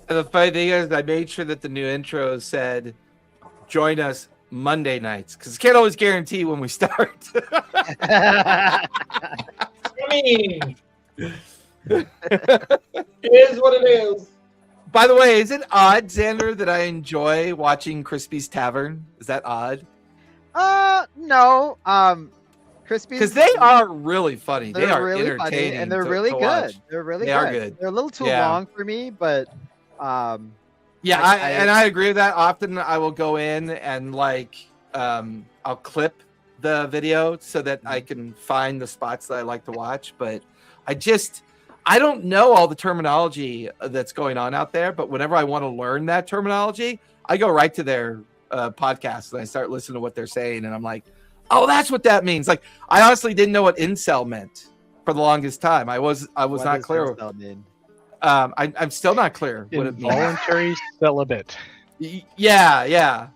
And the funny thing is, I made sure that the new intro said, "Join us Monday nights," because can't always guarantee when we start. I mean, it is what it is. By the way, is it odd, Xander, that I enjoy watching Crispy's Tavern? Is that odd? No. Crispy's, because they are really funny. They are really entertaining, funny, and they're to really good. watch. They're really They good. are good. They're a little too Yeah. long for me, but Yeah, I agree with that. Often I will go in and I'll clip the video so that I can find the spots that I like to watch. But I don't know all the terminology that's going on out there. But whenever I want to learn that terminology, I go right to their podcast and I start listening to what they're saying, and I'm like, oh, that's what that means. Like, I honestly didn't know what incel meant for the longest time. I was not clear. I'm still not clear what it means. Involuntary celibate. Yeah.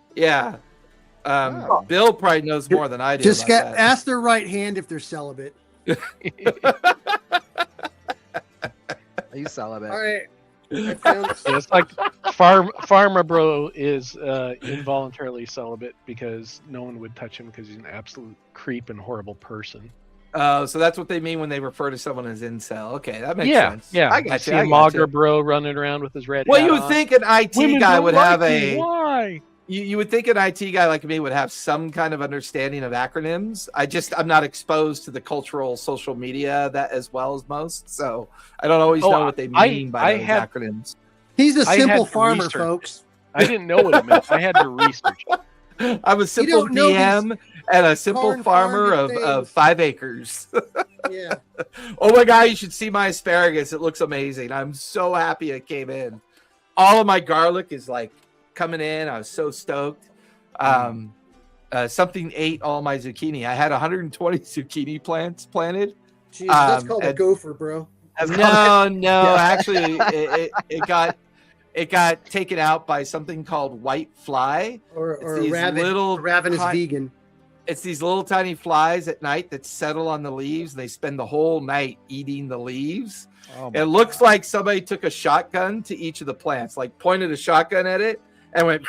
Bill probably knows more than I do. Just about that. ask their right hand if they're celibate. Are you celibate? All right. I found It's like Farmer Bro is involuntarily celibate because no one would touch him because he's an absolute creep and horrible person. So that's what they mean when they refer to someone as incel. Okay, that makes sense. Yeah, I got see you. a Mogger Bro running around with his red. Well, hat you would on. think an IT Women guy don't would like have me. Why? You would think an IT guy like me would have some kind of understanding of acronyms. I'm not exposed to the cultural social media that as well as most, so I don't always know what they mean by those acronyms. He's a simple had to farmer, research. folks. I didn't know what it meant. I had to research. I'm a simple don't know DM and a simple corn farmer farming of things. 5 acres. Yeah. Oh my God, you should see my asparagus. It looks amazing. I'm so happy it came in. All of my garlic is like coming in. I was so stoked. Something ate all my zucchini. I had 120 zucchini plants planted. Jeez, that's called a gopher, bro. No. Actually, it got taken out by something called white fly. Or these little ravenous vegan. It's these little tiny flies at night that settle on the leaves. They spend the whole night eating the leaves. It looks like somebody took a shotgun to each of the plants, like pointed a shotgun at it and went,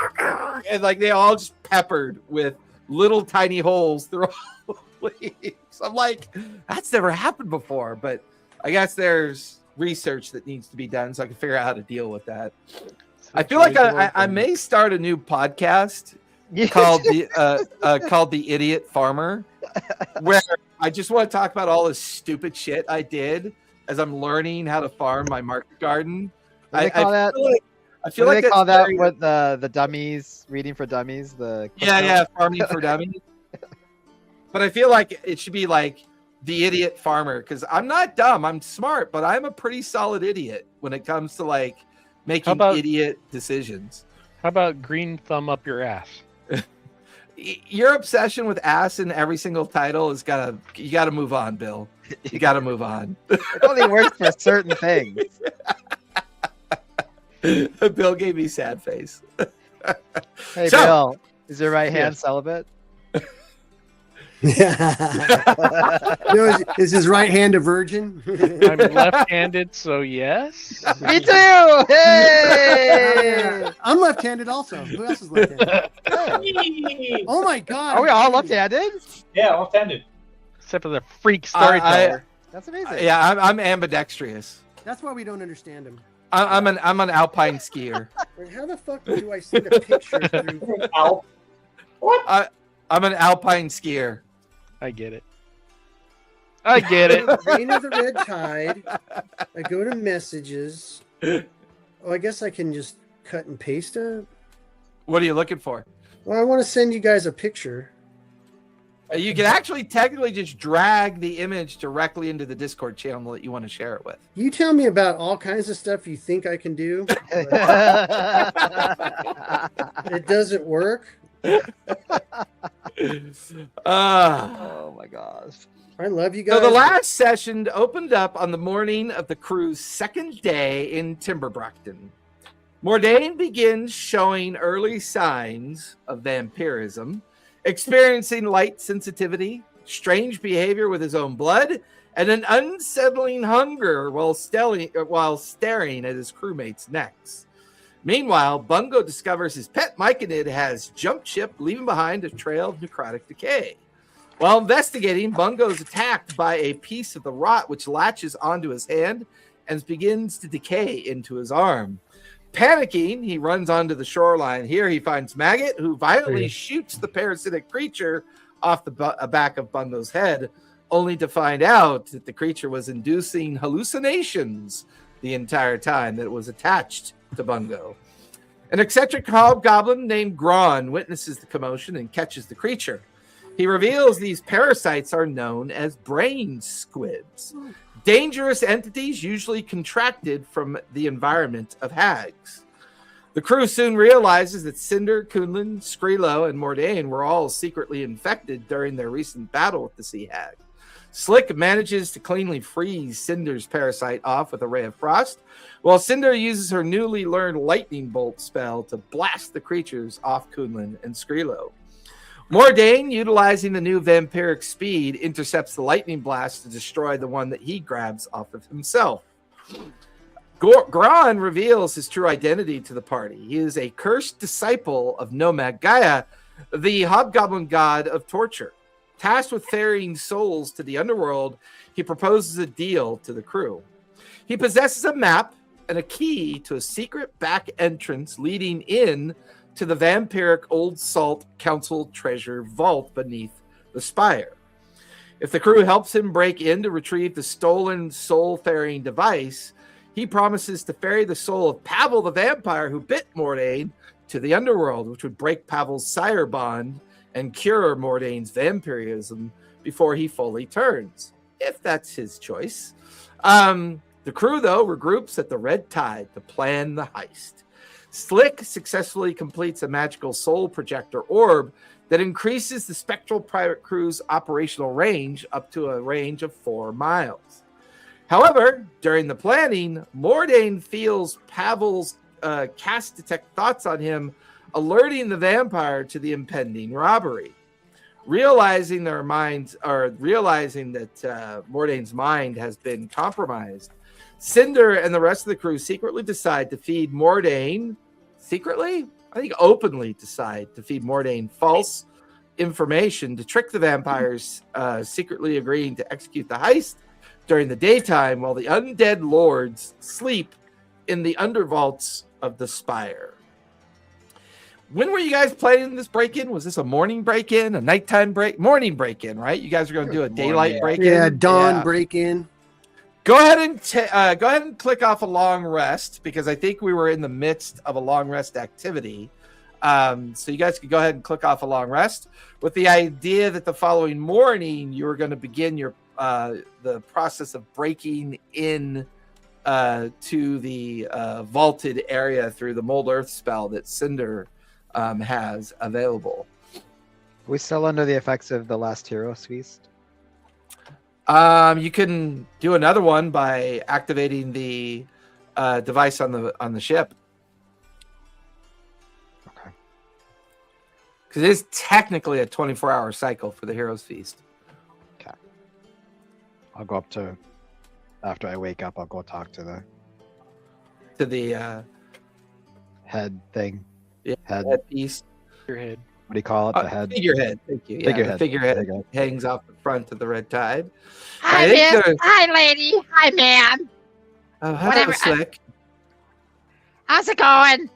and like they all just peppered with little tiny holes through all the leaves. I'm like, that's never happened before, but I guess there's research that needs to be done so I can figure out how to deal with that. I feel like I may start a new podcast called the Idiot Farmer, where I just want to talk about all the stupid shit I did as I'm learning how to farm my market garden. I feel like they call that what the dummies, reading for dummies, farming for dummies. But I feel like it should be like the Idiot Farmer, because I'm not dumb, I'm smart, but I'm a pretty solid idiot when it comes to like making idiot decisions. How about green thumb up your ass? Your obsession with ass in every single title you gotta move on, Bill. You gotta move on. It only works for certain things. Bill gave me sad face. Hey, Bill, is your right hand celibate? Is his right hand a virgin? I'm left-handed, so yes. Me too. Hey, I'm left-handed also. Who else is left-handed? Oh my God! Are we all left-handed? Yeah, left-handed. Except for the freak storyteller. That's amazing. Yeah, I'm ambidextrous. That's why we don't understand him. I'm an alpine skier. Wait, how the fuck do I send a picture through? What? I'm an alpine skier. I get it. Reign of the Red Tide. I go to messages. Oh, I guess I can just cut and paste it. What are you looking for? Well, I want to send you guys a picture. You can actually technically just drag the image directly into the Discord channel that you want to share it with. You tell me about all kinds of stuff you think I can do. It doesn't work. Oh my gosh. I love you guys. So the last session opened up on the morning of the crew's second day in Timberbrockton. Mordain begins showing early signs of vampirism, experiencing light sensitivity, strange behavior with his own blood, and an unsettling hunger while staring at his crewmates' necks. Meanwhile, Bungo discovers his pet myconid has jumped ship, leaving behind a trail of necrotic decay. While investigating, Bungo is attacked by a piece of the rot which latches onto his hand and begins to decay into his arm. Panicking, he runs onto the shoreline. Here he finds Maggot, who violently shoots the parasitic creature off the back of Bungo's head, only to find out that the creature was inducing hallucinations the entire time that it was attached to Bungo. An eccentric hobgoblin named Gron witnesses the commotion and catches the creature. He reveals these parasites are known as brain squids, dangerous entities usually contracted from the environment of hags. The crew soon realizes that Cinder, Kunlun, Skrilo, and Mordain were all secretly infected during their recent battle with the sea hag. Slick manages to cleanly freeze Cinder's parasite off with a ray of frost, while Cinder uses her newly learned lightning bolt spell to blast the creatures off Kunlun and Skrilo. Mordain, utilizing the new vampiric speed, intercepts the lightning blast to destroy the one that he grabs off of himself. Gron reveals his true identity to the party. He is a cursed disciple of Nomad Gaia, the hobgoblin god of torture. Tasked with ferrying souls to the underworld, he proposes a deal to the crew. He possesses a map and a key to a secret back entrance leading in to the vampiric Old Salt Council treasure vault beneath the spire. If the crew helps him break in to retrieve the stolen soul-ferrying device, he promises to ferry the soul of Pavel the vampire who bit Mordain to the underworld, which would break Pavel's sire bond and cure Mordain's vampirism before he fully turns, if that's his choice. The crew, though, regroups at the Red Tide to plan the heist. Slick successfully completes a magical soul projector orb that increases the spectral pirate crew's operational range up to a range of 4 miles. However, during the planning, Mordain feels Pavel's cast detect thoughts on him, alerting the vampire to the impending robbery. Realizing that Mordain's mind has been compromised, Cinder and the rest of the crew secretly decide to feed Mordain. Secretly? I think openly decide to feed Mordain false information to trick the vampires, secretly agreeing to execute the heist during the daytime while the undead lords sleep in the undervaults of the spire. When were you guys planning this break-in? Was this a morning break-in, a nighttime morning break-in, right? You guys are going to do a daylight break-in? Yeah, dawn break-in. Go ahead and click off a long rest, because I think we were in the midst of a long rest activity. So you guys could go ahead and click off a long rest with the idea that the following morning you were going to begin your the process of breaking in to the vaulted area through the Mold Earth spell that Cinder has available. Are we still under the effects of the last Heroes Feast? You can do another one by activating the device on the ship. Okay. Because it is technically a 24-hour cycle for the Heroes Feast. Okay. I'll go up to, after I wake up, I'll go talk to the head thing. Yeah, head piece. Your head. What do you call it? The head. Figurehead. Thank you. Yeah, the figurehead hangs off the front of the Red Tide. Hi, man. Hi, lady. Hi, man. Oh, hello, Slick. How's it going?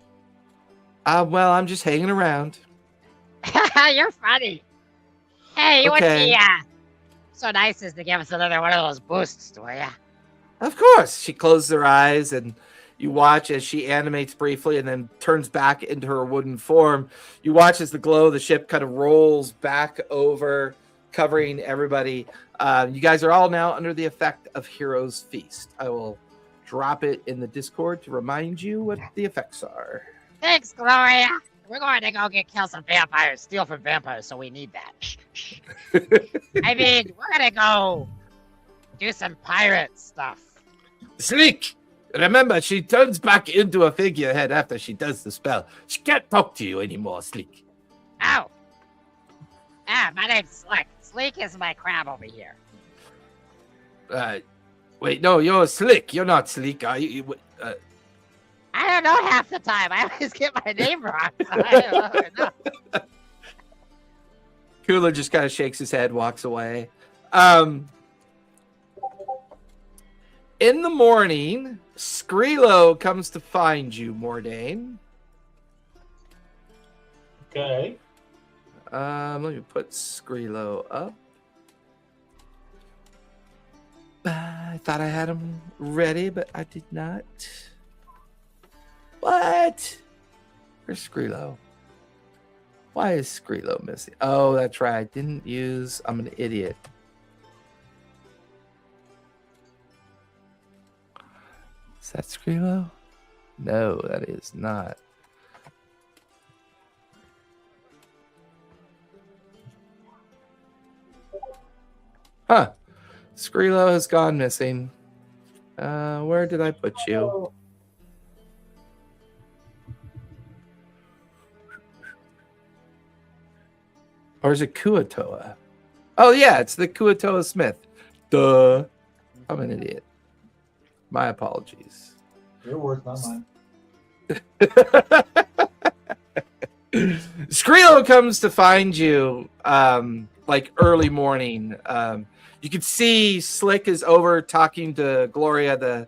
Well, I'm just hanging around. You're funny. Hey, you Okay. would be so nice as to give us another one of those boosts, will ya? Of course. She closes her eyes and you watch as she animates briefly and then turns back into her wooden form. You watch as the glow of the ship kind of rolls back over, covering everybody. You guys are all now under the effect of Heroes Feast. I will drop it in the Discord to remind you what the effects are. Thanks, Gloria. We're going to go kill some vampires, steal from vampires, so we need that. I mean, we're going to go do some pirate stuff. Slick! Remember, she turns back into a figurehead after she does the spell. She can't talk to you anymore, Sleek. Oh. My name's Slick. Sleek is my crab over here. Wait, no, you're Slick. You're not Sleek, are you? I don't know half the time. I always get my name wrong. I don't know. Kula just kind of shakes his head, walks away. In the morning, Skrilo comes to find you, Mordain. Okay. Let me put Skrilo up. I thought I had him ready, but I did not. What? Where's Skrilo? Why is Skrilo missing? Oh, that's right. I didn't use... I'm an idiot. Is that Skrilo? No, that is not. Huh. Skrilo has gone missing. Where did I put you? Or is it Kuatoa? Oh, yeah, it's the Kuatoa Smith. Duh. I'm an idiot. My apologies. Your words, not mine. Skrilo comes to find you like early morning. You can see Slick is over talking to Gloria, the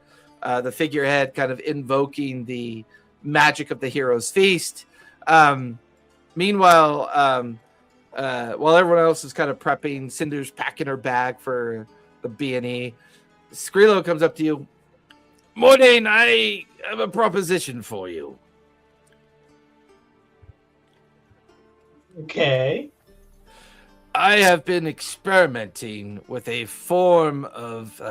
figurehead, kind of invoking the magic of the hero's feast. Meanwhile, while everyone else is kind of prepping, Cinder's packing her bag for the B&E. Skrilo comes up to you. Mordain, I have a proposition for you. Okay. I have been experimenting with a form of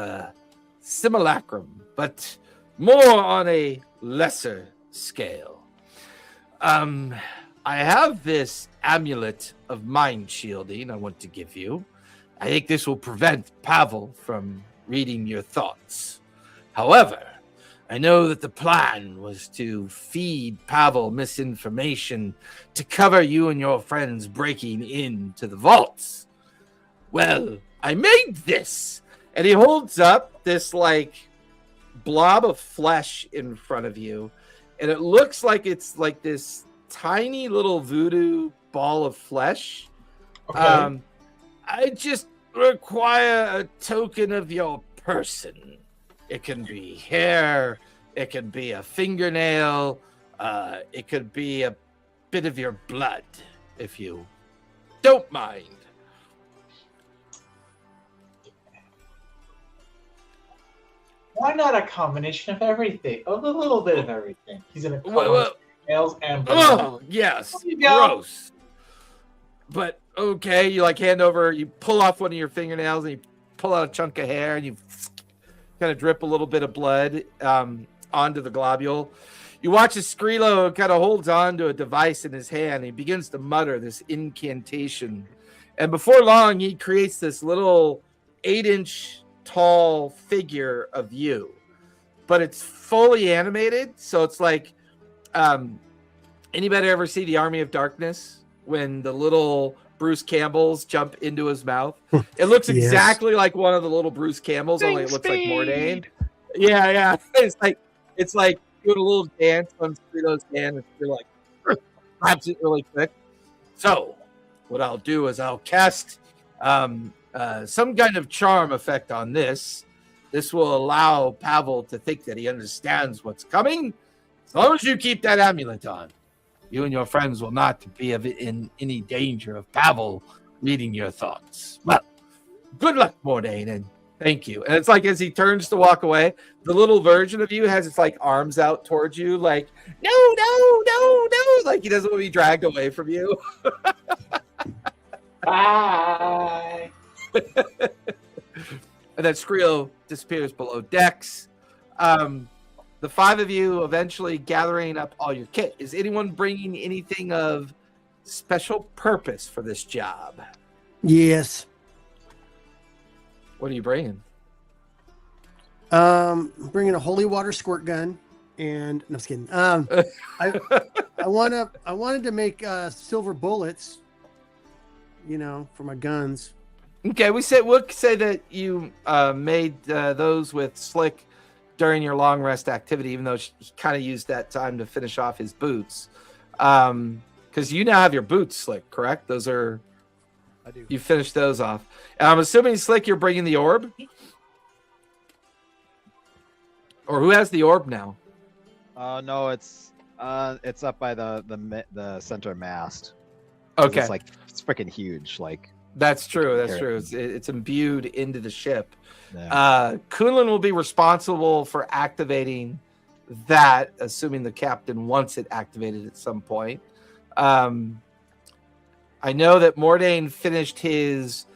simulacrum, but more on a lesser scale. I have this amulet of mind shielding I want to give you. I think this will prevent Pavel from reading your thoughts. However, I know that the plan was to feed Pavel misinformation to cover you and your friends breaking into the vaults. Well, I made this. And he holds up this like blob of flesh in front of you. And it looks like it's like this tiny little voodoo ball of flesh. Okay. I just require a token of your person. It can be hair, it can be a fingernail, it could be a bit of your blood, if you don't mind. Why not a combination of everything? A little bit of everything. He's in a Well, nails and blood. oh, yes, There you go. gross. But okay, you like hand over, you pull off one of your fingernails and you pull out a chunk of hair and you kind of drip a little bit of blood onto the globule. You watch as Skrilo kind of holds on to a device in his hand. He begins to mutter this incantation. And before long, he creates this little 8-inch tall figure of you. But it's fully animated. So it's like, anybody ever see The Army of Darkness? When the little Bruce Campbells jump into his mouth. It looks Yes. exactly like one of the little Bruce Campbells, only it looks like Mordain. Yeah. It's like doing a little dance on Skrilo's hand, and you're like grabs it really quick. So what I'll do is I'll cast some kind of charm effect on this. This will allow Pavel to think that he understands what's coming. As long as you keep that amulet on, you and your friends will not be in any danger of Pavel reading your thoughts. Well, good luck, Mordain, and thank you. And it's like as he turns to walk away, the little version of you has its like arms out towards you, like, no, like he doesn't want to be dragged away from you. Bye. And then Skrilo disappears below decks. The five of you eventually gathering up all your kit. Is anyone bringing anything of special purpose for this job? Yes. What are you bringing? I'm bringing a holy water squirt gun, and no, I'm just kidding. I wanted to make silver bullets, for my guns. Okay, we'll say that you made those with Slick during your long rest activity, even though he kind of used that time to finish off his boots. Because you now have your boots, Slick, correct? Those are... I do. You finished those off. And I'm assuming, Slick, you're bringing the orb? Or who has the orb now? No, it's up by the center mast. 'Cause Okay. It's freaking huge. That's true. That's true. It's imbued into the ship. Yeah. Kunlun will be responsible for activating that, assuming the captain wants it activated at some point. I know that Mordain finished his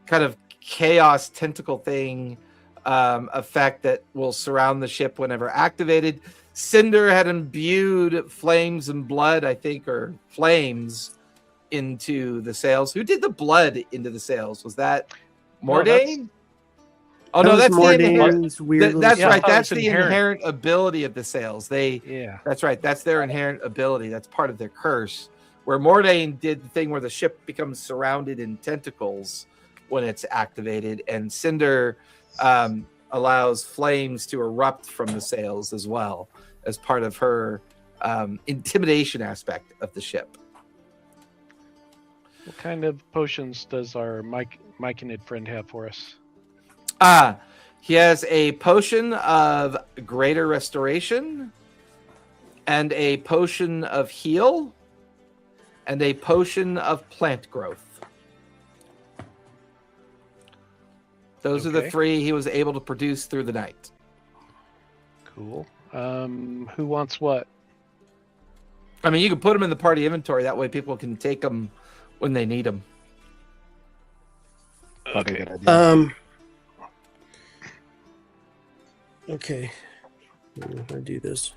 kind of chaos tentacle thing effect that will surround the ship whenever activated. Cinder had imbued flames and blood, I think, or flames into the sails. Who did the blood into the sails? Was that Mordain? That's Mordain's weird. That's Yeah, right. I thought it That's was the inherent. inherent ability of the sails. Yeah. That's right. That's their inherent ability. That's part of their curse. Where Mordain did the thing where the ship becomes surrounded in tentacles when it's activated, and Cinder allows flames to erupt from the sails as well as part of her intimidation aspect of the ship. What kind of potions does our Myconid friend have for us? He has a potion of greater restoration and a potion of heal and a potion of plant growth. Those are the Okay. 3 he was able to produce through the night. Cool. Who wants what? I mean, you can put them in the party inventory. That way people can take them when they need them. Probably a good idea. Okay. I'm gonna do this.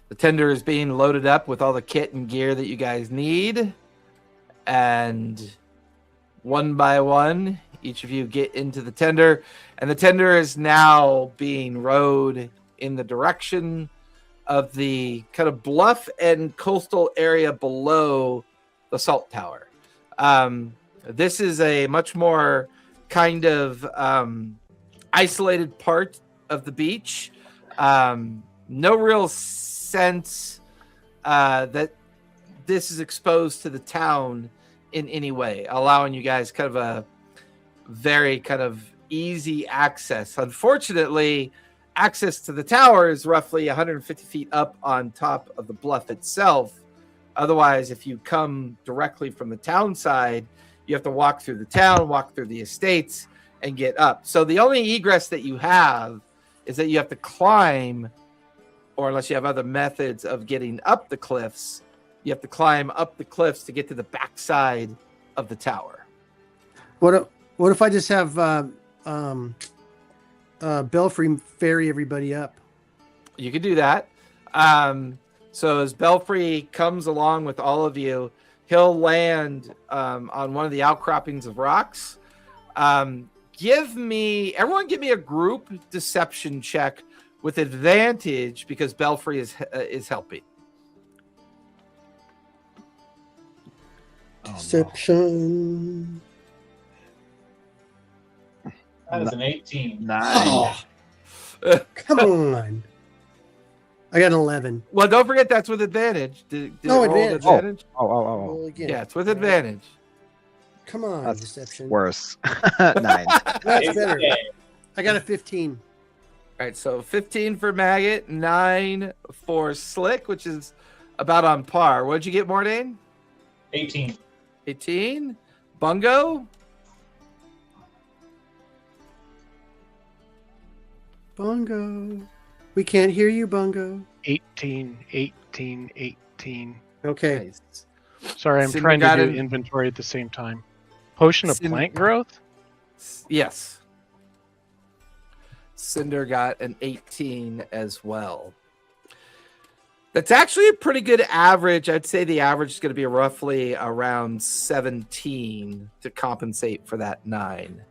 The tender is being loaded up with all the kit and gear that you guys need. And one by one, each of you get into the tender. And the tender is now being rowed in the direction of the kind of bluff and coastal area below the salt tower. This is a much more kind of isolated part of the beach. No real sense that this is exposed to the town in any way, allowing you guys kind of a very kind of easy access. Unfortunately, access to the tower is roughly 150 feet up on top of the bluff itself. Otherwise, if you come directly from the town side, you have to walk through the town, walk through the estates, and get up. So the only egress that you have is that you have to climb, or unless you have other methods of getting up the cliffs, you have to climb up the cliffs to get to the backside of the tower. What if I just have Belfry ferry everybody up? You could do that. So as Belfry comes along with all of you, he'll land on one of the outcroppings of rocks. Everyone give me a group deception check with advantage because Belfry is helping. Deception. That is an 18. Nice. Come on. I got an 11. Well, don't forget that's with advantage. Did it roll with advantage. advantage? Oh. Roll again. Yeah, it's with advantage. Come on, That's deception. worse. 9. That's better. Okay. I got a 15. All right, so 15 for Maggot, 9 for Slick, which is about on par. What'd you get, Mordain? 18. 18. Bungo? Bongo. We can't hear you, Bongo. 18. Okay. Nice. Sorry, I'm Cinder trying to got do it. inventory at the same time. Potion of Cinder- plant growth? Yes. Cinder got an 18 as well. That's actually a pretty good average. I'd say the average is going to be roughly around 17 to compensate for that 9.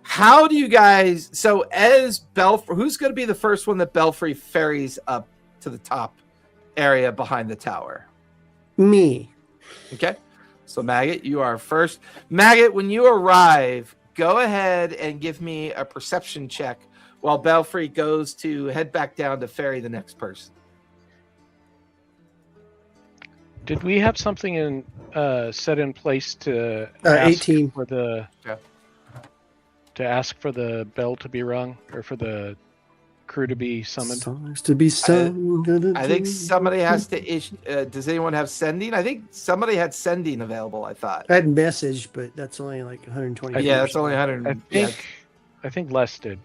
How do you guys... So as Belfry... Who's going to be the first one that Belfry ferries up to the top area behind the tower? Me. Okay. So Maggot, you are first. Maggot, when you arrive, go ahead and give me a perception check while Belfry goes to head back down to ferry the next person. Did we have something in set in place to 18 for the to ask for the bell to be rung or for the crew to be summoned? Songs to be sung. I think somebody has to issue. Does anyone have sending? I think somebody had sending available. I thought. I had message, but that's only like 120. Yeah, that's only 100. I think Les did.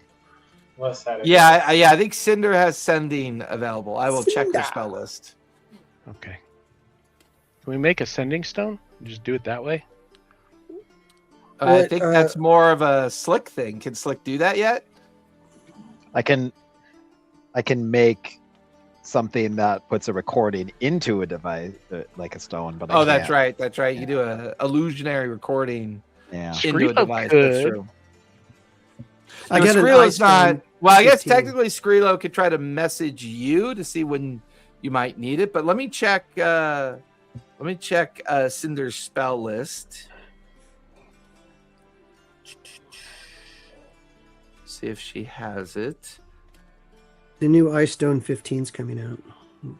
Les had it. Yeah, I think Cinder has sending available. I will check the spell list. Okay. Can we make a sending stone? Just do it that way? I think that's more of a Slick thing. Can Slick do that yet? I can make something that puts a recording into a device, like a stone. But that's right. That's right. You do a illusionary recording into a Skrilo device. could. That's true. I No, got an Skrilo's not. iPhone Well, I guess 15. technically Skrilo could try to message you to see when you might need it. But let me check. Cinder's spell list. See if she has it. The new Ice Stone 15's coming out.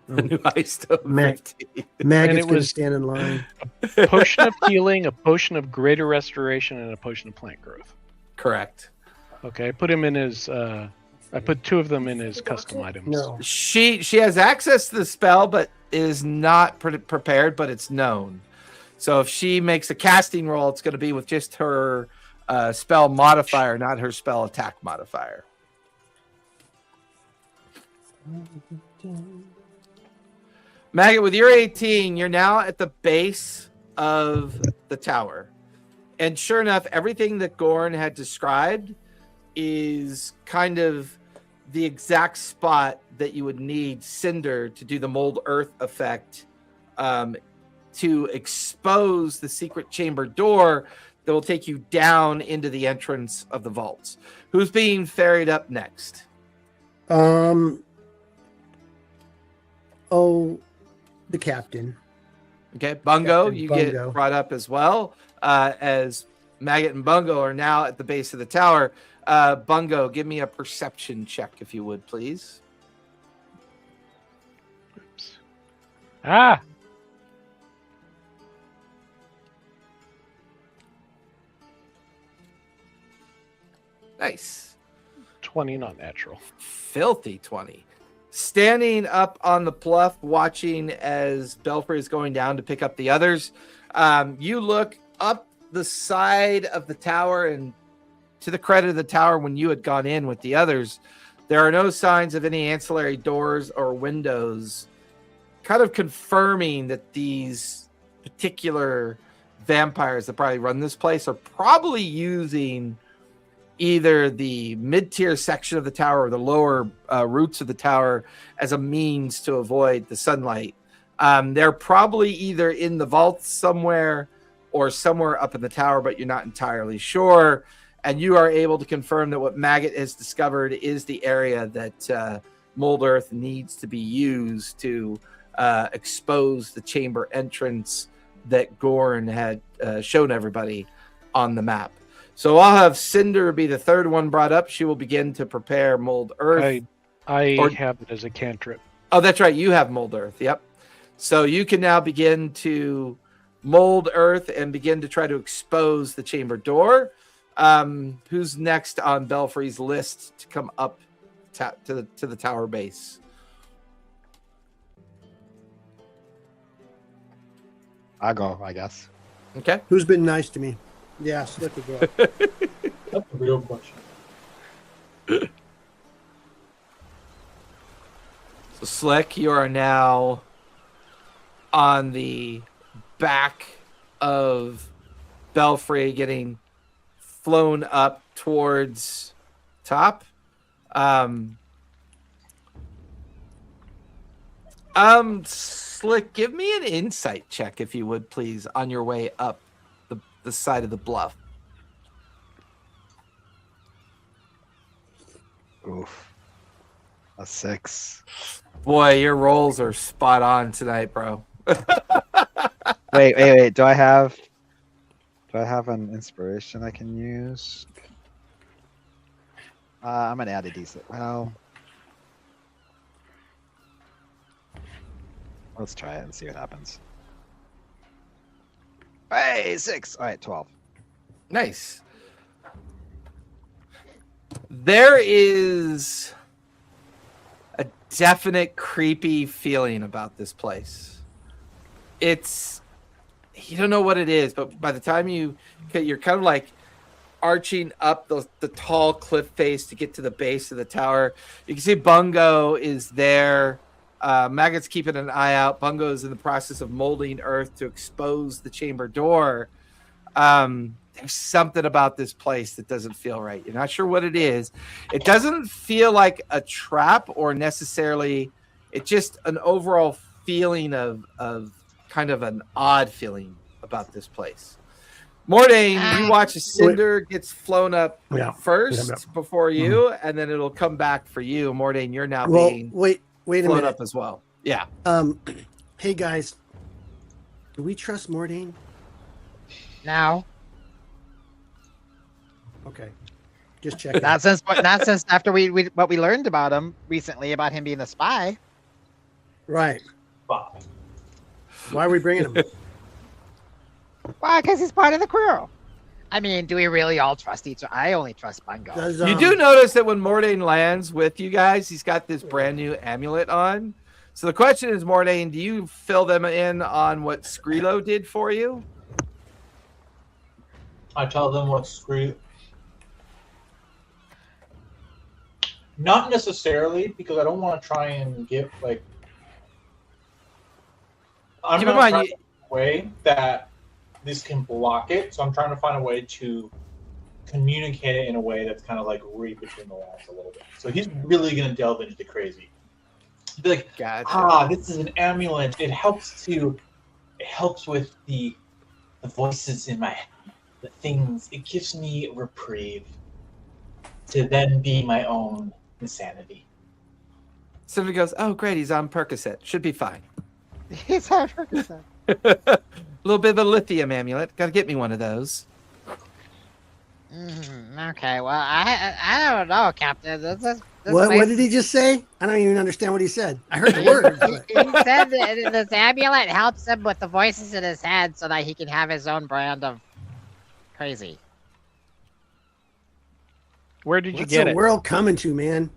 The new Ice Stone Mac- 15. Maggot's it going to was- stand in line. Potion of healing, a potion of greater restoration, and a potion of plant growth. Correct. Okay, I put him in his. I put 2 of them in his custom items. No. She has access to the spell, but is not prepared. But it's known. So if she makes a casting roll, it's going to be with just her spell modifier, not her spell attack modifier. Maggot, with your 18, you're now at the base of the tower. And sure enough, everything that Gorn had described is kind of the exact spot that you would need Cinder to do the mold earth effect to expose the secret chamber door that will take you down into the entrance of the vaults. Who's being ferried up next? The captain. Okay, Bungo, Captain you Bungo. get brought up as well, as Maggot and Bungo are now at the base of the tower. Bungo, give me a perception check, if you would, please. Oops. Ah! Nice. 20 not natural. Filthy 20. Standing up on the bluff, watching as Belfry is going down to pick up the others, you look up the side of the tower, and to the credit of the tower, when you had gone in with the others, there are no signs of any ancillary doors or windows, kind of confirming that these particular vampires that probably run this place are probably using either the mid-tier section of the tower or the lower roots of the tower as a means to avoid the sunlight. They're probably either in the vaults somewhere or somewhere up in the tower, but you're not entirely sure. And you are able to confirm that what Maggot has discovered is the area that Mold Earth needs to be used to expose the chamber entrance that Gorn had shown everybody on the map. So I'll have Cinder be the third one brought up. She will begin to prepare Mold Earth. I have it as a cantrip. Oh, that's right. You have Mold Earth. Yep. So you can now begin to mold Earth and begin to try to expose the chamber door. Who's next on Belfry's list to come up to the tower base? I'll go, I guess. Okay. Who's been nice to me? Yeah, Slick will go. That's a real question. So Slick, you are now on the back of Belfry, getting flown up towards top. Slick, give me an insight check, if you would, please, on your way up the side of the bluff. Oof. A 6. Boy, your rolls are spot on tonight, bro. Wait. Do I have Do I have an inspiration I can use? I'm gonna add a decent. Well, let's try it and see what happens. Hey, 6. All right, 12. Nice. There is a definite creepy feeling about this place. It's, you don't know what it is, but by the time you're kind of like arching up the tall cliff face to get to the base of the tower. You can see Bungo is there. Maggot's keeping an eye out. Bungo is in the process of molding earth to expose the chamber door. There's something about this place that doesn't feel right. You're not sure what it is. It doesn't feel like a trap or necessarily, it's just an overall feeling of kind of an odd feeling about this place. Mordain, you watch a cinder gets flown up first before you, and then it'll come back for you. Mordain, you're now being wait a flown minute up as well. Yeah. Hey guys, do we trust Mordain? No. Okay, just checking. Not since after what we learned about him recently about him being a spy. Right. Bob. Why are we bringing him? Why? Because he's part of the crew. I mean, do we really all trust each other? I only trust Bungo. You do notice that when Mordain lands with you guys, he's got this brand new amulet on. So the question is, Mordain, do you fill them in on what Skrilo did for you? I tell them what Skrilo... Not necessarily, because I don't want to try and get, like... I'm Keep in not mind, trying to find a way that this can block it, so I'm trying to find a way to communicate it in a way that's kind of like read between the lines a little bit. So he's really going to delve into the crazy. He'd be like, Gotcha. this is an amulet. It helps with the voices in my head, the things. It gives me reprieve to then be my own insanity. Somebody goes, oh, great, he's on Percocet. Should be fine. He's on Percocet. A little bit of a lithium amulet. Got to get me one of those. Okay, well, I don't know, Captain. This What did he just say? I don't even understand what he said. I heard the words. But... He said that this amulet helps him with the voices in his head so that he can have his own brand of crazy. Where did you What's get the it? world coming to, man?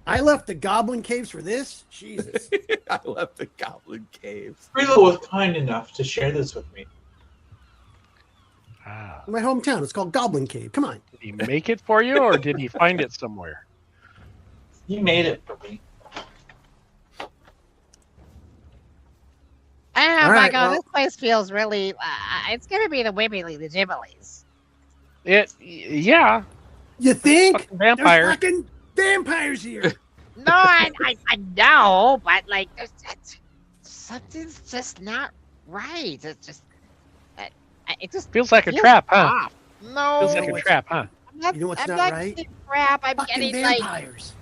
I left the goblin caves for this? Jesus. I left the goblin caves. Skrilo was kind enough to share this with me. Ah. My hometown. It's called Goblin Cave. Come on. Did he make it for you, or did he find it somewhere? He made it for me. I don't know, All right, Michael, well- this place feels really... it's going to be the Wibbly, the Gibblies. Yeah. You think? Fucking vampire. There's fucking vampires here. No, I know, but, like, something's just not right. It's just... It just Feels like a trap, huh? off. No. Feels like a trap, huh? I'm You know what's I'm not right? getting crap. I'm Fucking getting, vampires.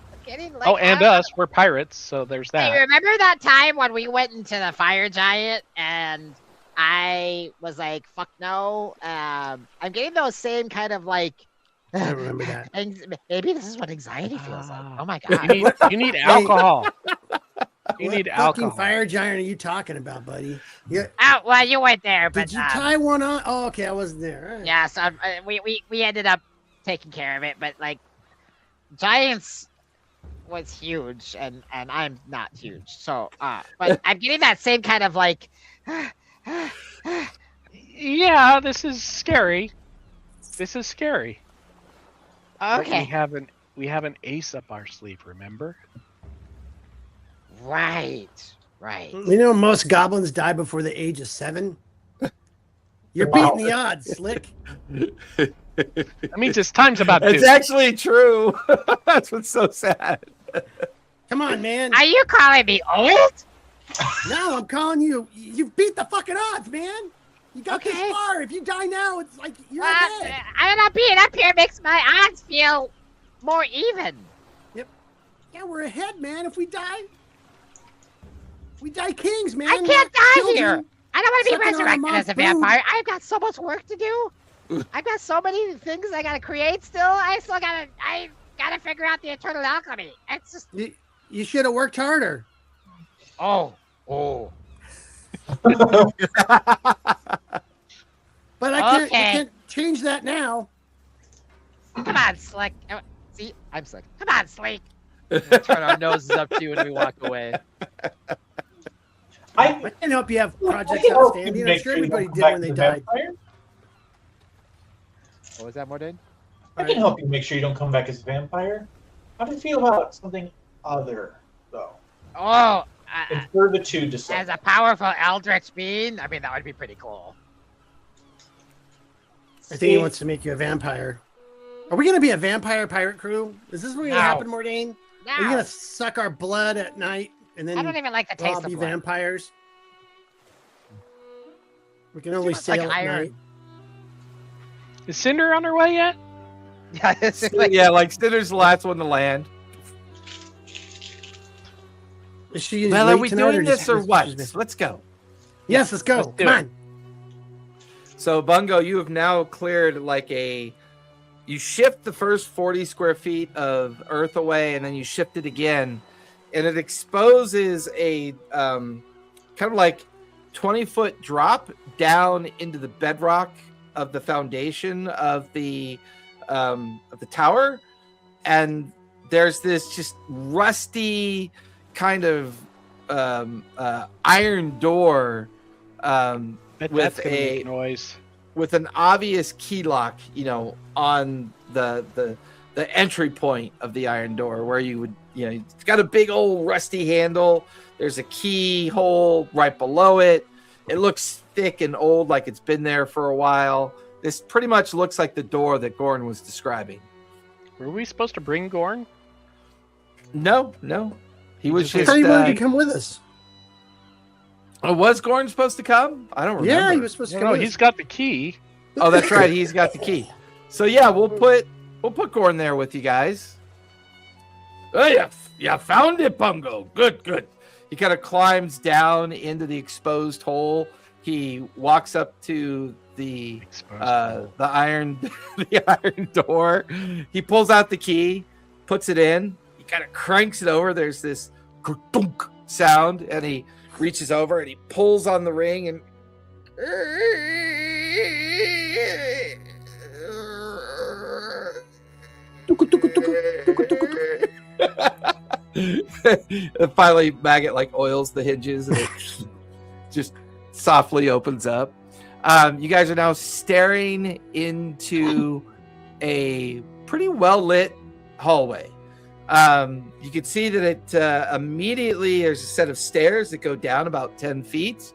Oh, and us. We're pirates, so there's Hey, that. remember that time when we went into the fire giant and I was like, fuck no? I'm getting those same kind of like... I don't remember that. Maybe this is what anxiety feels like. Oh my You god. need, you need alcohol. You What need fucking alcohol. fire giant are you talking about, buddy? Yeah. Oh, well, you went there, but Did you tie one on? Oh, okay. I wasn't there. All right. yeah, so we ended up taking care of it, but like giants was huge and I'm not huge. So but I'm getting that same kind of like Yeah, this is scary. This is scary. But okay. we have an ace up our sleeve, remember? Right. You know, most goblins die before the age of 7. You're Wow. beating the odds, Slick. That means it's time's about It's due. actually true. That's what's so sad. Come on, man. Are you calling me old? No, I'm calling you. You beat the fucking odds, man. You got Okay. this far. If you die now, it's like you're Well, ahead. I'm not being up here makes my odds feel more even. Yeah, we're ahead, man. If we die kings, man. I can't not die children. here. I don't want to be Sucking on a resurrected as a moth food. vampire. I've got so much work to do. I've got so many things I gotta create still. I gotta figure out the eternal alchemy. It's just You should have worked harder. oh. But I Okay. can't change that now. Come on, Slick. See, I'm Slick. Come on, Slick. We turn our noses up to you and we walk away. I can help you have projects can help you outstanding. I'm make sure sure you everybody don't did come when back they as a died. vampire. What was that, Mordain? I can help you make sure you don't come back as a vampire. How do you feel about something other, though? Oh, And for the two decide. as a powerful eldritch being, I mean, that would be pretty cool. I think he wants to make you a vampire. Are we going to be a vampire pirate crew? Is this what's going to No. happen, Mordain? No, Are you going to suck our blood at night and then I don't even like the we'll all taste be of blood. vampires? We can only much like sail at iron. night. Is Cinder on her way yet? Yeah, it's like, Yeah, like Cinder's the last one to land. Is she Well, late are we tonight doing just- this or what? excuse me? Let's go. Yes, let's go. Let's do Come it. on. So, Bungo, you have now cleared you shift the first 40 square feet of earth away, and then you shift it again, and it exposes a kind of like 20-foot drop down into the bedrock of the foundation of the tower, and there's this just rusty kind of iron door. Bet With that's gonna make noise. With an obvious key lock, on the entry point of the iron door, where you would, it's got a big old rusty handle. There's a keyhole right below it. It looks thick and old, like it's been there for a while. This pretty much looks like the door that Gorn was describing. Were we supposed to bring Gorn? No, he was I just. thought he wanted to come with us. Was Gorn supposed to come? I don't remember. Yeah, he was supposed to No, come with he's us. got the key. Oh, that's right. He's got the key. So yeah, we'll put Gorn there with you guys. Oh yeah, found it, Bungo. Good. He kind of climbs down into the exposed hole. He walks up to the iron the iron door. He pulls out the key, puts it in. He kind of cranks it over. There's this dunk sound, and he reaches over and he pulls on the ring and finally Maggot oils the hinges and it just softly opens up. You guys are now staring into a pretty well lit hallway. You can see that it immediately there's a set of stairs that go down about 10 feet.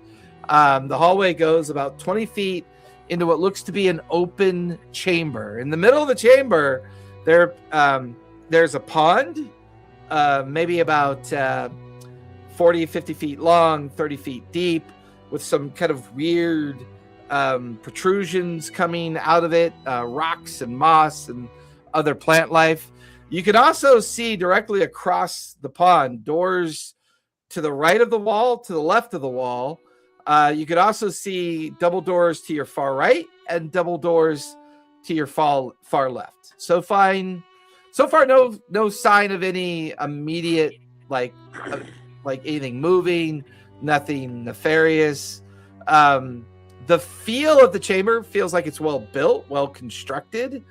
The hallway goes about 20 feet into what looks to be an open chamber. In the middle of the chamber, there's a pond, maybe about 40, 50 feet long, 30 feet deep, with some kind of weird protrusions coming out of it, rocks and moss and other plant life. You can also see directly across the pond doors to the right of the wall, to the left of the wall. You could also see double doors to your far right and double doors to your far left. So far, no sign of any immediate like anything moving, nothing nefarious. The feel of the chamber feels like it's well built, well constructed.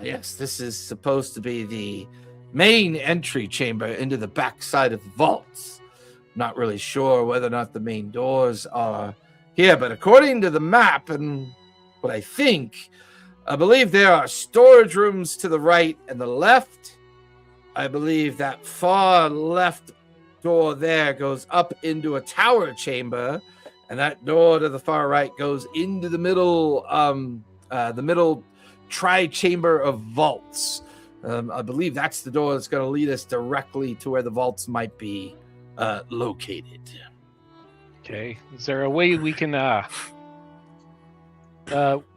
Yes, this is supposed to be the main entry chamber into the backside of the vaults. Not really sure whether or not the main doors are here, but according to the map and what I believe there are storage rooms to the right and the left. I believe that far left door there goes up into a tower chamber, and that door to the far right goes into the middle tri-chamber of vaults. I believe that's the door that's going to lead us directly to where the vaults might be located. Okay. Is there a way we can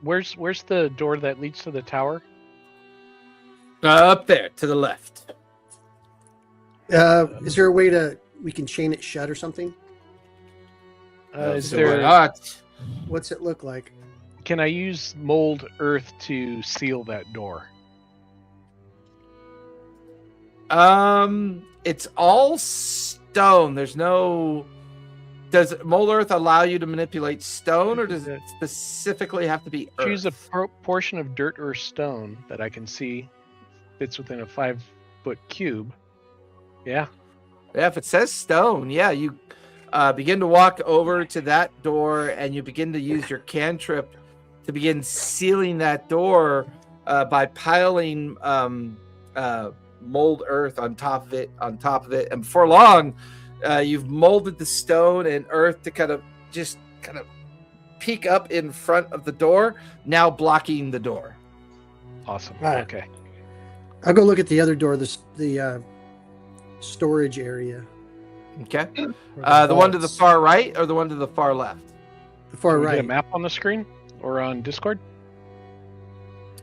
where's the door that leads to the tower? Up there to the left. Is there a way we can chain it shut or something? Is So there why not? What's it look like? Can I use mold earth to seal that door? It's all stone. There's no. Does mold earth allow you to manipulate stone, or does it specifically have to be earth? Choose a portion of dirt or stone that I can see fits within a 5-foot cube. Yeah. Yeah, if it says stone, yeah, you begin to walk over to that door, and you begin to use your cantrip to begin sealing that door by piling mold earth on top of it, and before long, you've molded the stone and earth to kind of peek up in front of the door, now blocking the door. Awesome. All right. Okay. I'll go look at the other door, the storage area. Okay. Or The one to the vaults. far right or the one to the far left? The far Can we get right. a map on the screen or on Discord?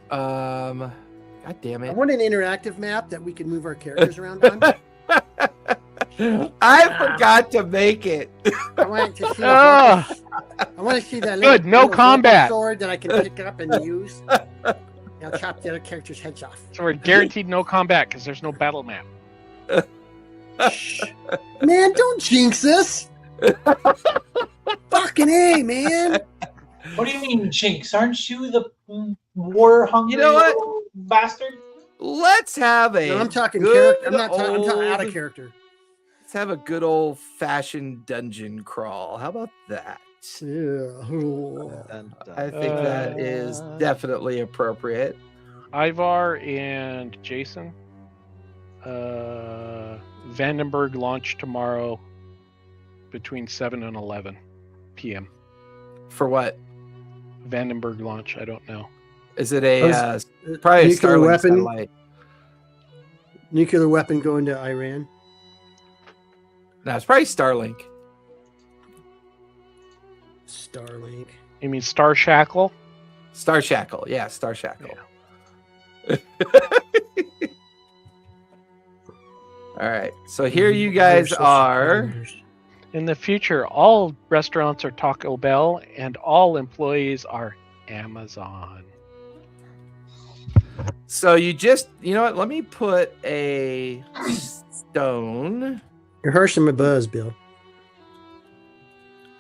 God damn I it. want an interactive map that we can move our characters around on. I forgot to make it. I want to see. Ah! I want to see that. Good, no little combat. sword that I can pick up and use. I'll chop the other character's heads off. So we're guaranteed no combat because there's no battle map. Shh. Man, don't jinx us. Fucking A, man. What do you mean, Jinx? Aren't you the war-hungry You know what? little bastard? Let's have a. No, I'm talking good character. I'm talking out of old- character. Let's have a good old fashioned dungeon crawl. How about that? Yeah. I think that is definitely appropriate. Ivar and Jason. Vandenberg launch tomorrow between 7 and 11 p.m. For what? Vandenberg launch, I don't know. Is it a Those- probably a nuclear Starlink weapon. satellite? Nuclear weapon going to Iran. No, it's probably Starlink. Starlink. You mean Star Shackle? Star Shackle. Yeah, Star Shackle. All right. So here you guys are. In the future, all restaurants are Taco Bell and all employees are Amazon. So you know what? Let me put a stone. You're harshing my buzz, Bill.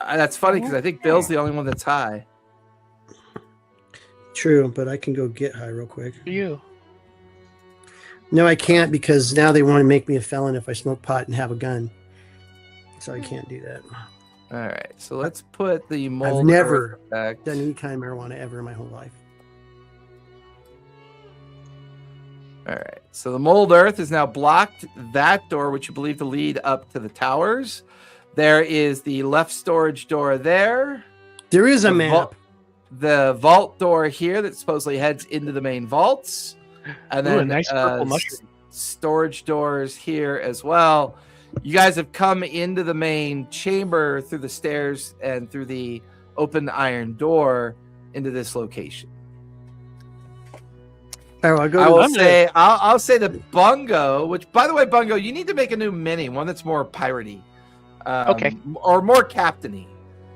That's funny because I think Bill's the only one that's high. True, but I can go get high real quick. For you. No, I can't because now they want to make me a felon if I smoke pot and have a gun. So I can't do that. All right. So let's put the mold. I've never effect. done any kind of marijuana ever in my whole life. All right. So the mold earth is now blocked that door, which you believe to lead up to the towers. There is the left storage door there. There is a The map. The vault door here that supposedly heads into the main vaults. And Ooh, then a nice purple mushroom. storage doors here as well. You guys have come into the main chamber through the stairs and through the open iron door into this location. Oh, I'll go I to will say, I'll say that Bungo, which by the way, Bungo, you need to make a new mini, one that's more piratey, Okay. or more captainy.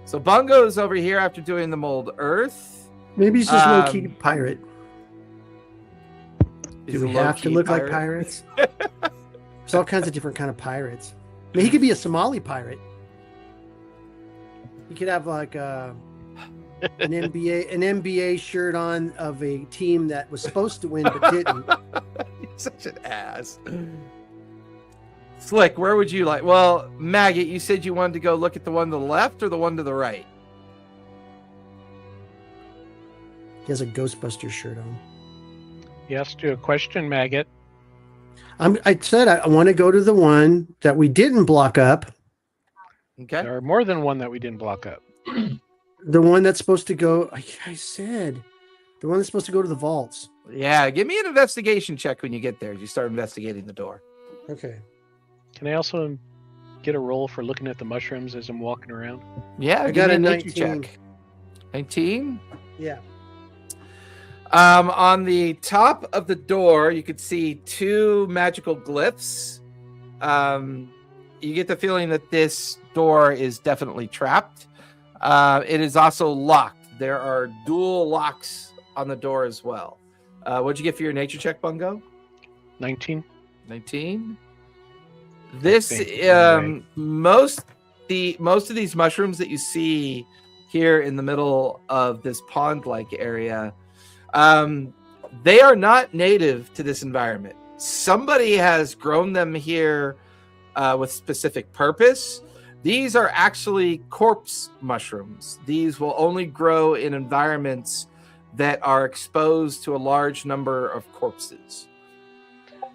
So Bungo is over here after doing the mold earth. maybe he's just low key pirate. He's Do a we have to low-key look pirate. like pirates? There's all kinds of different kind of pirates. I mean, he could be a Somali pirate. He could have like an NBA shirt on of a team that was supposed to win but didn't. You're such an ass. Slick, where would you like? Well, Maggot, you said you wanted to go look at the one to the left or the one to the right? He has a Ghostbusters shirt on. You asked you a question, Maggot. I said I want to go to the one that we didn't block up. Okay. There are more than one that we didn't block up. The one that's supposed to go. I said the one that's supposed to go to the vaults. Yeah, give me an investigation check when you get there. You start investigating the door. Okay. Can I also get a roll for looking at the mushrooms as I'm walking around? Yeah, I give got me a nature 19. check. 19. Yeah. On the top of the door, you could see two magical glyphs. You get the feeling that this door is definitely trapped. It is also locked. there are dual locks on the door as well. What'd you get for your nature check, Bungo? 19. 19. This Right. most of these mushrooms that you see here in the middle of this pond-like area, they are not native to this environment. Somebody has grown them here with specific purpose. These are actually corpse mushrooms. These will only grow in environments that are exposed to a large number of corpses.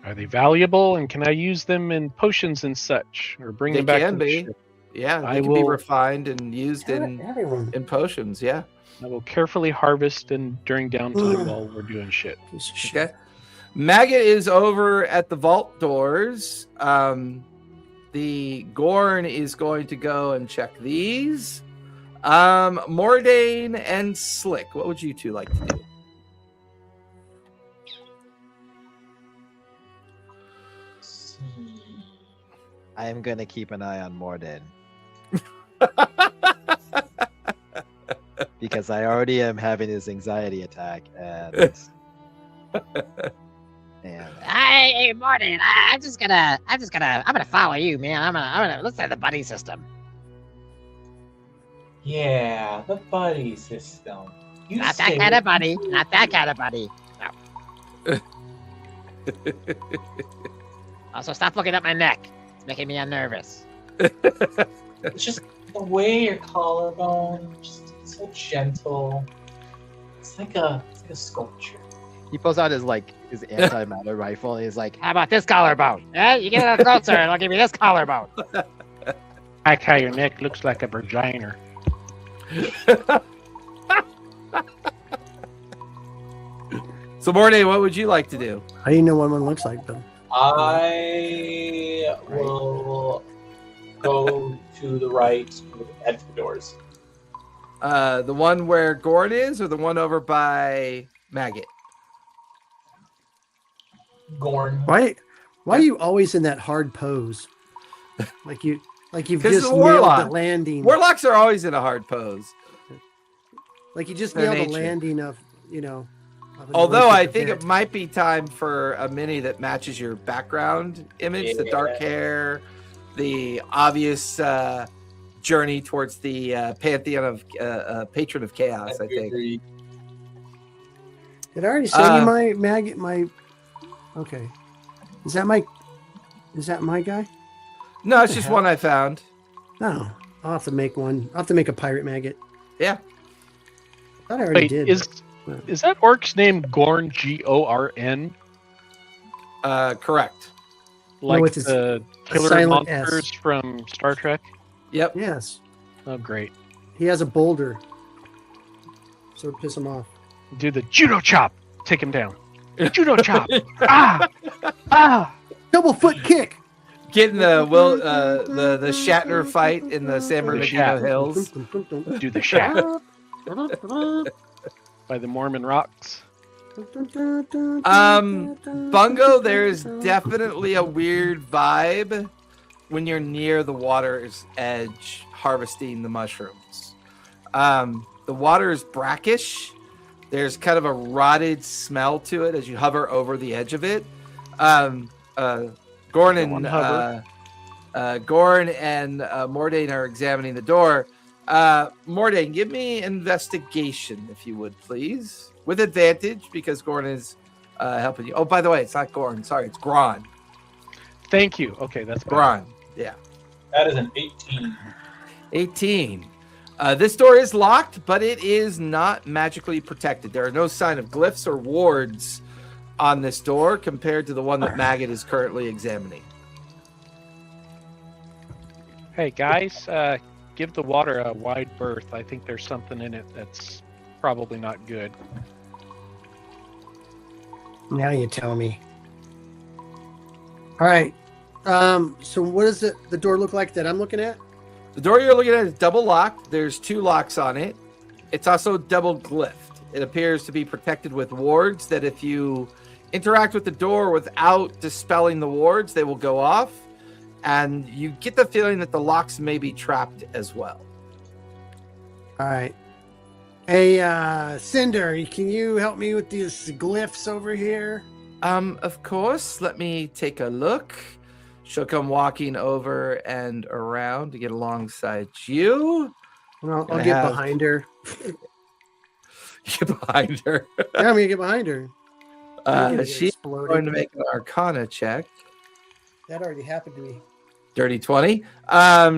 Are they valuable, and can I use them in potions and such, or bring They them back can to the be. ship? Yeah, they I can be will- refined and used in potions. Yeah. I will carefully harvest and during downtime while we're doing shit. Piece of shit. Okay. Maggot is over at the vault doors. The Gorn is going to go and check these. Mordain and Slick, what would you two like to do? I am gonna keep an eye on Morden. Because I already am having his anxiety attack, and Hey, Morton, I'm gonna follow you, man. I'm gonna let's say the buddy system. Yeah, the buddy system. You Not that stay kind of with buddy. me. Not that kind of buddy. No. Also, stop looking at my neck. It's making me unnervous. It's just the way your collarbone, just so gentle. It's like a sculpture. he pulls out his antimatter rifle, and he's like, How about this collarbone? Yeah, you get a little closer, and I'll give you this collarbone. I like how your neck looks like a vagina. So, Mordain, what would you like to do? How do you know what one looks like, though? I will go to the right, head for the doors. The one where Gorn is, or the one over by Maggot? Gorn. Why are you always in that hard pose? Like you've 'Cause just it's a nailed warlock. the landing. Warlocks are always in a hard pose. Like you just Their nailed the nature. landing of, of an Although I worship think event. it might be time for a mini that matches your background image, the dark hair, the obvious journey towards the pantheon of patron of chaos, I think. Agreed. Did I already send you my maggot? Okay. Is that my guy? No, it's the just hell? one I found. No. I'll have to make one. I'll have to make a pirate maggot. Yeah. I thought I already Wait, did. is that orc's name Gorn, Gorn? Correct. Like with his- the killer silent monsters S. from Star Trek? Yep. Yes. Oh, great. He has a boulder. So it'll piss him off. Do the judo chop. Take him down. Judo chop. Ah! Ah! Double foot kick. Getting the Shatner fight in the San The Bernardino Shatner. Hills. Do the shaft by the Mormon rocks. Bungo, there's definitely a weird vibe when you're near the water's edge harvesting the mushrooms. The water is brackish. There's kind of a rotted smell to it as you hover over the edge of it. Gorn and Mordain are examining the door. Mordain, give me investigation, if you would, please. With advantage, because Gorn is helping you. Oh, by the way, it's not Gorn. Sorry, it's Gron. Thank you. Okay, that's better. Gron. Yeah. That is an 18. 18. This door is locked, but it is not magically protected. There are no sign of glyphs or wards on this door compared to the one that Maggot is currently examining. Hey guys, give the water a wide berth. I think there's something in it that's probably not good. Now you tell me. All right. So what does the door look like that I'm looking at? The door you're looking at is double locked. There's 2 locks on it. It's also double glyphed. It appears to be protected with wards that if you interact with the door without dispelling the wards, they will go off. And you get the feeling that the locks may be trapped as well. All right. Hey, Cinder, can you help me with these glyphs over here? Of course. Let me take a look. She'll come walking over and around to get alongside you. Well, I'll Gonna get have- behind her. Get behind her. Yeah, I'm gonna get behind her. I'm gonna get She's exploded. going to make an Arcana check. That already happened to me. Dirty 20.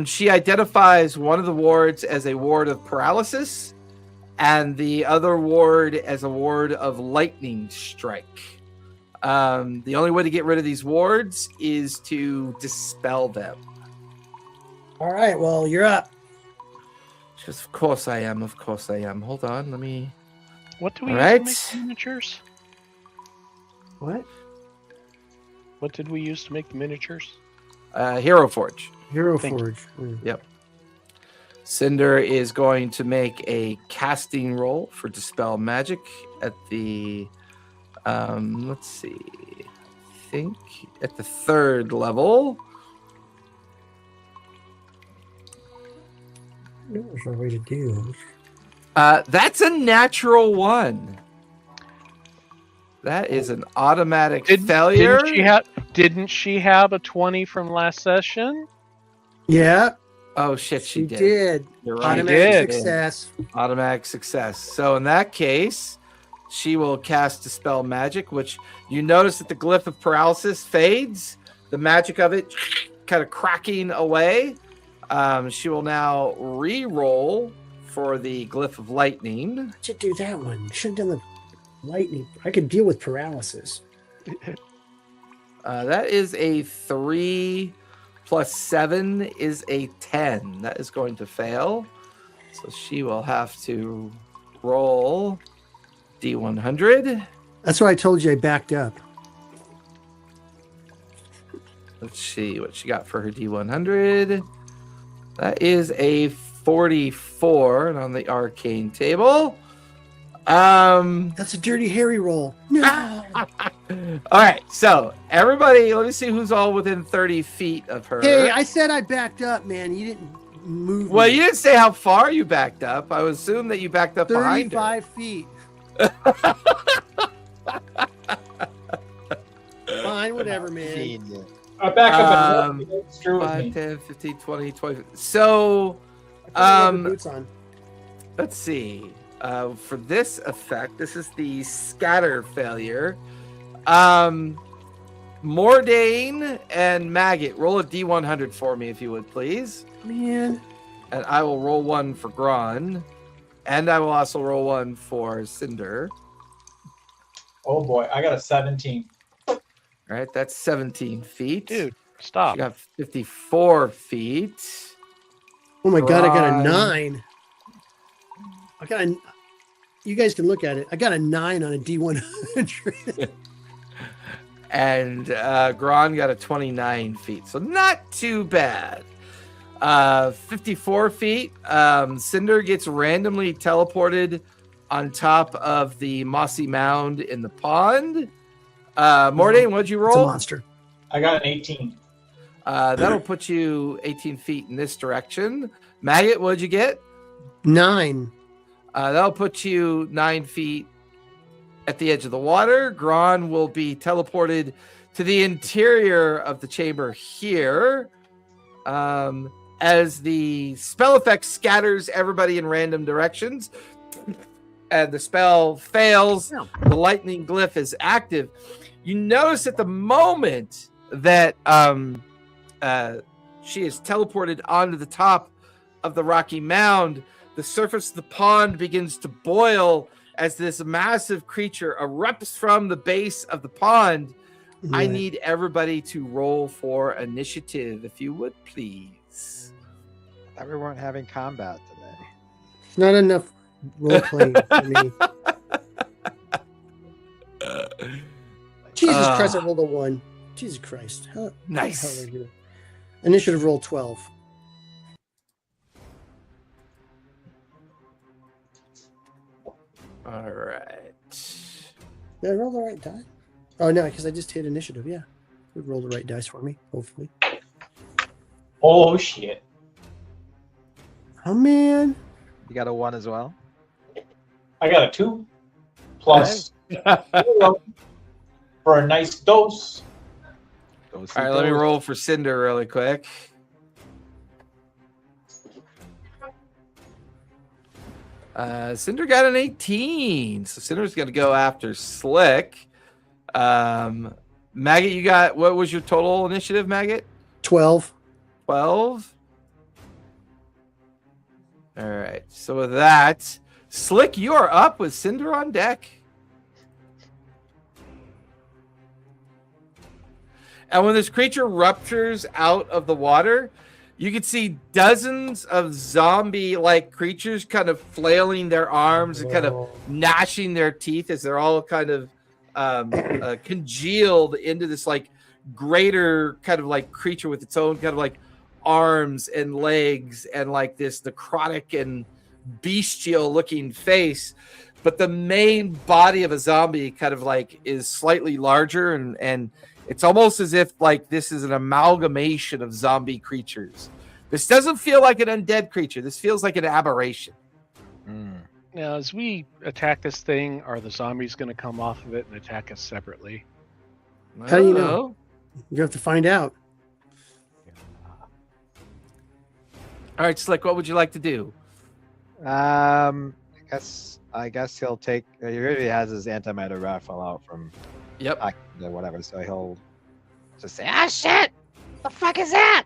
She identifies one of the wards as a ward of paralysis and the other ward as a ward of lightning strike. The only way to get rid of these wards is to dispel them. All right, well, you're up. She goes, of course I am. Of course I am. Hold on. Let me. What do we All use right. to make the miniatures? What? What did we use to make the miniatures? Hero Forge. Hero Thank Forge. Mm. Cinder is going to make a casting roll for Dispel Magic at the, let's see, I think at the 3rd level. There's no way to do. That's a natural 1. That is an automatic failure. Didn't she have a 20 from last session? Yeah, Oh shit, she she did. You're right. Automatic did. success. Automatic success. So in that case, she will cast Dispel Magic, which you notice that the glyph of paralysis fades, the magic of it kind of cracking away. She will now re-roll for the glyph of lightning. I should do that one. Should have done the lightning. I could deal with paralysis. That is a 3 plus 7 is a 10. That is going to fail. So she will have to roll D100. That's why I told you I backed up. Let's see what she got for her D100. That is a 44 and on the arcane table. That's a dirty Harry roll. No. All right, so everybody, let me see who's all within 30 feet of her. Hey, I said I backed up, man. You didn't move. Well, me. you didn't say how far you backed up. I would assume that you backed up behind her. 35 feet. Fine, whatever, man. Genius. Back up and it's true with 5, me. 10, 15, 20, 20. So, I put the boots on. let's see. For this effect, this is the scatter failure. Mordain and Maggot, roll a D100 for me if you would, please. Man, And I will roll one for Gron. And I will also roll one for Cinder. Oh boy, I got a 17. All right, that's 17 feet. Dude, She stop. got 54 feet. oh my god, I got a Gron. 9. I got a. You guys can look at it. I got a 9 on a D100. And Gron got a 29 feet. So not too bad. 54 feet. Cinder gets randomly teleported on top of the mossy mound in the pond. Mordain, what'd you It's a roll? monster. I got an 18. That'll put you 18 feet in this direction. Maggot, what'd you get? 9. That'll put you 9 feet at the edge of the water. Gron will be teleported to the interior of the chamber here. As the spell effect scatters everybody in random directions and the spell fails, the lightning glyph is active. You notice at the moment that she is teleported onto the top of the rocky mound, the surface of the pond begins to boil as this massive creature erupts from the base of the pond. I Yeah. need everybody to roll for initiative, if you would, please. I thought we weren't having combat today. Not enough role playing for me. Jesus Christ, I rolled a 1. Jesus Christ. How the Nice. hell are you? Initiative roll 12. All right. Did I roll the right die? Oh, no, because I just hit initiative. Yeah. It rolled the right dice for me, hopefully. Oh shit. Oh, man. You got a 1 as well? I got a 2 plus 0 for a nice dose. All right, let me roll for Cinder really quick. Cinder got an 18, so Cinder's going to go after Slick. Maggot, you got, what was your total initiative, Maggot? 12. 12. All right, so with that, Slick, you are up with Cinder on deck. And when this creature ruptures out of the water, you can see dozens of zombie-like creatures kind of flailing their arms and kind of gnashing their teeth as they're all kind of congealed into this like greater kind of like creature with its own kind of like arms and legs and like this necrotic and bestial looking face. But the main body of a zombie kind of like is slightly larger and it's almost as if like this is an amalgamation of zombie creatures. This doesn't feel like an undead creature. This feels like an aberration. Now, as we attack this thing, are the zombies going to come off of it and attack us separately? How do you know? You have to find out. All right, Slick, what would you like to do? I guess he'll take. He already has his antimatter rifle out from. Yep. Whatever. So he'll just say, Ah, shit! The fuck is that?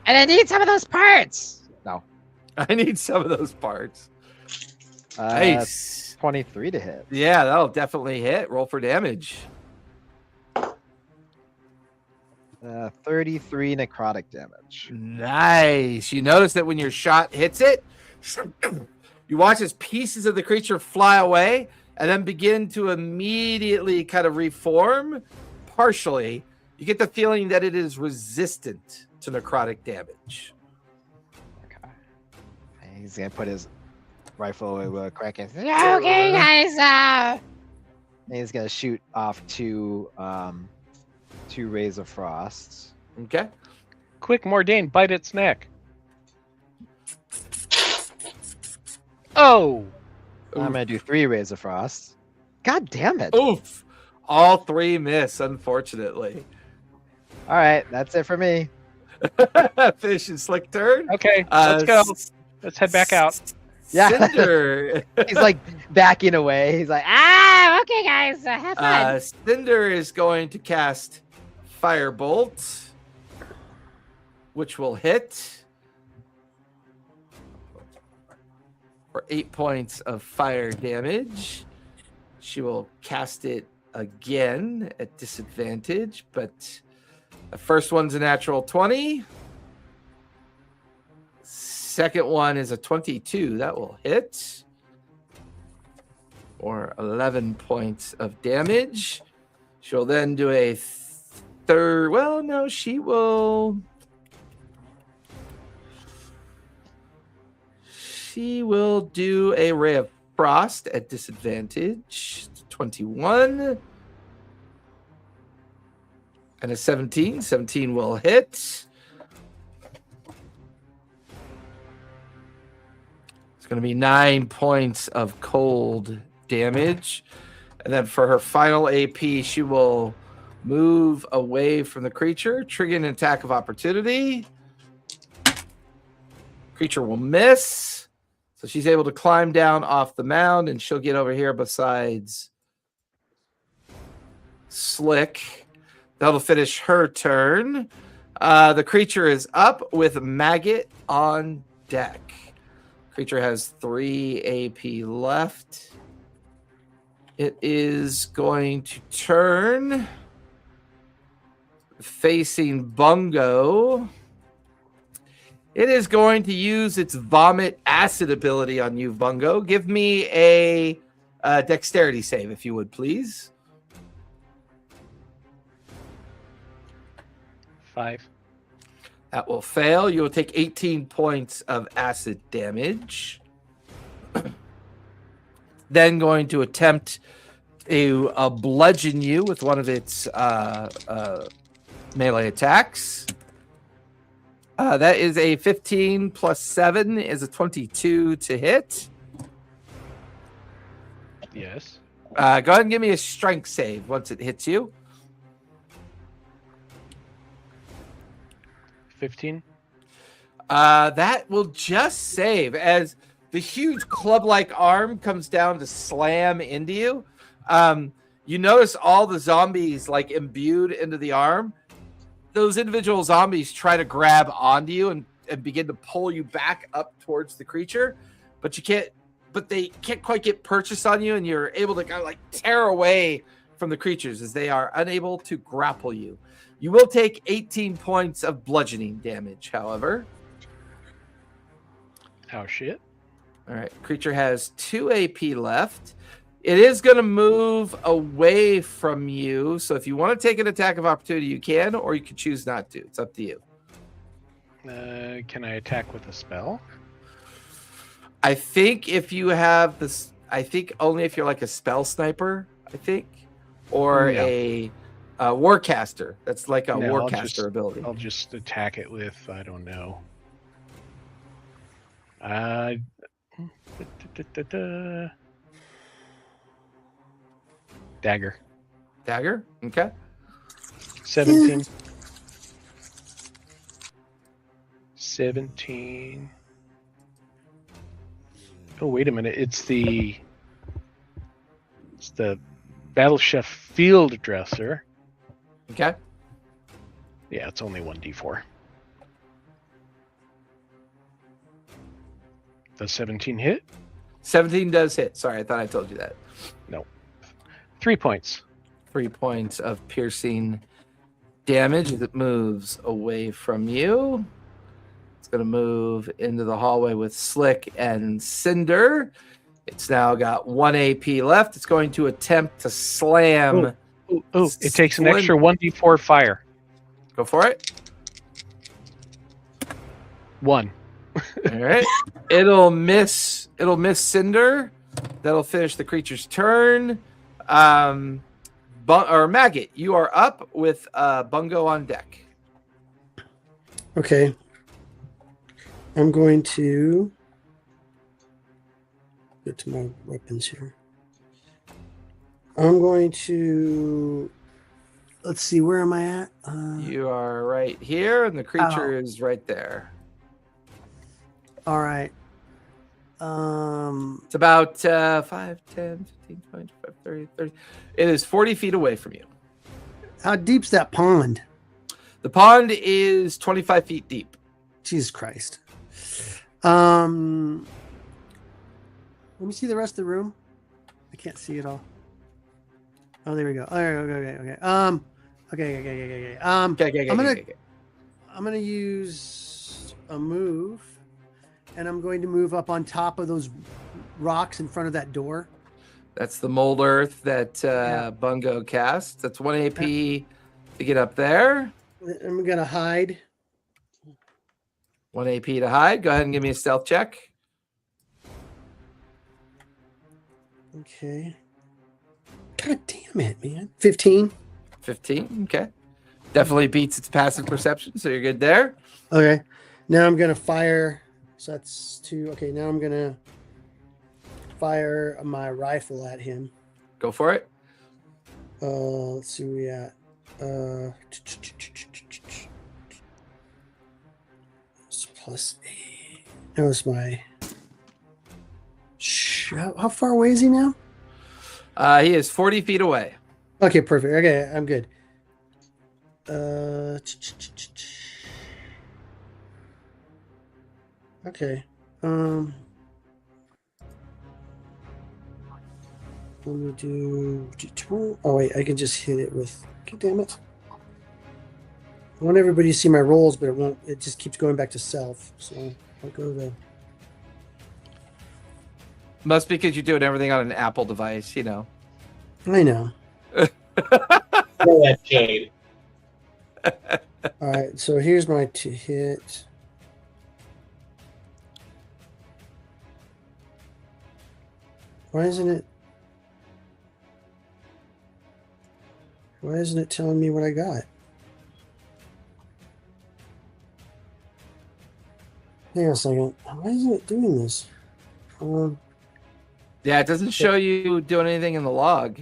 And I need some of those parts. No. I need some of those parts. Nice. 23 to hit. Yeah, that'll definitely hit. Roll for damage. 33 necrotic damage. Nice. You notice that when your shot hits it, you watch as pieces of the creature fly away and then begin to immediately kind of reform partially. You get the feeling that it is resistant to necrotic damage. Okay. He's going to put his rifle away with a crack and Okay, guys. and he's going to shoot off two rays of frost. Okay. Quick, Mordain, bite its neck. Oh! I'm going to do 3 rays of frost. God damn it. Oof. All 3 miss, unfortunately. All right, that's it for me. Fish and Slick turn. Okay, let's go. Let's head back out. Yeah. Cinder. He's like backing away. He's like, Okay, guys. Have fun. Cinder is going to cast Firebolt, which will hit for 8 points of fire damage. She will cast it again at disadvantage, but the first one's a natural 20. Second one is a 22. That will hit for 11 points of damage. She'll then do a third. Well, no, she will. She will do a ray of frost at disadvantage. 21. And a 17. 17 will hit. It's going to be 9 points of cold damage. And then for her final AP, she will move away from the creature, trigger an attack of opportunity. Creature will miss. So she's able to climb down off the mound, and she'll get over here besides Slick. That'll finish her turn. The creature is up with Maggot on deck. Creature has 3 AP left. It is going to turn facing Bungo. It is going to use its vomit acid ability on you, Bungo. Give me a dexterity save, if you would, please. 5. That will fail. You will take 18 points of acid damage. Then going to attempt to bludgeon you with one of its melee attacks. That is a 15 plus 7 is a 22 to hit. Yes. Go ahead and give me a strength save once it hits you. 15. That will just save as the huge club-like arm comes down to slam into you. You notice all the zombies like imbued into the arm. Those individual zombies try to grab onto you and begin to pull you back up towards the creature, but they can't quite get purchase on you, and you're able to kind of like tear away from the creatures as they are unable to grapple you. You will take 18 points of bludgeoning damage, however. Oh, shit. All right, creature has 2 AP left. It is going to move away from you, so if you want to take an attack of opportunity, you can, or you can choose not to. It's up to you. Can I attack with a spell? I think if you have this, I think only if you're like a spell sniper, I think, or a warcaster. That's like a warcaster ability. I'll just attack it with, I don't know. Dagger. Dagger? Okay. 17. 17. Oh, wait a minute. It's the Battle Chef Field Dresser. Okay. Yeah, it's only 1d4. Does 17 hit? 17 does hit. Sorry, I thought I told you that. No. 3 points. 3 points of piercing damage as it moves away from you. It's going to move into the hallway with Slick and Cinder. It's now got 1 AP left. It's going to attempt to slam. Oh, it takes an extra 1d4 fire. Go for it. 1. All right. It'll miss Cinder. That'll finish the creature's turn. Maggot, you are up with Bungo on deck. Okay. I'm going to get to my weapons here. I'm going to, let's see, where am I at? You are right here, and the creature is right there. All right. It's about 5, 10, 15, 20, 25, 30, 30. It is 40 feet away from you. How deep's that pond? The pond is 25 feet deep. Jesus Christ. Let me see the rest of the room. I can't see it all. Oh, there we go. Okay. Okay. I'm gonna use a move, and I'm going to move up on top of those rocks in front of that door. That's the mold earth that Bungo casts. That's 1 AP to get up there. I'm gonna hide. 1 AP to hide. Go ahead and give me a stealth check. Okay. God damn it, man. 15. 15. Okay. Definitely beats its passive perception, so you're good there. Okay. Now I'm gonna fire. So that's 2. Okay, now I'm gonna fire my rifle at him. Go for it. Let's see where we at. Plus 8. That was my. How far away is he now? He is 40 feet away. Okay, perfect. Okay, I'm good. Okay. Let me do. Oh wait, I can just hit it with. God damn it! I want everybody to see my rolls, but it won't. It just keeps going back to self. So I'll go to. Must be because you're doing everything on an Apple device, you know. I know. That shade. All right, so here's my to hit. Why isn't it telling me what I got? Hang on a second. Why isn't it doing this? Yeah, it doesn't show you doing anything in the log.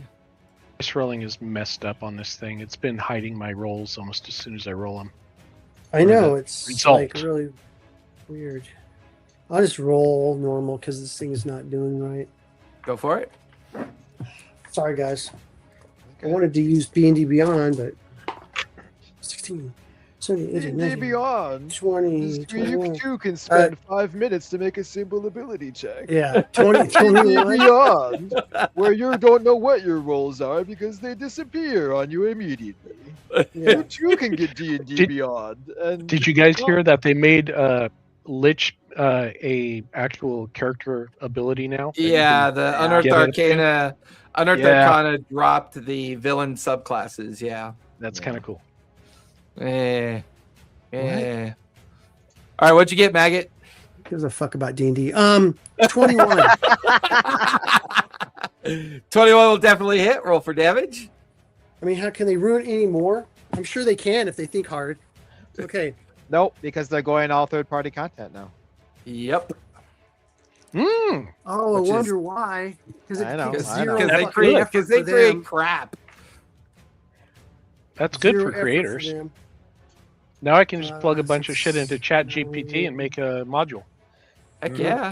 Dice rolling is messed up on this thing. It's been hiding my rolls almost as soon as I roll them. I know it's result. like really weird. I'll just roll normal because this thing is not doing right. Go for it. Sorry, guys. I wanted to use D&D Beyond, but 16, 17, 18, D&D 19, Beyond. 20, You 21. too can spend 5 minutes to make a simple ability check. Yeah, 20, 21. Beyond, where you don't know what your rolls are because they disappear on you immediately. Yeah. You too can get D&D Did- Beyond. And Did you guys hear that they made Lich a actual character ability now? that you Yeah, can the Unearthed get it? Arcana. Unearthed Yeah. Arcana dropped the villain subclasses. Yeah. That's kind of cool. Eh. Eh. All right, what'd you get, Maggot? Who gives a fuck about D&D? 21. 21 will definitely hit. Roll for damage. I mean, how can they ruin any more? I'm sure they can if they think hard. Okay. nope, because they're going all third-party content now. Yep. Mm. Oh, I Which is- wonder why. Because I know, takes I know. zero Because they fucking create, effort because they for create them. crap. That's good Zero for effort creators. them. Now I can just plug a Uh, bunch of shit into Chat GPT and make a module. Heck yeah.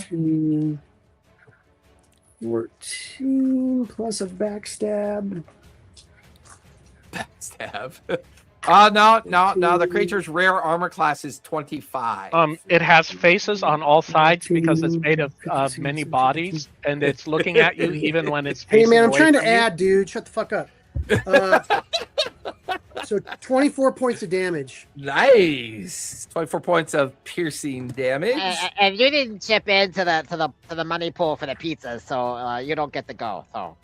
14 plus a backstab. Stab. No. The creature's rare armor class is 25. It has faces on all sides because it's made of many bodies, and it's looking at you even when it's Hey facing man, I'm away trying to from you. add, dude. Shut the fuck up. So 24 points of damage. Nice. 24 points of piercing damage. And you didn't chip into the money pool for the pizzas, so you don't get to go. So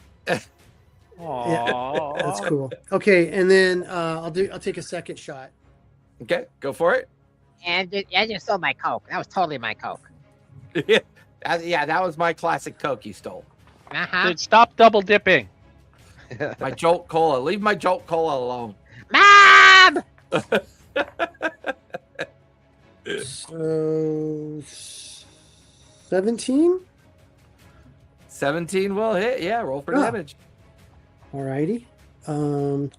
Aww. That's cool. Okay, and then I'll take a second shot. Okay, go for it. and you stole my Coke. That was totally my Coke. Yeah, that was my classic Coke you stole. Uh-huh. Dude, stop double dipping. My Jolt Cola. Leave my Jolt Cola alone. Mom! So 17. 17 will hit. Yeah, roll for Oh. damage. Alrighty. And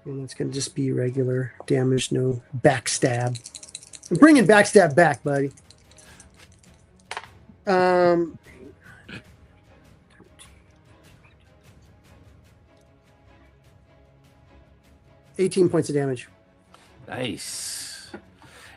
it's gonna just be regular damage, no backstab. I'm bringing backstab back, buddy. 18 points of damage. Nice.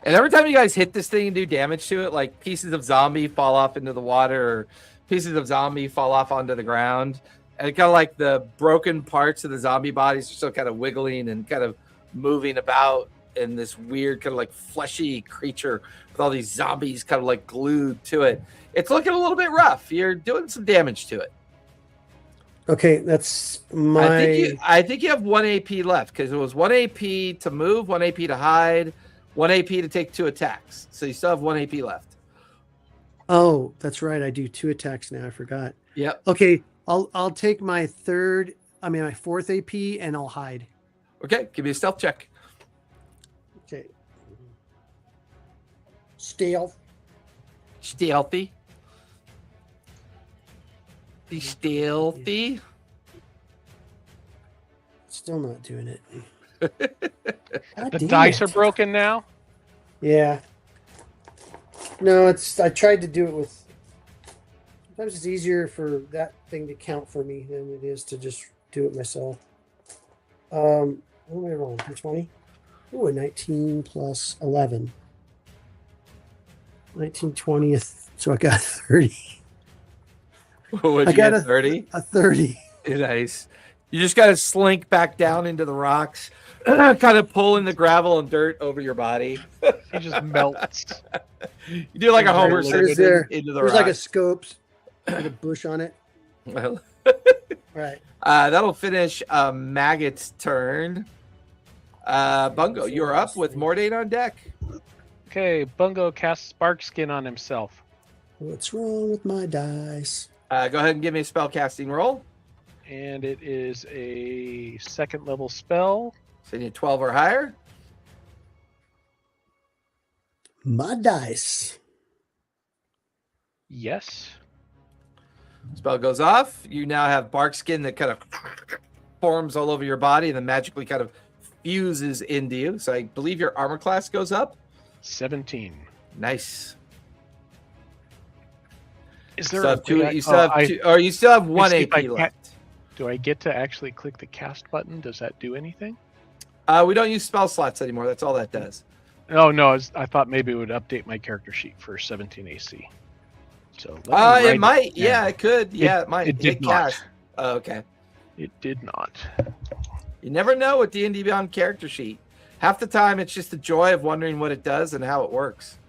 And every time you guys hit this thing and do damage to it, like pieces of zombie fall off into the water, or pieces of zombie fall off onto the ground. And kind of like the broken parts of the zombie bodies are still kind of wiggling and kind of moving about in this weird kind of like fleshy creature with all these zombies kind of like glued to it. It's looking a little bit rough. You're doing some damage to it. Okay, that's my. I think you have 1 AP left because it was 1 AP to move, 1 AP to hide, 1 AP to take 2 attacks. So you still have 1 AP left. Oh, that's right. I do 2 attacks now. I forgot. Yep. Okay, I'll take my my 4th AP and I'll hide. Okay, give me a stealth check. Okay. Stealth. Stealthy. Be stealthy. Still not doing it. God The damn dice it. are broken now. Yeah. No, I tried to do it with. Sometimes it's easier for that thing to count for me than it is to just do it myself. What am I rolling? 20? Oh, a 19 plus 11. 19, 20. So I got 30. Would I you got get 30? A 30. Nice. You just got to slink back down into the rocks, kind of pulling the gravel and dirt over your body. He just melts. You do like a Homer There's Simpson into the There's like a rocks. scopes, like a bush on it. Well, Right. that'll finish Maggot's turn. Bungo, you're up with Mordane on deck. Okay, Bungo casts Spark Skin on himself. What's wrong with my dice? Go ahead and give me a spell casting roll. And it is a 2nd level spell. So you need 12 or higher. My dice. Yes. Spell goes off. You now have bark skin that kind of forms all over your body and then magically kind of fuses into you. So I believe your armor class goes up. 17. Nice. Is there So a way you still have one see if I AP can't- left. Do I get to actually click the cast button? Does that do anything? We don't use spell slots anymore. That's all that does. Oh no, I thought maybe it would update my character sheet for 17 AC. So let me write It might. down. Yeah, it could. Yeah, it might. It did not. cast. Oh, okay. It did not. You never know with D&D Beyond character sheet. Half the time, it's just the joy of wondering what it does and how it works.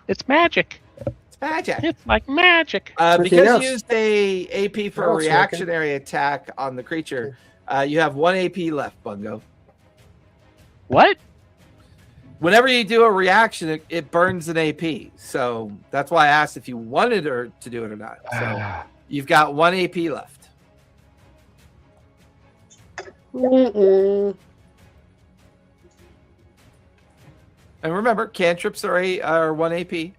It's magic. It's magic. It's like magic. Because else. you used a AP for a What else, reactionary attack on the creature, you have 1 AP left, Bungo. What? Whenever you do a reaction, it burns an AP. So that's why I asked if you wanted her to do it or not. So you've got 1 AP left. Mm-mm. And remember, cantrips are 1 AP. You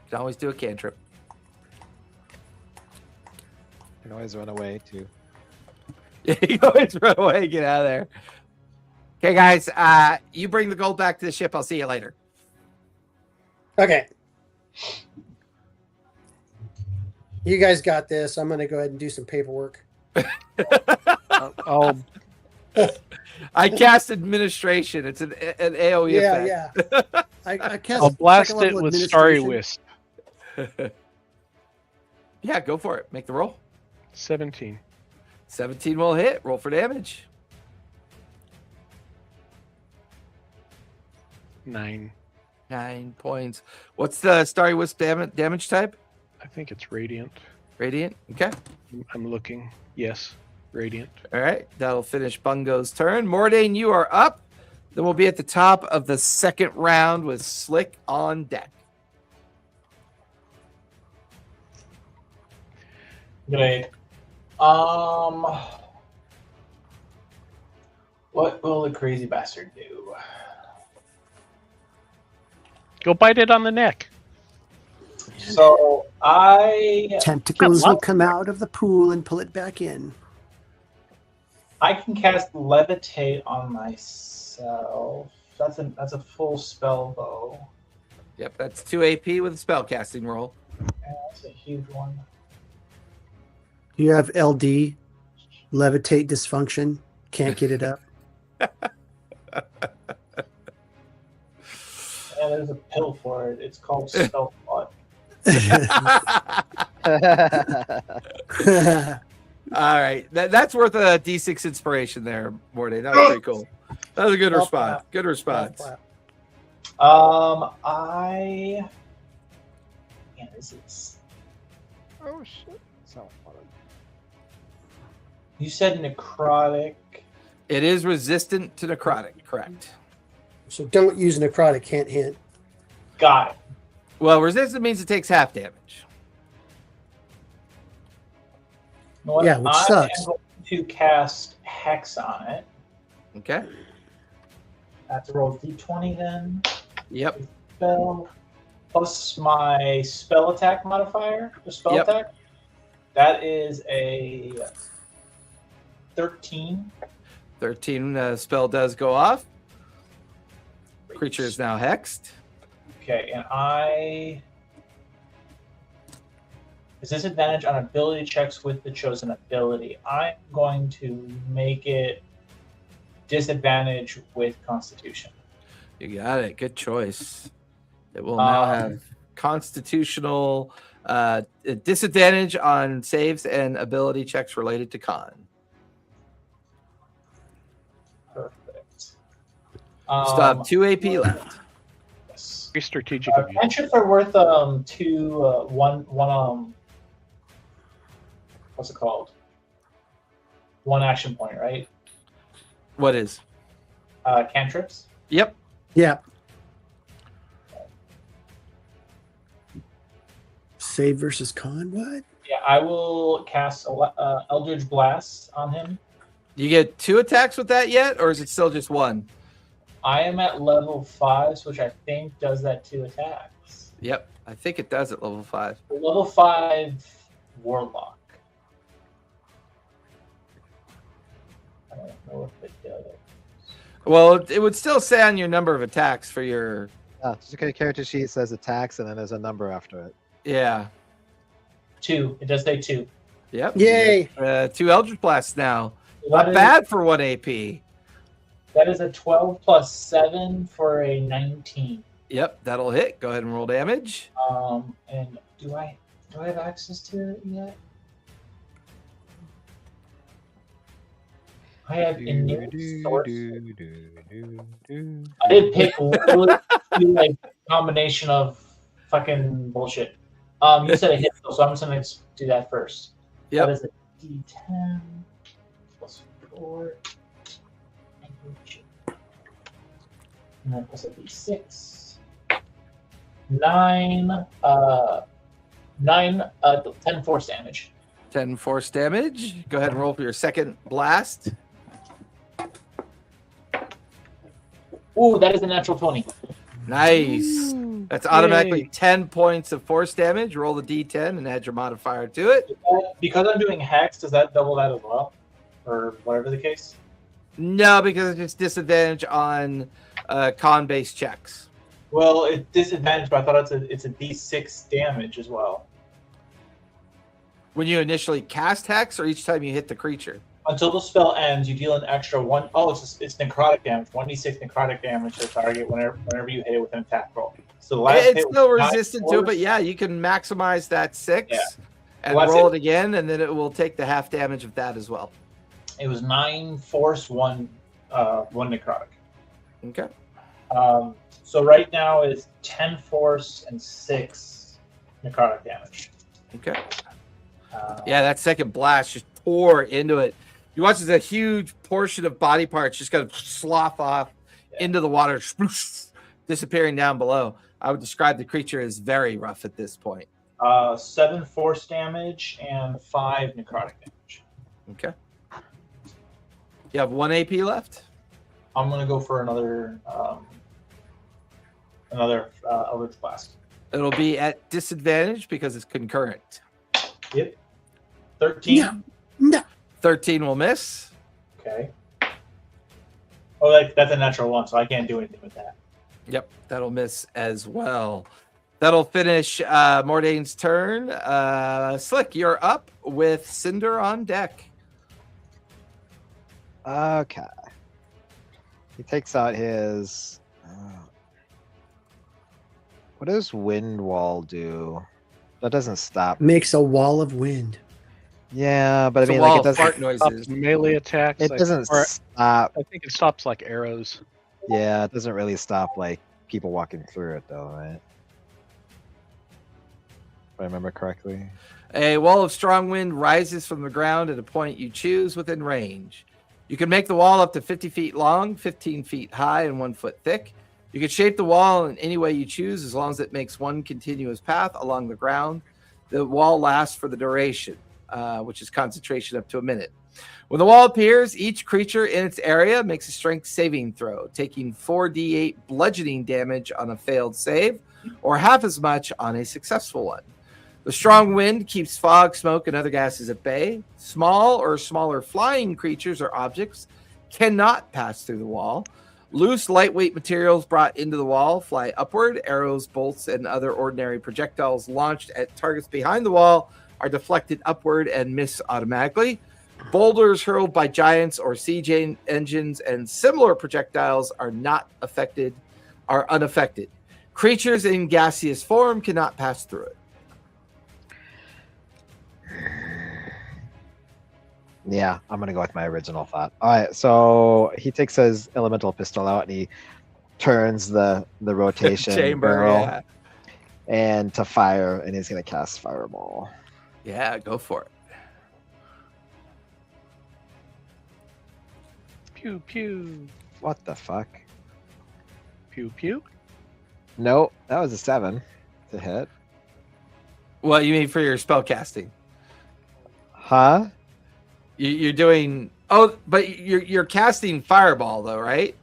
can always do a cantrip. You can always run away too. You can always run away and get out of there. Okay, guys, you bring the gold back to the ship. I'll see you later. Okay. You guys got this. I'm going to go ahead and do some paperwork. Oh, I cast administration. It's an AoE Yeah, effect. yeah. I cast I'll blast second it level with Starry administration. Wisp. Yeah, go for it. Make the roll. 17. 17 will hit. Roll for damage. 9. 9 points. What's the Starry Wisp damage type? I think it's radiant. Radiant. Okay. I'm looking. Yes, radiant. All right. That'll finish Bungo's turn. Mordain, you are up. Then we'll be at the top of the second round with Slick on deck. Great. What will the crazy bastard do? Go bite it on the neck. So I Tentacles will come out of the pool and pull it back in. can cast levitate on myself. That's a full spell though. Yep, that's 2 AP with a spell casting roll. Yeah, that's a huge one. You have LD, levitate dysfunction, can't get it up. Yeah, there's a pill for it. It's called spell plot. All right. That's worth a D6 inspiration there, Mordain. That was pretty cool. That was a good Well, response. Good response. Man, this is. Oh shit! So You said necrotic. It is resistant to necrotic, correct? So don't use necrotic, hint, hint. Got it. Well, resistant means it takes half damage. You know what? Yeah, which sucks. I'm going to cast Hex on it. Okay. I have to roll d20 then. Yep. Spell plus my spell attack modifier. The spell Yep. attack. That is a 13. 13 spell does go off. Creature is now hexed. Okay, and I. Is disadvantage on ability checks with the chosen ability? I'm going to make it disadvantage with Constitution. You got it. Good choice. It will now have constitutional disadvantage on saves and ability checks related to con. Perfect. Still have 2 AP left. Yes. Very strategic of you. Cantrips are worth one what's it called? One action point, right? What is? Cantrips. Yep. Yeah. Save versus con, what? Yeah, I will cast Eldritch Blast on him. You get 2 attacks with that yet, or is it still just 1? I am at level 5, which I think does that 2 attacks. Yep, I think it does at level 5. Level 5 warlock. I don't know if it does. Well, it would still say on your number of attacks for your. Just a character sheet says attacks, and then there's a number after it. Yeah. 2. It does say 2. Yep. Yay! 2 Eldritch Blasts now. That Not is- bad for 1 AP. That is a 12 plus 7 for a 19. Yep, that'll hit. Go ahead and roll damage. And do I have access to it yet? I have innate source. I did pick literally like combination of fucking bullshit. You said it hit, so I'm just gonna do that first. Yep. That is a D10 plus 4. And then plus a D6. 9. 10 force damage. 10 force damage. Go ahead and roll for your second blast. Ooh, that is a natural 20. Nice. That's automatically Yay. 10 points of force damage. Roll the d10 and add your modifier to it. Because I'm doing hex, does that double that as well? Or whatever the case? No, because it's disadvantage on con-based checks. Well, it's disadvantage, but I thought it's a D6 damage as well. When you initially cast Hex or each time you hit the creature? Until the spell ends, you deal an extra 1. Oh, it's necrotic damage. 1d6 necrotic damage to target whenever you hit it with an attack roll. So the last It's hit still was 9 resistant to it, but force. yeah, you can maximize that 6 Yeah. and Well, that's roll it. it again, and then it will take the half damage of that as well. It was 9 force, 1 necrotic. Okay. So right now is 10 force and 6 necrotic damage. Okay. Uh, Yeah, that second blast just tore into it. You watch as a huge portion of body parts just kind of slough off into the water, disappearing down below. I would describe the creature as very rough at this point. 7 force damage and 5 necrotic damage. Okay. You have 1 AP left? I'm gonna go for another Eldritch Blast. It'll be at disadvantage because it's concurrent. Yep. 13. No. 13 will miss. Okay. Oh, that's a natural 1, so I can't do anything with that. Yep, that'll miss as well. That'll finish Mordane's turn. Slick, you're up with Cinder on deck. Okay. He takes out his. What does Wind Wall do? That doesn't stop. Makes a wall of wind. Yeah, but I It's a mean, wall like it of doesn't. fart Stops noises. melee attacks. It like- doesn't or stop. I think it stops like arrows. Yeah, it doesn't really stop like people walking through it, though, right? If I remember correctly. A wall of strong wind rises from the ground at a point you choose within range. You can make the wall up to 50 feet long, 15 feet high, and 1 foot thick. You can shape the wall in any way you choose as long as it makes one continuous path along the ground. The wall lasts for the duration, which is concentration up to a minute. When the wall appears, each creature in its area makes a strength saving throw, taking 4d8 bludgeoning damage on a failed save, or half as much on a successful one. The strong wind keeps fog, smoke, and other gases at bay. Small or smaller flying creatures or objects cannot pass through the wall. Loose, lightweight materials brought into the wall fly upward. Arrows, bolts, and other ordinary projectiles launched at targets behind the wall are deflected upward and miss automatically. Boulders hurled by giants or siege engines and similar projectiles are unaffected. Creatures in gaseous form cannot pass through it. Yeah, I'm gonna go with my original thought. All right, so he takes his elemental pistol out and he turns the rotation Chamber, barrel yeah. and to fire, and he's gonna cast Fireball. Yeah, go for it. Pew pew What the fuck? pew pew. No, that was a 7 to hit. What you mean for your spell casting? Huh? You're doing but you're casting Fireball though, right?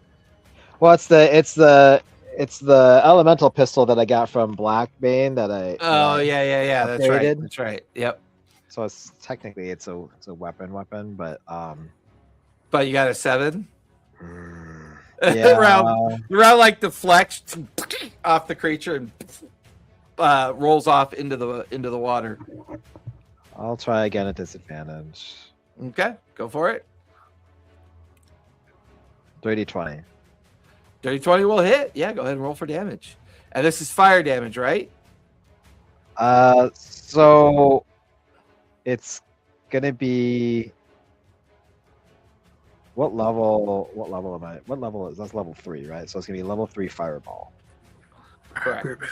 Well, it's the elemental pistol that I got from Blackbane that I. Oh that I yeah. That's right. upgraded. That's right. Yep. So it's technically it's a weapon, but But you got a 7. yeah. around like deflects off the creature and rolls off into the water. I'll try again at disadvantage. Okay, go for it. 30-20. Dirty 20 will hit. Yeah, go ahead and roll for damage. And this is fire damage, right? So it's gonna be what level am I? What level is that's level 3, right? So it's gonna be level 3 fireball. Correct.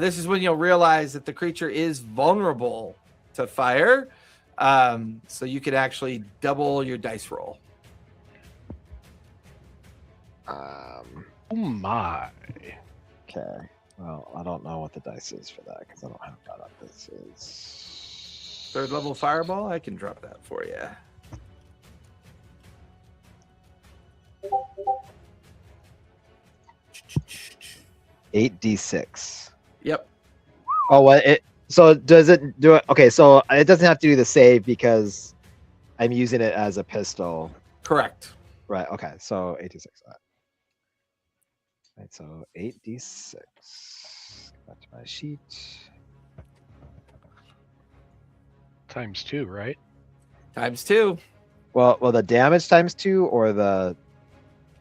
This is when you'll realize that the creature is vulnerable to fire. So you could actually double your dice roll. Oh my. Okay. Well, I don't know what the dice is for that because I don't have that up. This is 3rd level fireball. I can drop that for you. eight d6. Yep. Oh, what it? So does it do it? Okay, so it doesn't have to do the save because I'm using it as a pistol. Correct. Right. Okay. So 8d6. Right. So 8d6. Back to my sheet. Times 2, right? Times 2. Well, the damage times 2 or the.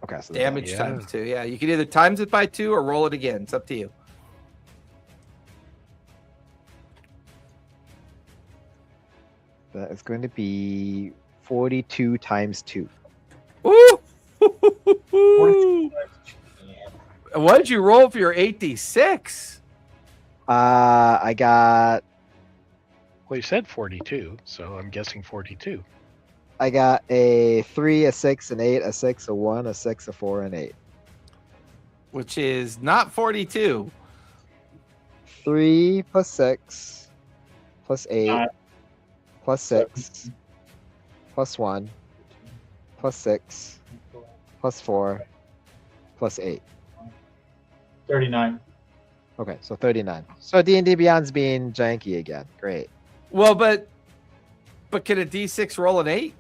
Okay. So the Damage Yeah. times 2. Yeah, you can either times it by 2 or roll it again. It's up to you. That is going to be 42 times 2. Ooh! What did you roll for your 8d6? I got Well, you said 42, so I'm guessing 42. a 3, a 6, an 8, a 6, a 1, a 6, a 4, and 8. Which is not 42. 3 plus 6 plus 8 Nine. plus 6 plus 1 plus 6 plus 4 plus 8. 39. Okay, so 39. So D&D Beyond's being janky again. Great. Well, but can a d6 roll an 8?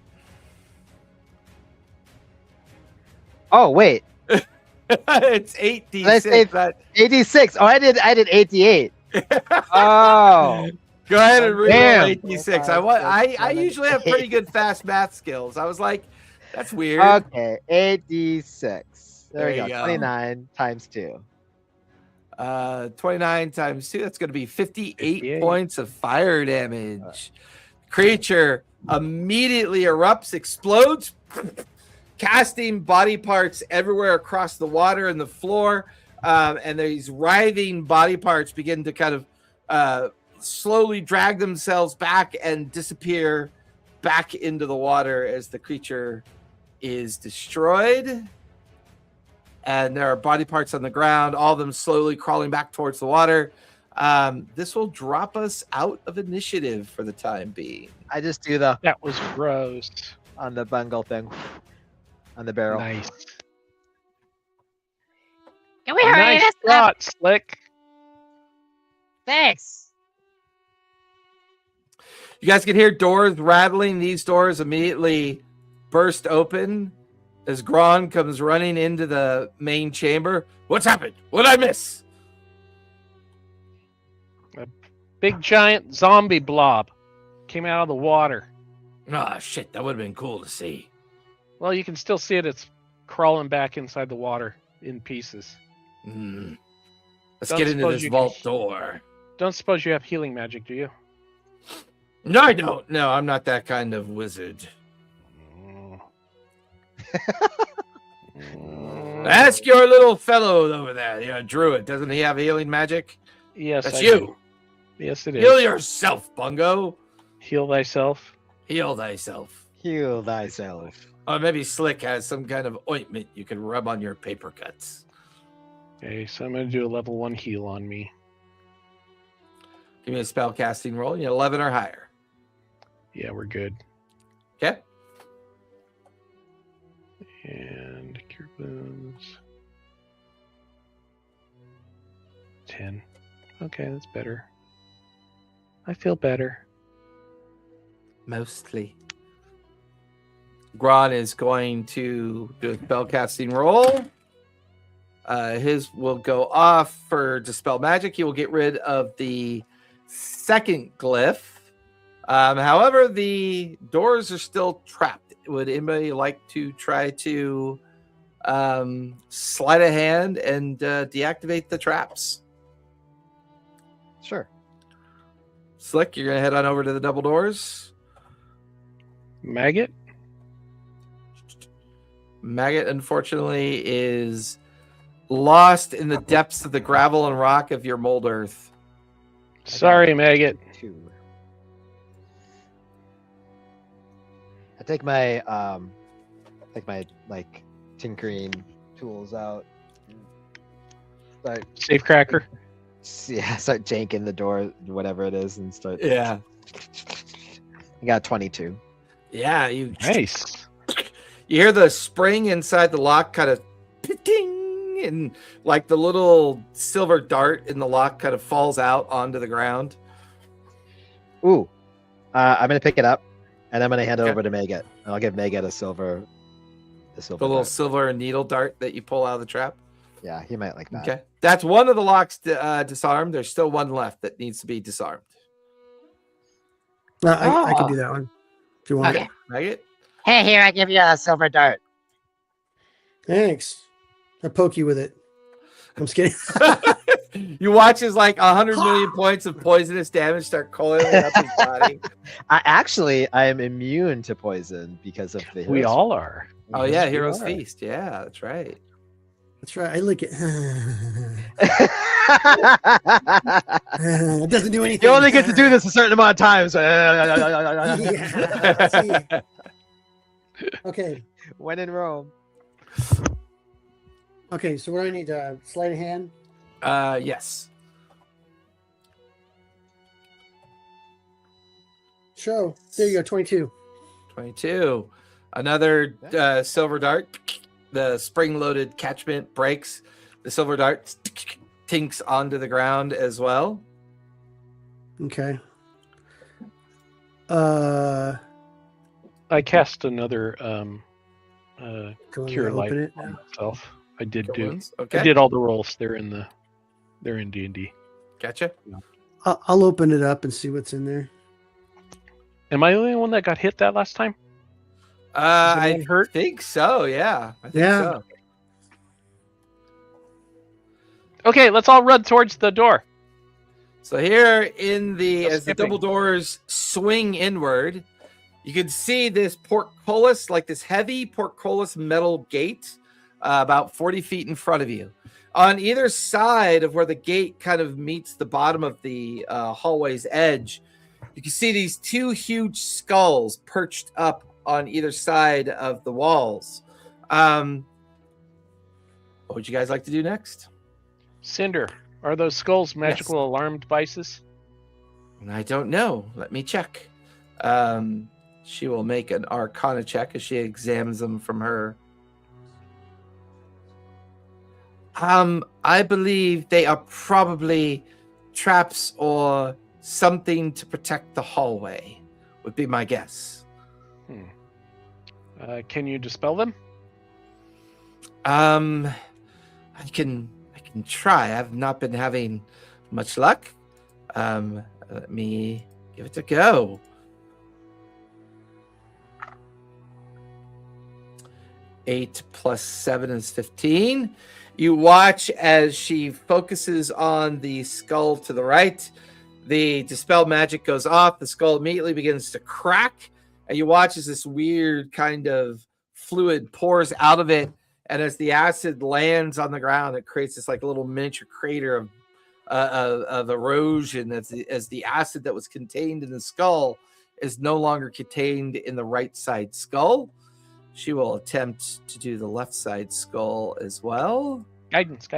Oh, wait. It's Did I say 8d6. But 86. Oh, I did 88. Oh. go ahead and Damn. re-roll 8d6. I usually have pretty good fast math skills. I was like, that's weird. Okay, 8d6. There we There go. you go. 29 times 2. 29 times 2, that's going to be 58 58. points of fire damage. Creature immediately erupts, explodes, casting body parts everywhere across the water and the floor. And these writhing body parts begin to kind of slowly drag themselves back and disappear back into the water as the creature is destroyed. And there are body parts on the ground, all of them slowly crawling back towards the water. This will drop us out of initiative for the time being. I just do the That was gross. on the bungle thing. On the barrel. Nice. Can we hurry Nice this up? shot, Slick. Thanks. You guys can hear doors rattling. These doors immediately burst open as Gron comes running into the main chamber. What's happened? What'd I miss? Big giant zombie blob came out of the water. Ah, shit, that would have been cool to see. Well, you can still see it. It's crawling back inside the water in pieces. Let's Don't get into suppose this you vault can- door. Don't suppose you have healing magic, do you? No, I don't. No, I'm not that kind of wizard. Ask your little fellow over there, you know, druid. Doesn't he have healing magic? Yes, That's I you. do. Yes, it is. Heal yourself, Bungo. Heal thyself. Heal thyself. Heal thyself. Or maybe Slick has some kind of ointment you can rub on your paper cuts. Okay, so I'm going to do a level 1 heal on me. Give me a spell casting roll. You need 11 or higher. Yeah, we're good. Okay. And cure wounds. 10. Okay, that's better. I feel better. Mostly. Gron is going to do a spellcasting roll. His will go off for Dispel Magic. He will get rid of the second glyph. However, the doors are still trapped. Would anybody like to try to sleight of hand and deactivate the traps? Sure. Slick, you're going to head on over to the double doors. Maggot? Maggot, unfortunately, is lost in the depths of the gravel and rock of your mold earth. Sorry, Maggot. 2. I take my like tinkering tools out. Start Safecracker. start janking the door, whatever it is, and start. Yeah. I got 22. Yeah, you Nice. You hear the spring inside the lock kind of ting, and like the little silver dart in the lock kind of falls out onto the ground. Ooh, I'm gonna pick it up, and I'm gonna hand it Okay. over to Maggot. I'll give Maggot a silver. The little dart. silver needle dart that you pull out of the trap. Yeah, he might like that. Okay. That's one of the locks disarmed. There's still one left that needs to be disarmed. I can do that one if you want. Okay. Maggot? Hey, here, I give you a silver dart. Thanks. I poke you with it. I'm just kidding. You watch as like 100 million points of poisonous damage start coiling up his body. I am immune to poison because of the. We Hero's all are. Oh Yes, yeah, we Hero's are. Feast. Yeah, that's right. That's right. I lick it. It doesn't do anything. You only get to do this a certain amount of times. Yeah, see. Okay. When in Rome. Okay. So what do I need? Sleight of hand. Yes. Show. There you go. 22. 22. Another silver dart. The spring-loaded catchment breaks. The silver dart tinks onto the ground as well. Okay. I cast another Go cure and light open it on now. myself. I did Good do. ones. Okay. I did all the rolls. They're in D&D. Gotcha. I'll open it up and see what's in there. Am I the only one that got hit that last time? I anyone hurt? think so. Yeah. I think Yeah. so. Okay, let's all run towards the door. So here in the No as the skipping. double doors swing inward, you can see this portcullis, like this heavy portcullis metal gate, about 40 feet in front of you. On either side of where the gate kind of meets the bottom of the hallway's edge, you can see these two huge skulls perched up on either side of the walls. What would you guys like to do next? Cinder, are those skulls magical alarm devices? I don't know. Let me check. She will make an Arcana check as she examines them from her. I believe they are probably traps or something to protect the hallway, would be my guess. Can you dispel them? I can try. I've not been having much luck. Let me give it a go. Eight plus 7 is 15. You watch as she focuses on the skull to the right. The dispel magic goes off. The skull immediately begins to crack. And you watch as this weird kind of fluid pours out of it. And as the acid lands on the ground, it creates this like little miniature crater of erosion as the acid that was contained in the skull is no longer contained in the right side skull. She will attempt to do the left side skull as well. Guidance.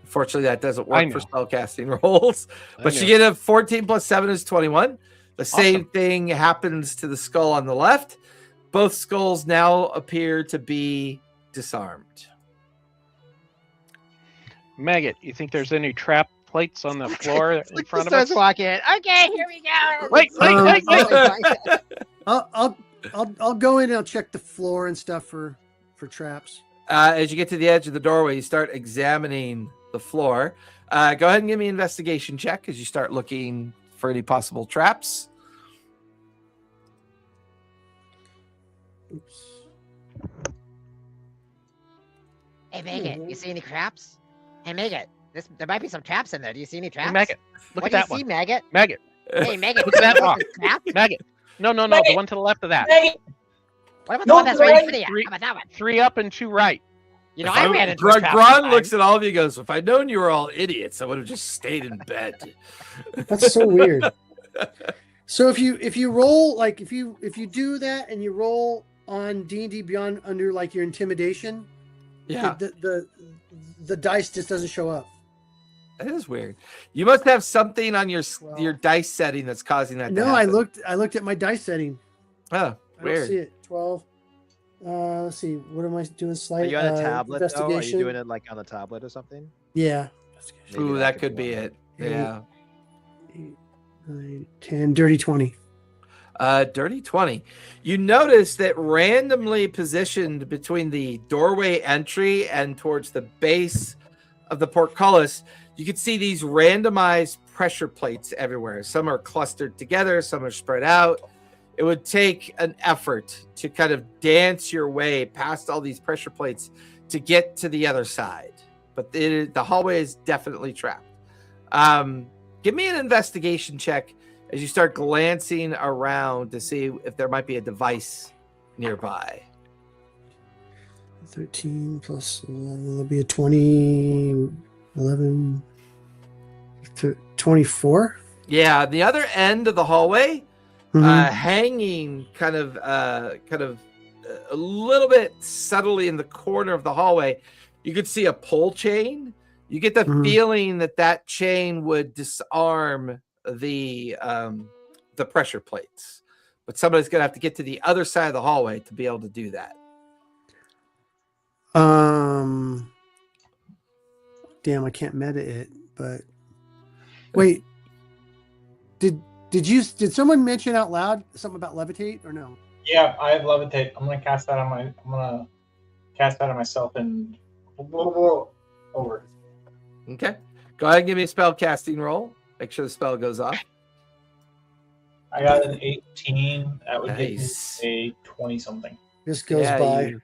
Unfortunately, that doesn't I work for know. spellcasting rolls. But she get a 14 plus 7 is 21. The same thing happens to the skull on the left. Both skulls now appear to be disarmed. Maggot, you think there's any trap plates on the floor in front of starts us? walking. Okay, here we go. Wait. I'll go in and I'll check the floor and stuff for traps. As you get to the edge of the doorway, you start examining the floor. Go ahead and give me an investigation check as you start looking for any possible traps. Oops. Hey, Maggot, you see any traps? Hey, Maggot, there might be some traps in there. Do you see any traps? Hey, Maggot, look what at that do you see, one. Maggot? Maggot, Hey, Maggot, look at that you see rock. some traps? Maggot. No, Maggot. the one to the left of that. Maggot, What about the No, one that's right in right. front of you? Three- How about that one? 3 up and 2 right. You know, I ran into a Gron trap one time. looks at all of you and goes, if I'd known you were all idiots, I would have just stayed in bed. That's so weird. So if you roll, like if you do that and you roll on D&D Beyond under like your intimidation, Yeah, the dice just doesn't show up. that is weird. You must have something on your Well- dice setting that's causing that to No, I happen. looked at my dice setting. Oh, I don't weird. see it. 12. Let's see. What am I doing? Are Slight you on a tablet though? Are you investigation. doing it like on a tablet or something? Yeah. Maybe Ooh, that could one. be it. Yeah. Yeah. 8, 9, 10, dirty 20. Dirty 20. You notice that randomly positioned between the doorway entry and towards the base of the portcullis, you can see these randomized pressure plates everywhere. Some are clustered together, some are spread out. It would take an effort to kind of dance your way past all these pressure plates to get to the other side. But the hallway is definitely trapped. Give me an investigation check as you start glancing around to see if there might be a device nearby. 13 plus 11. That'll be a 20, 11, 24. Yeah, the other end of the hallway, Mhm. hanging kind of a little bit subtly in the corner of the hallway, you could see a pull chain. You get the Mhm. feeling that chain would disarm the pressure plates, but somebody's gonna have to get to the other side of the hallway to be able to do that. Damn, I can't meta it, but wait. Did someone mention out loud something about levitate or no? yeah, I have levitate. I'm gonna cast that on myself and over. Okay, go ahead and give me a spell casting roll. Make sure the spell goes off. I got an 18. That would Nice. give me a 20 something. This goes Yeah, by. you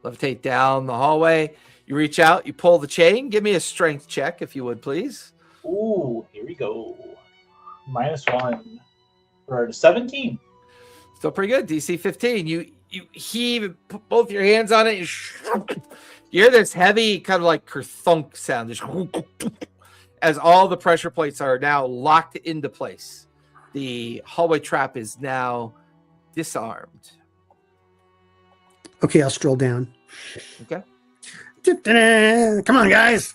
levitate down the hallway. You reach out, you pull the chain. Give me a strength check, if you would, please. Ooh, here we go. -1 for 17. Still pretty good. DC 15. You heave, put both your hands on it. You hear this heavy kind of like kerthunk sound, just as all the pressure plates are now locked into place. The hallway trap is now disarmed. Okay, I'll stroll down. Okay. Come on, guys.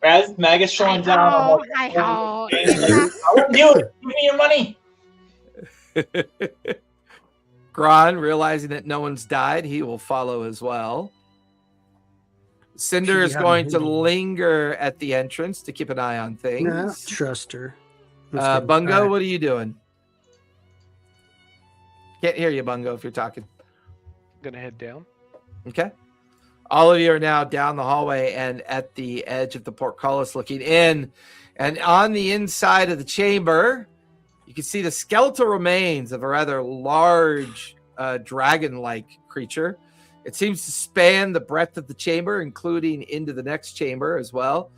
As Magus showing down, I'm like, Hi-ho. I wouldn't do it. Give me your money. Gron, realizing that no one's died, he will follow as well. Cinder Should be is having going to him. linger at the entrance to keep an eye on things. No, I don't trust her. Let's go. Bungo, All right. what are you doing? Can't hear you, Bungo, if you're talking. Gonna head down. Okay. All of you are now down the hallway and at the edge of the portcullis looking in. And on the inside of the chamber, you can see the skeletal remains of a rather large dragon-like creature. It seems to span the breadth of the chamber, including into the next chamber as well.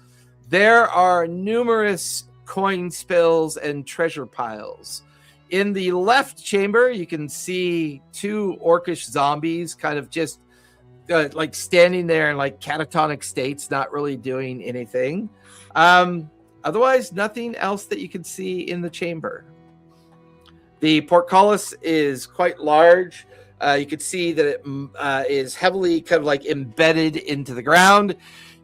There are numerous coin spills and treasure piles. In the left chamber, you can see 2 orcish zombies kind of just like standing there in like catatonic states, not really doing anything. Otherwise, nothing else that you can see in the chamber. The portcullis is quite large. You can see that it is heavily kind of like embedded into the ground.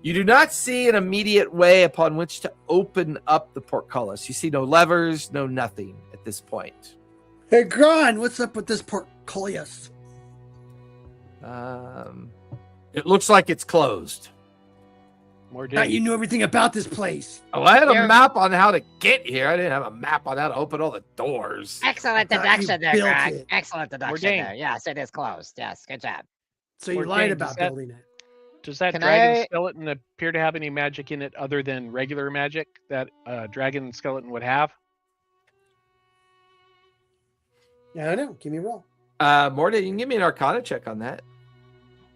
You do not see an immediate way upon which to open up the portcullis. You see no levers, no nothing at this point. Hey, Gron, what's up with this portcullis? It looks like it's closed. More Thought you digging. knew everything about this place. Oh, I had a Yeah. map on how to get here. I didn't have a map on how to open all the doors. Excellent I thought you deduction there, built Greg. it. Excellent deduction dang. there. Yes, it is closed. Yes, good job. So you Or lied Jane, about does that- building it. Does that Can dragon I- skeleton appear to have any magic in it other than regular magic that a dragon skeleton would have? I don't know. Give me a roll. Morty, you can give me an Arcana check on that.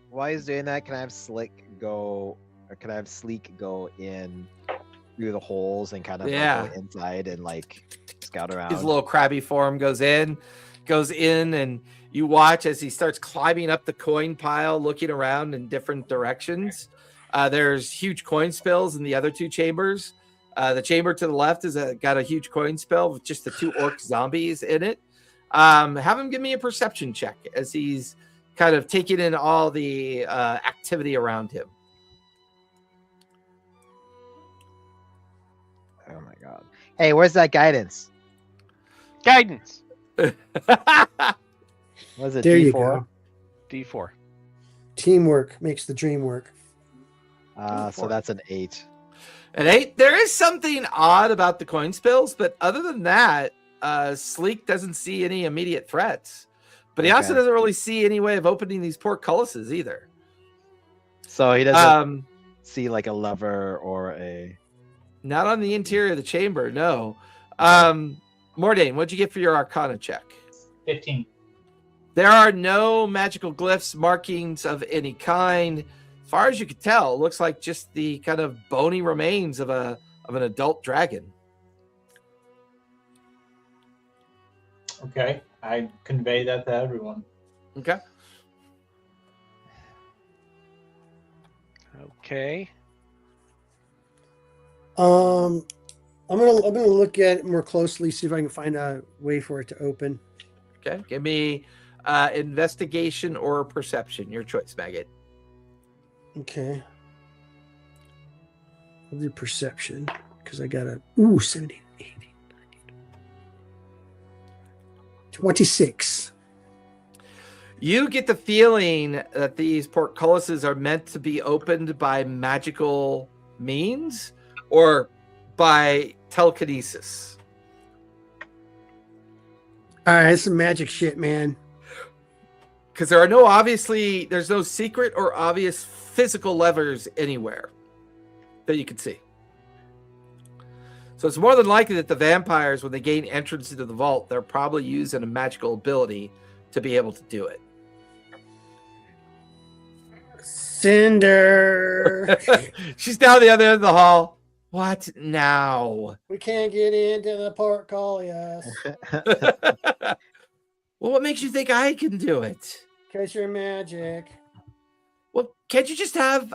While he's doing that, can I have Sleek go in through the holes and kind of Yeah. go inside and like scout around? His little crabby form goes in, and you watch as he starts climbing up the coin pile, looking around in different directions. There's huge coin spills in the other two chambers. The chamber to the left has got a huge coin spill with just the two orc zombies in it. Have him give me a perception check as he's kind of taking in all the activity around him. Oh my god! Hey, where's that guidance? Guidance. Was it There you D4? go. D4. Teamwork makes the dream work. So that's an 8. An 8. There is something odd about the coin spills, but other than that, Sleek doesn't see any immediate threats. But he also Okay. doesn't really see any way of opening these portcullises either. So he doesn't Um, see like a lever or a. not on the interior of the chamber, no. Mordain, what'd you get for your Arcana check? 15. There are no magical glyphs, markings of any kind. As far as you can tell, it looks like just the kind of bony remains of an adult dragon. Okay, I convey that to everyone. Okay. Okay. I'm gonna look at it more closely, see if I can find a way for it to open. Okay. Give me investigation or perception. Your choice, Maggot. Okay. I'll do perception because I got 17, 18, 19, 26. You get the feeling that these portcullises are meant to be opened by magical means or by telekinesis. All right, that's some magic shit, man. Because there's no secret or obvious physical levers anywhere that you can see. So it's more than likely that the vampires, when they gain entrance into the vault, they're probably using a magical ability to be able to do it. Cinder. She's down the other end of the hall. What now? We can't get into the portcullis Well, what makes you think I can do it? because you're magic. Well, can't you just have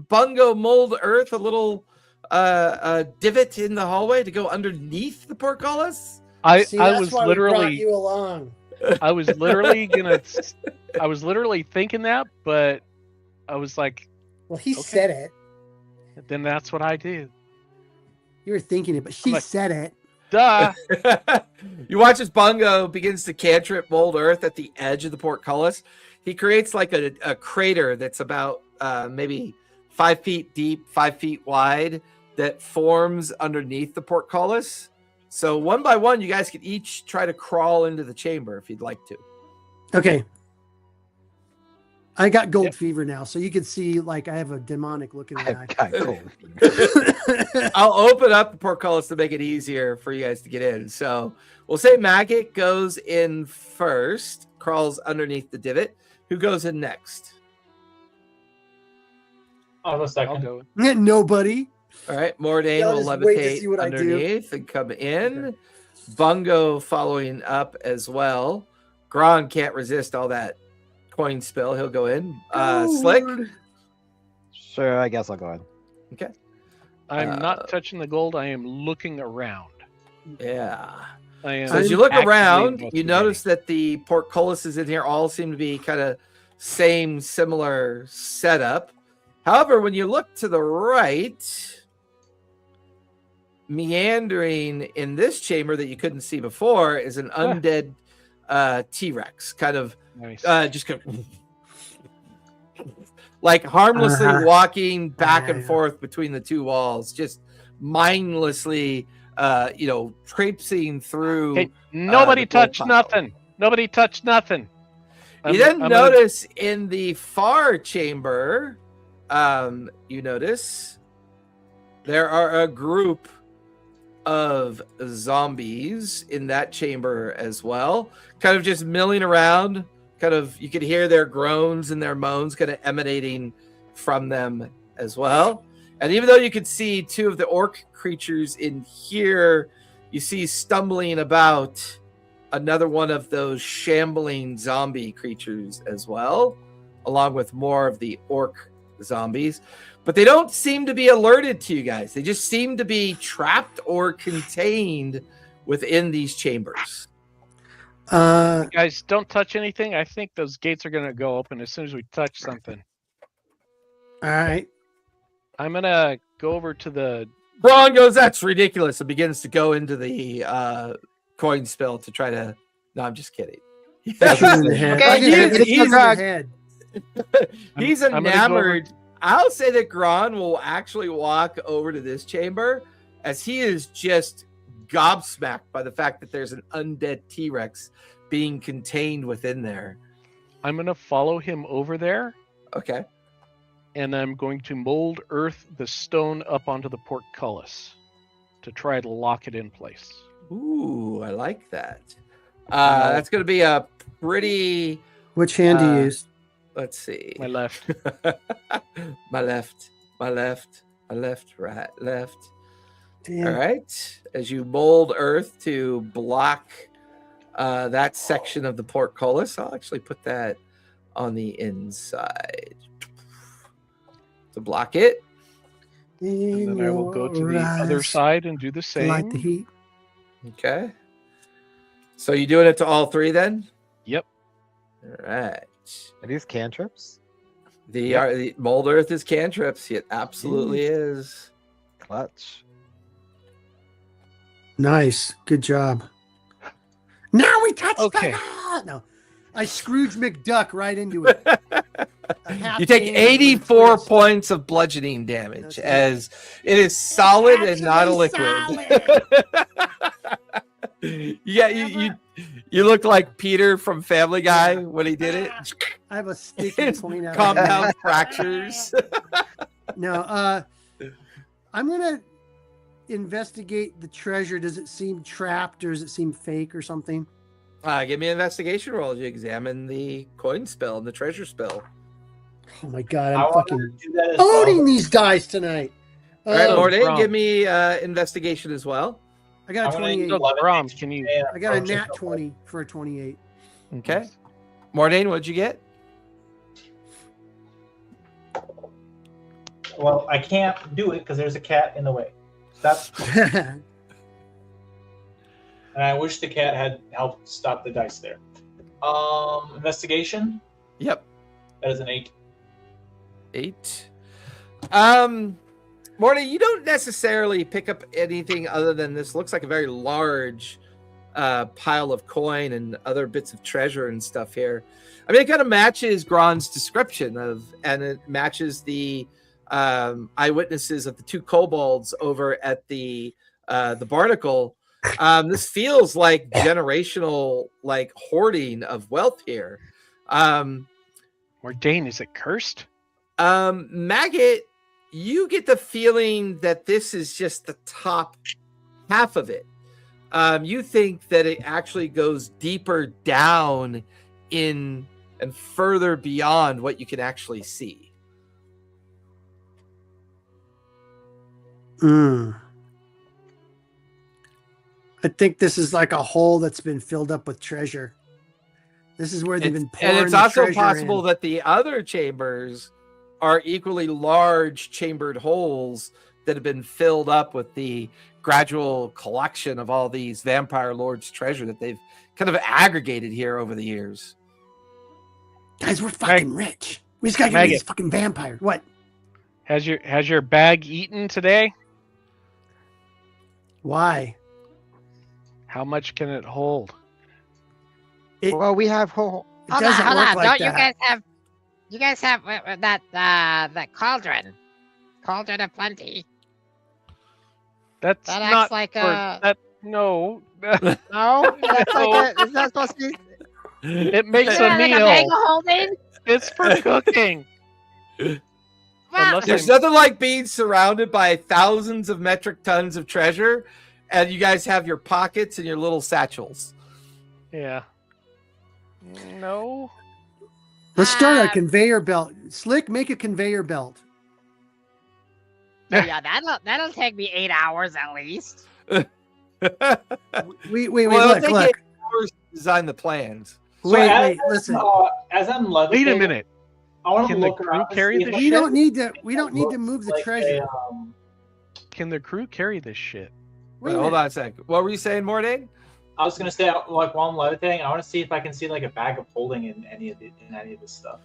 Bungo mold earth a little divot in the hallway to go underneath the portcullis? See, I that's was why we brought literally you along. I was literally thinking that, but I was like, Well, he Okay. said it. then that's what I do. You were thinking it, but she like- said it. Duh. You watch as Bungo begins to cantrip mold earth at the edge of the portcullis. He creates like a crater that's about maybe 5 feet deep, 5 feet wide that forms underneath the portcullis. So one by one, you guys could each try to crawl into the chamber if you'd like to. Okay. I got gold Yep. fever now, so you can see like I have a demonic look in the I've got gold. eye. I'll open up the portcullis to make it easier for you guys to get in. So we'll say Maggot goes in first, crawls underneath the divot. Who goes in next? I'll go I'll second. go. Nobody. All right, Mordain Y'all will just wait to see levitate what I do. underneath and come in. Okay. Bungo following up as well. Gron can't resist all that coin spill. He'll go in. Slick. Lord. Sure, I guess I'll go in. Okay. I'm not touching the gold. I am looking around. Yeah. I am So as you look actively around, you investigating. notice that the portcullises in here all seem to be kind of similar setup. However, when you look to the right, meandering in this chamber that you couldn't see before is an undead T-Rex, kind of Nice. just kind of like harmlessly walking back and Yeah. forth between the two walls, just mindlessly, traipsing through. Hey, nobody the gold touched pile. nothing. Nobody touched nothing. You then notice in the far chamber, you notice there are a group of zombies in that chamber as well, kind of just milling around. Kind of, you could hear their groans and their moans kind of emanating from them as well. And even though you could see two of the orc creatures in here, you see stumbling about another one of those shambling zombie creatures as well, along with more of the orc zombies. But they don't seem to be alerted to you guys. They just seem to be trapped or contained within these chambers. Guys, don't touch anything. I think those gates are going to go open as soon as we touch something. All right. I'm going to go over to the... Braun goes, that's ridiculous, and begins to go into the coin spill to try to... No, I'm just kidding. Shoot him in the head. Okay, I just hit him he's in the head. He's I'm gonna go enamored. I'll say that Gron will actually walk over to this chamber as he is just gobsmacked by the fact that there's an undead T-Rex being contained within there. I'm going to follow him over there, Okay. and I'm going to mold earth the stone up onto the portcullis to try to lock it in place. Ooh, I like that. That's going to be a pretty... Which hand do you use? Let's see. My left. my left, right, left. Damn. All right. As you mold earth to block that section of the portcullis, I'll actually put that on the inside to block it. And then I will go to the other side and do the same. Light the heat. Okay. So you doing it to all three then? Yep. All right. Are these cantrips? The mold earth is cantrips. It absolutely is. Clutch. Nice. Good job. Now we touch Okay. No. I Scrooge McDuck right into it. You take 84 points of bludgeoning damage That's it. as it is solid and not a Actually liquid. Yeah, you look like Peter from Family Guy when he did it. I have a sticky point out. Compound fractures. No, I'm gonna investigate the treasure. Does it seem trapped or does it seem fake or something? Give me an investigation roll as you examine the coin spill and the treasure spill. Oh my god, I I'm wanted fucking to do that as well. owning these guys tonight. All right, Morty, Brom. give me investigation as well. I got a I'm gonna 28. use 11 Brom, can you... and I got a approach it nat the 20 for a 28. Okay. Mordain, what'd you get? Well, I can't do it because there's a cat in the way. Stop. And I wish the cat had helped stop the dice there. Investigation. Yep. That is an 8. 8. Morty, you don't necessarily pick up anything other than this looks like a very large pile of coin and other bits of treasure and stuff here. I mean, it kind of matches Gron's description and it matches the eyewitnesses of the two kobolds over at the barnacle. This feels like generational, like hoarding of wealth here. Mordain, is it cursed? Maggot, you get the feeling that this is just the top half of it. You think that it actually goes deeper down in and further beyond what you can actually see. I think this is like a hole that's been filled up with treasure. This is where they've been pouring And it's the also treasure possible in. that the other chambers are equally large chambered holes that have been filled up with the gradual collection of all these vampire lords' treasure that they've kind of aggregated here over the years. Guys, we're fucking rich. We just gotta get rid of these fucking vampires. What? Has your bag eaten today? Why? How much can it hold? It, Well, we have it Hold doesn't on, work hold on. like Don't that. you guys have that cauldron of plenty? That's That not acts like for a that. No, no. That's like a, is that supposed to be? it makes Isn't a that like a meal. bag of holding? It's for cooking. Well, Unless There's I'm- nothing like being surrounded by thousands of metric tons of treasure, and you guys have your pockets and your little satchels. Yeah. No. Let's start a Ah. conveyor belt. Slick, make a conveyor belt. yeah, that'll take me 8 hours at least. Wait, Well, look, they look. get hours to design the plans. Wait, listen. As I'm Wait levitating, a minute. I want to Can the look crew around. to carry see this if I We can don't need to. We don't need look to move the like treasure. Can the crew carry this shit? Wait Wait, a hold minute. on a sec. What were you saying, Mordain? I was gonna say, like while I'm levitating, I want to see if I can see like a bag of holding in any of this stuff.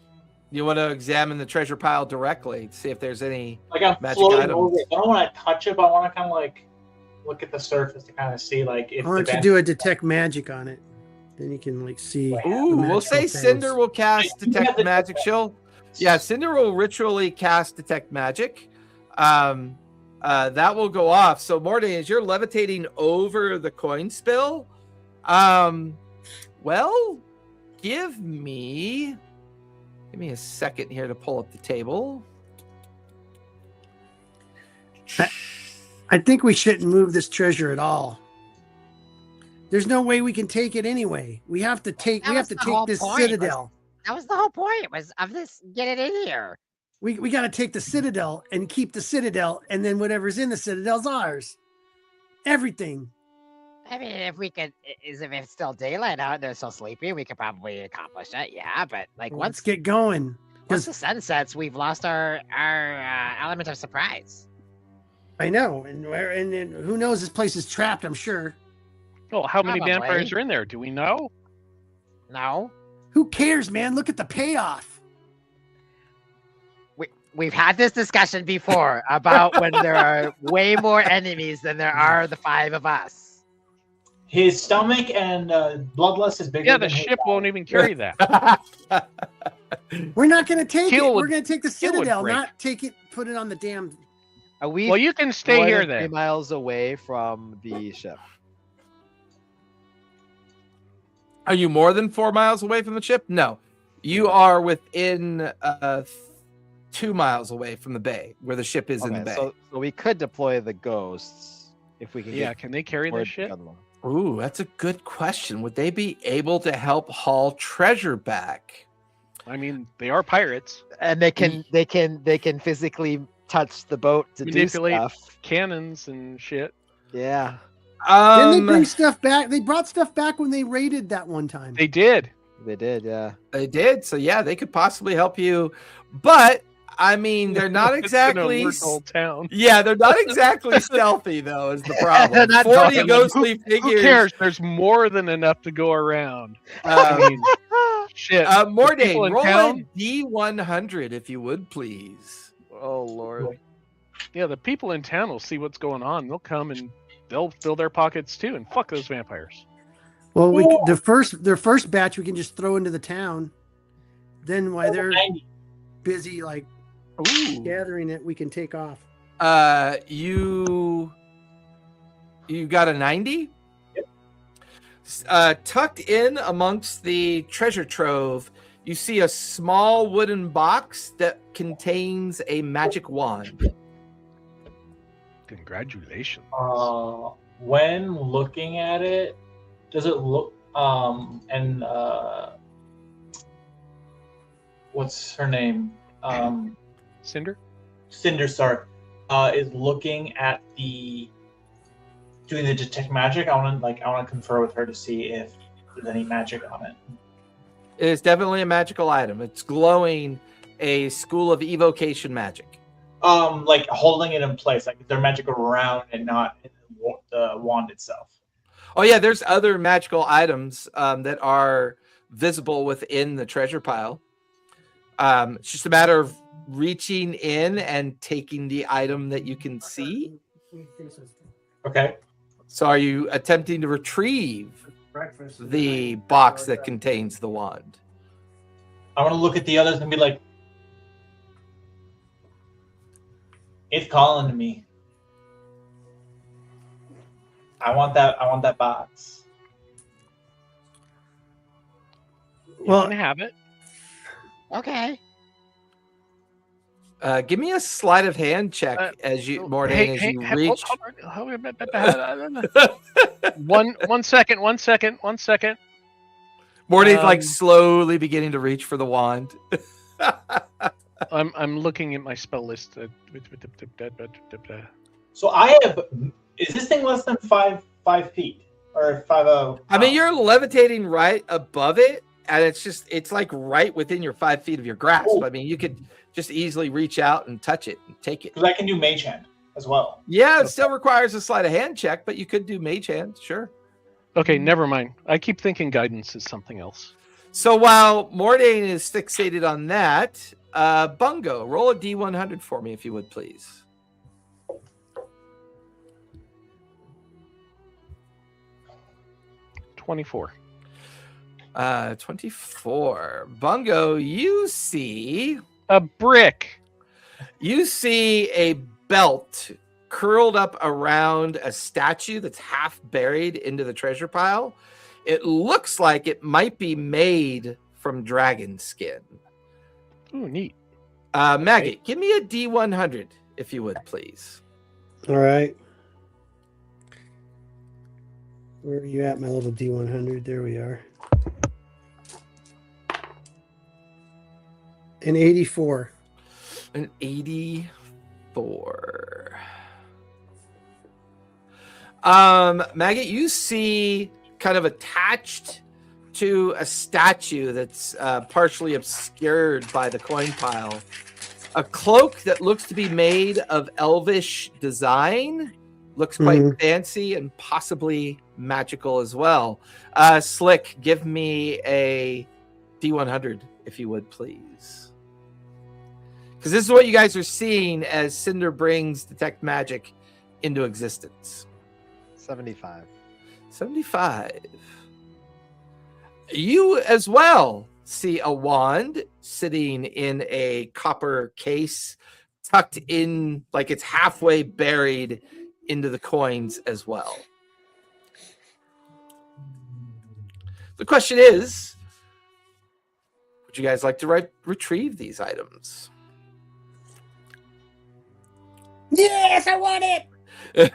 You want to examine the treasure pile directly to see if there's any. Like I'm Magic floating items. over it. I don't want to touch it, but I want to kind of like look at the surface to kind of see like if. Why don't you do a detect magic on it? Then you can like see. Ooh, we'll magical say things. Cinder will cast You have detect the- magic. Yeah, Cinder will ritually cast detect magic. That will go off. So Mordain, as you're levitating over the coin spill, well, give me a second here to pull up the table. I think we shouldn't move this treasure at all. There's no way we can take it anyway. We have to take. That We have was to the take whole this point, citadel. That was the whole point. Was of this. Get it in here. We got to take the citadel and keep the citadel, and then whatever's in the citadel's ours. Everything. I mean, if it's still daylight out and they're still sleepy, we could probably accomplish it. Yeah, but like Let's once get going. once Because the sun sets, we've lost our element of surprise. I know, and then who knows? This place is trapped. I'm sure. Oh, how many Probably. vampires are in there? Do we know? No, Who cares, man? Look at the payoff. we've had this discussion before about when there are way more enemies than there are the 5 of us. His stomach and bloodlust is bigger. Yeah, the than his ship body. won't even carry that. We're not going to take Keel it. would- We're going to take the Keel would citadel, break. not take it. Put it on the damn. Are we Well, you can stay more here than 3 then. miles away from the ship? Are you more than 4 miles away from the ship? No, you are within 2 miles away from the bay, where the ship is in the bay. So we could deploy the ghosts if we can. Yeah, get can they carry toward this shit? the other one. Ooh, that's a good question. Would they be able to help haul treasure back? I mean, they are pirates. And they can physically touch the boat to Manipulate. do stuff. Cannons and shit. Yeah, Didn't they bring stuff back? They brought stuff back when they raided that one time. They did. they did. Yeah. They did. So yeah, they could possibly help you. But I mean, they're not It's gonna exactly. alert the whole town. Yeah, they're not exactly stealthy though. Is the problem? They're not 40 talking- ghostly Who figures. cares? There's more than enough to go around. I Um, mean, shit. The Mordain, people in roll a town- D100 if you would, please. Oh Lord. Yeah, the people in town will see what's going on. They'll come and they'll fill their pockets too, and fuck those vampires. Well, their first batch we can just throw into the town. Then while they're 90. busy like Ooh. gathering it, we can take off. You got a 90? Tucked in amongst the treasure trove, you see a small wooden box that contains a magic wand. Congratulations. When looking at it, does it look what's her name? Cinder? Cinder, sorry, is looking at doing the detect magic. I want to confer with her to see if there's any magic on it. It is definitely a magical item. It's glowing a school of evocation magic. Like holding it in place, like they're magic around and not in the wand itself. Oh yeah, there's other magical items that are visible within the treasure pile. It's just a matter of reaching in and taking the item that you can see. Okay. So are you attempting to retrieve Breakfast. the box that contains the wand? I want to look at the others and be like, it's calling to me. I want that box. Well, You can have it. Okay. Give me a sleight of hand check as you, Mordain, as you reach. One second. Mordain's like slowly beginning to reach for the wand. I'm looking at my spell list. So I have. Is this thing less than 5 feet or 5? I mean, you're levitating right above it, and it's like right within your 5 feet of your grasp. Ooh. I mean, you could just easily reach out and touch it and take it. Because I can do mage hand as well. Yeah, it still requires a sleight of hand check, but you could do mage hand, sure. Okay, never mind. I keep thinking guidance is something else. So while Mordain is fixated on that, Bungo, roll a D100 for me, if you would, please. 24. 24. Bungo, you see A brick. a belt curled up around a statue that's half buried into the treasure pile. It looks like it might be made from dragon skin. Ooh, neat. Maggot, give me a D100, if you would, please. all right. Where are you at, my little D100? There we are. An 84. An 84. Maggot, you see kind of attached to a statue that's partially obscured by the coin pile, a cloak that looks to be made of elvish design. Looks quite fancy and possibly magical as well. Slick, give me a D100, if you would, please. Because this is what you guys are seeing as Cinder brings Detect Magic into existence. 75. 75. You as well see a wand sitting in a copper case, tucked in, like it's halfway buried into the coins as well. The question is, would you guys like to retrieve these items? Yes, I want it.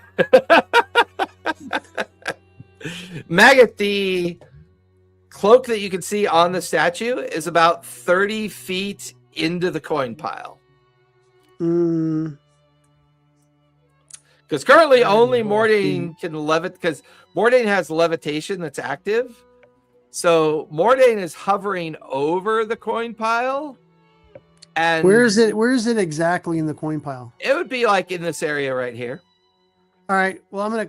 Maggot, the cloak that you can see on the statue is about 30 feet into the coin pile. Because currently only Mordain can levitate, because Mordain has levitation that's active. So Mordain is hovering over the coin pile. And Where is it exactly in the coin pile? it would be like in this area right here. All right. Well,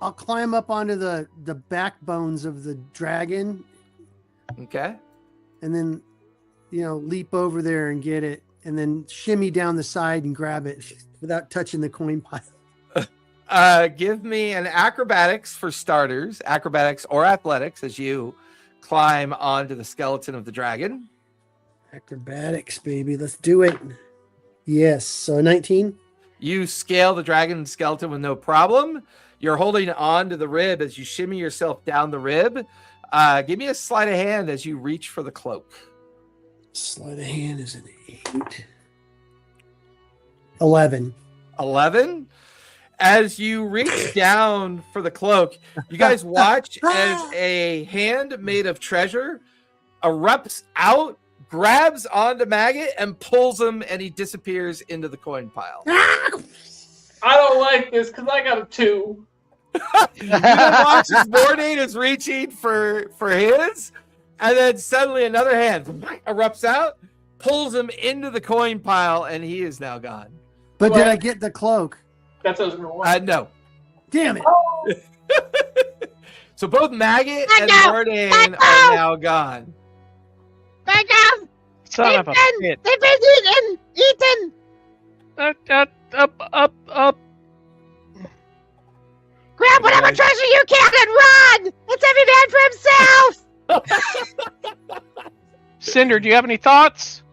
I'll climb up onto the backbones of the dragon Okay. and then, leap over there and get it and then shimmy down the side and grab it without touching the coin pile. Give me an acrobatics for starters, acrobatics or athletics as you climb onto the skeleton of the dragon. Acrobatics, baby. Let's do it. Yes. So 19. You scale the dragon skeleton with no problem. You're holding on to the rib as you shimmy yourself down the rib. Give me a sleight of hand as you reach for the cloak. Sleight of hand is an 8. 11. 11. As you reach down for the cloak, you guys watch as a hand made of treasure erupts out, grabs onto Maggot, and pulls him, and he disappears into the coin pile. I don't like this because I got a 2. You then watch as Mordain is reaching for his, and then suddenly another hand erupts out, pulls him into the coin pile, and he is now gone. But did I get the cloak? That's what I was going to want. No. Damn it. So both Maggot and Bungo! Mordain Bungo! are now gone. Back up! Son of a bitch. They've been eaten! Up. Grab whatever treasure you can and run! It's every man for himself! Cinder, do you have any thoughts?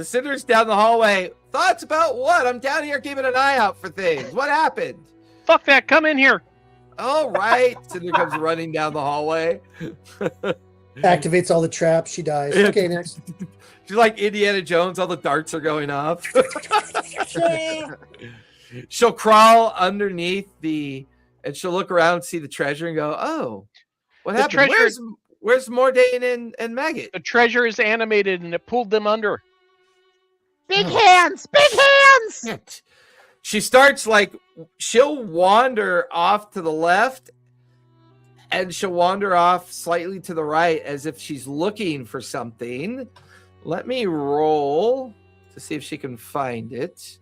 Cinder's down the hallway. Thoughts about what? I'm down here keeping an eye out for things. What happened? Fuck that, come in here. All right. Cinder comes running down the hallway. Activates all the traps. She dies. Okay, next. She's like Indiana Jones. All the darts are going off. She'll crawl underneath and she'll look around, see the treasure, and go, "Oh, what happened? Where's Mordain and Maggot?" The treasure is animated and it pulled them under. Big hands! Big hands! Shit. She starts she'll wander off to the left, and she'll wander off slightly to the right as if she's looking for something. Let me roll to see if she can find it.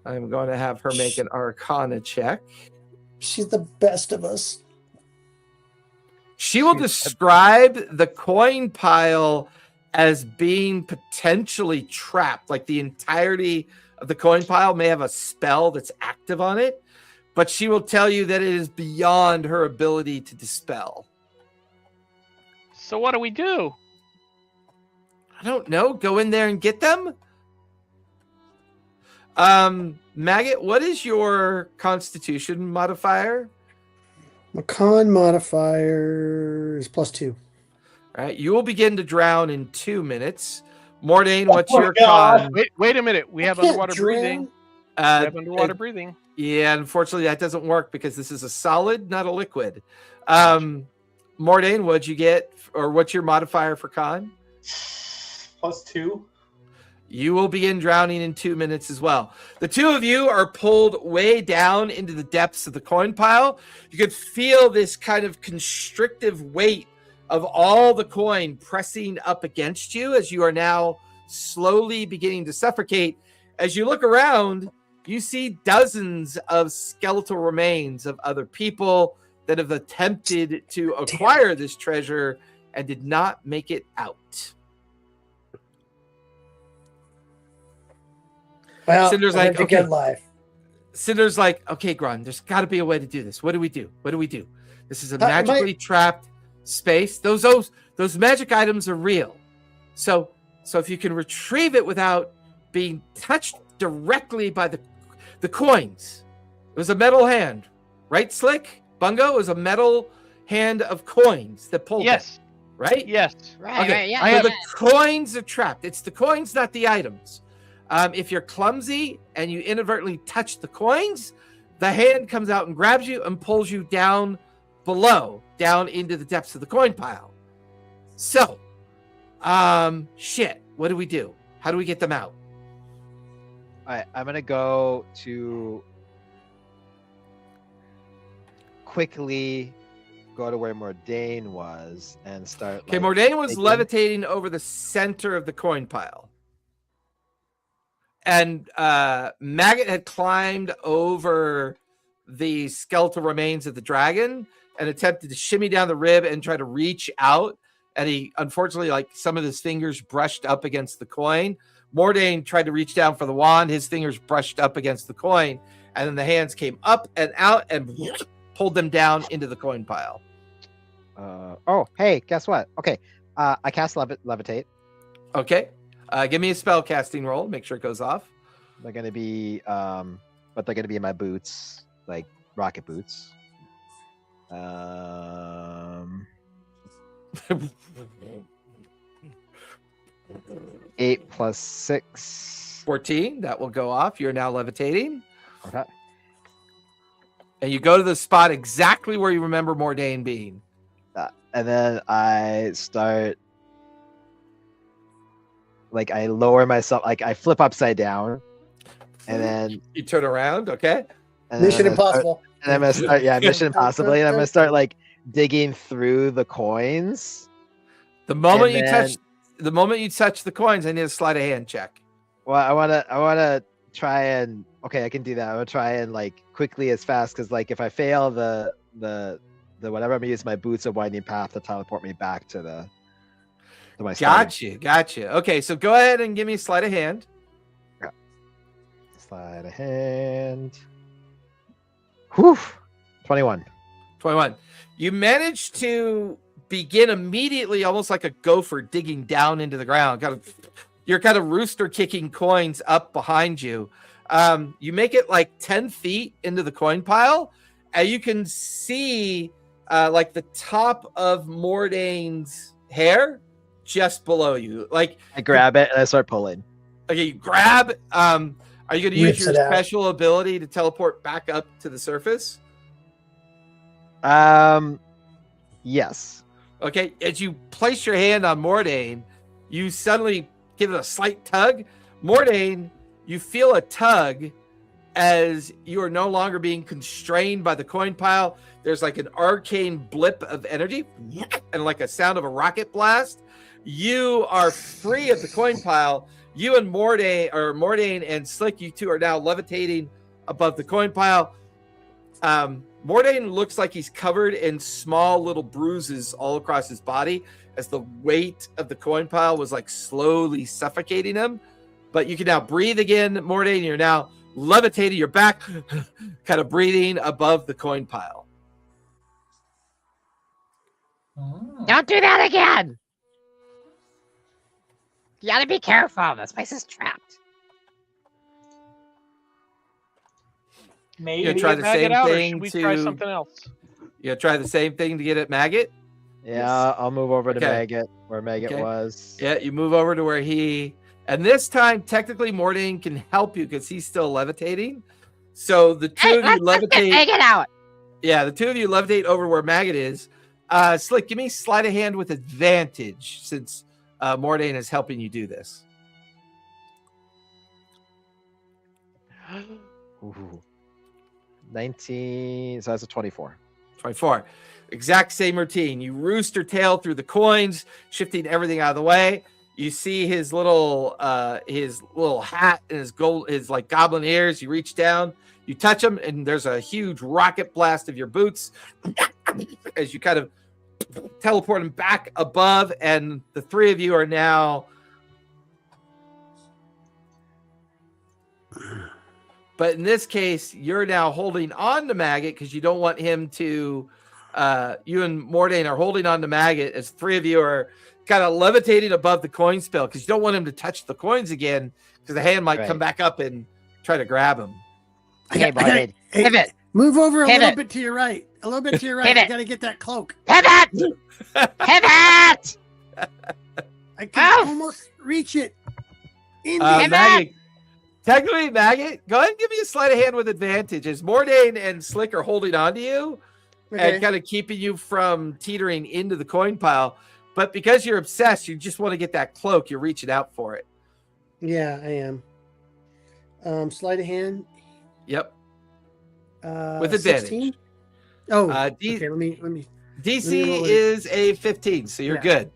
I'm going to have her make an Arcana check. She's the best of us. She will describe the coin pile as being potentially trapped. Like the entirety of the coin pile may have a spell that's active on it, but she will tell you that it is beyond her ability to dispel. So what do we do? I don't know. Go in there and get them? Maggot, what is your constitution modifier? My con modifier is +2. All right, you will begin to drown in 2 minutes. Mordain, what's your con? Wait a minute. We have underwater breathing. We have underwater breathing. Yeah, unfortunately, that doesn't work because this is a solid, not a liquid. Mordain, what'd you get, or what's your modifier for con? +2. You will begin drowning in 2 minutes as well. The two of you are pulled way down into the depths of the coin pile. You could feel this kind of constrictive weight of all the coin pressing up against you as you are now slowly beginning to suffocate. As you look around, you see dozens of skeletal remains of other people that have attempted to acquire this treasure and did not make it out. Well, Cinder's like, okay. Get live. Cinder's like, okay, Gron, there's got to be a way to do this. What do we do? This is a magically trapped space. Those magic items are real. So if you can retrieve it without being touched directly by the coins. It was a metal hand, right, Slick? Bungo, it was a metal hand of coins that pulled them, right? Yes. Right, yeah. So the coins are trapped. It's the coins, not the items. If you're clumsy and you inadvertently touch the coins, the hand comes out and grabs you and pulls you down below, down into the depths of the coin pile. So, shit, what do we do? How do we get them out? All right, I'm going to go to quickly go to where Mordain was and start. Okay, Mordain was levitating over the center of the coin pile. And Maggot had climbed over the skeletal remains of the dragon and attempted to shimmy down the rib and try to reach out. And he, unfortunately, some of his fingers brushed up against the coin. Mordain tried to reach down for the wand. His fingers brushed up against the coin. And then the hands came up and out and pulled them down into the coin pile. Oh, hey, guess what? Okay, I cast Levitate. Okay. Give me a spell casting roll. Make sure it goes off. They're going to be, but they're going to be in my boots, like rocket boots. 8 plus 6. 14. That will go off. You're now levitating. Okay. And you go to the spot exactly where you remember Mordain being. And then I start, I lower myself, I flip upside down, and then you turn around. Okay. Mission Impossible. And I'm gonna start, Mission Impossible, and I'm gonna start digging through the coins. The moment you touch the coins, I need a sleight of hand check. Well, I wanna try and I can do that. I'm gonna try and quickly as fast, because if I fail the whatever, I'm gonna use my boots of winding path to teleport me back to my starting. Gotcha. Okay, so go ahead and give me a sleight of hand. Yeah. Sleight of hand. Whew. 21. 21. You manage to begin immediately, almost like a gopher digging down into the ground. You're kind of rooster kicking coins up behind you. You make it like 10 feet into the coin pile, and you can see like the top of Mordane's hair just below you. Like I grab it and I start pulling. Okay, you grab. Are you going to use Rips your it out. special ability to teleport back up to the surface? Yes. Okay, as you place your hand on Mordane, you suddenly give it a slight tug. Mordane, you feel a tug as you are no longer being constrained by the coin pile. There's like an arcane blip of energy and like a sound of a rocket blast. You are free of the coin pile. You and Mordane and Slick, you two are now levitating above the coin pile. Mordane looks like he's covered in small little bruises all across his body as the weight of the coin pile was like slowly suffocating him. But you can now breathe again, Mordane. You're now levitating. You're back, kind of breathing above the coin pile. Don't do that again. You gotta be careful. This place is trapped. Maybe You try the same Or thing should we try to. something else? You try the same thing to get at Maggot. Yeah, I'll move over to Okay. Maggot, where Maggot Okay. was. Yeah, you move over to where he. And this time, technically, Mordane can help you because he's still levitating. So the two Hey, of you let's get levitate. Megan out. Yeah, the two of you levitate over where Maggot is. Slick, give me sleight of hand with advantage since Mordane is helping you do this. Ooh. 19, so that's a 24. 24. Exact same routine. You rooster tail through the coins, shifting everything out of the way. You see his little hat and his like goblin ears. You reach down, you touch him, and there's a huge rocket blast of your boots as you kind of teleport him back above, and the three of you are now. But in this case, you're now holding on to Maggot because you don't want him to. You and Mordane are holding on to Maggot as three of you are kind of levitating above the coin spill because you don't want him to touch the coins again because the hand might come back up and try to grab him. Okay, Mordane. Pivot. Move over a Pivot. little bit to your right. A little bit to your right. I Pivot. gotta get that cloak. Pivot. Pivot. I can Ow. almost reach it. In Pivot. Maggot, technically, Maggot, go ahead and give me a sleight of hand with advantage as Mordane and Slick are holding on to you Okay. and kind of keeping you from teetering into the coin pile. But because you're obsessed, you just want to get that cloak. You're reaching out for it. Yeah, I am. Sleight of hand. Yep. With advantage. 16? Oh, D- okay. Let me. DC roll it. is a 15, so you're Yeah. good.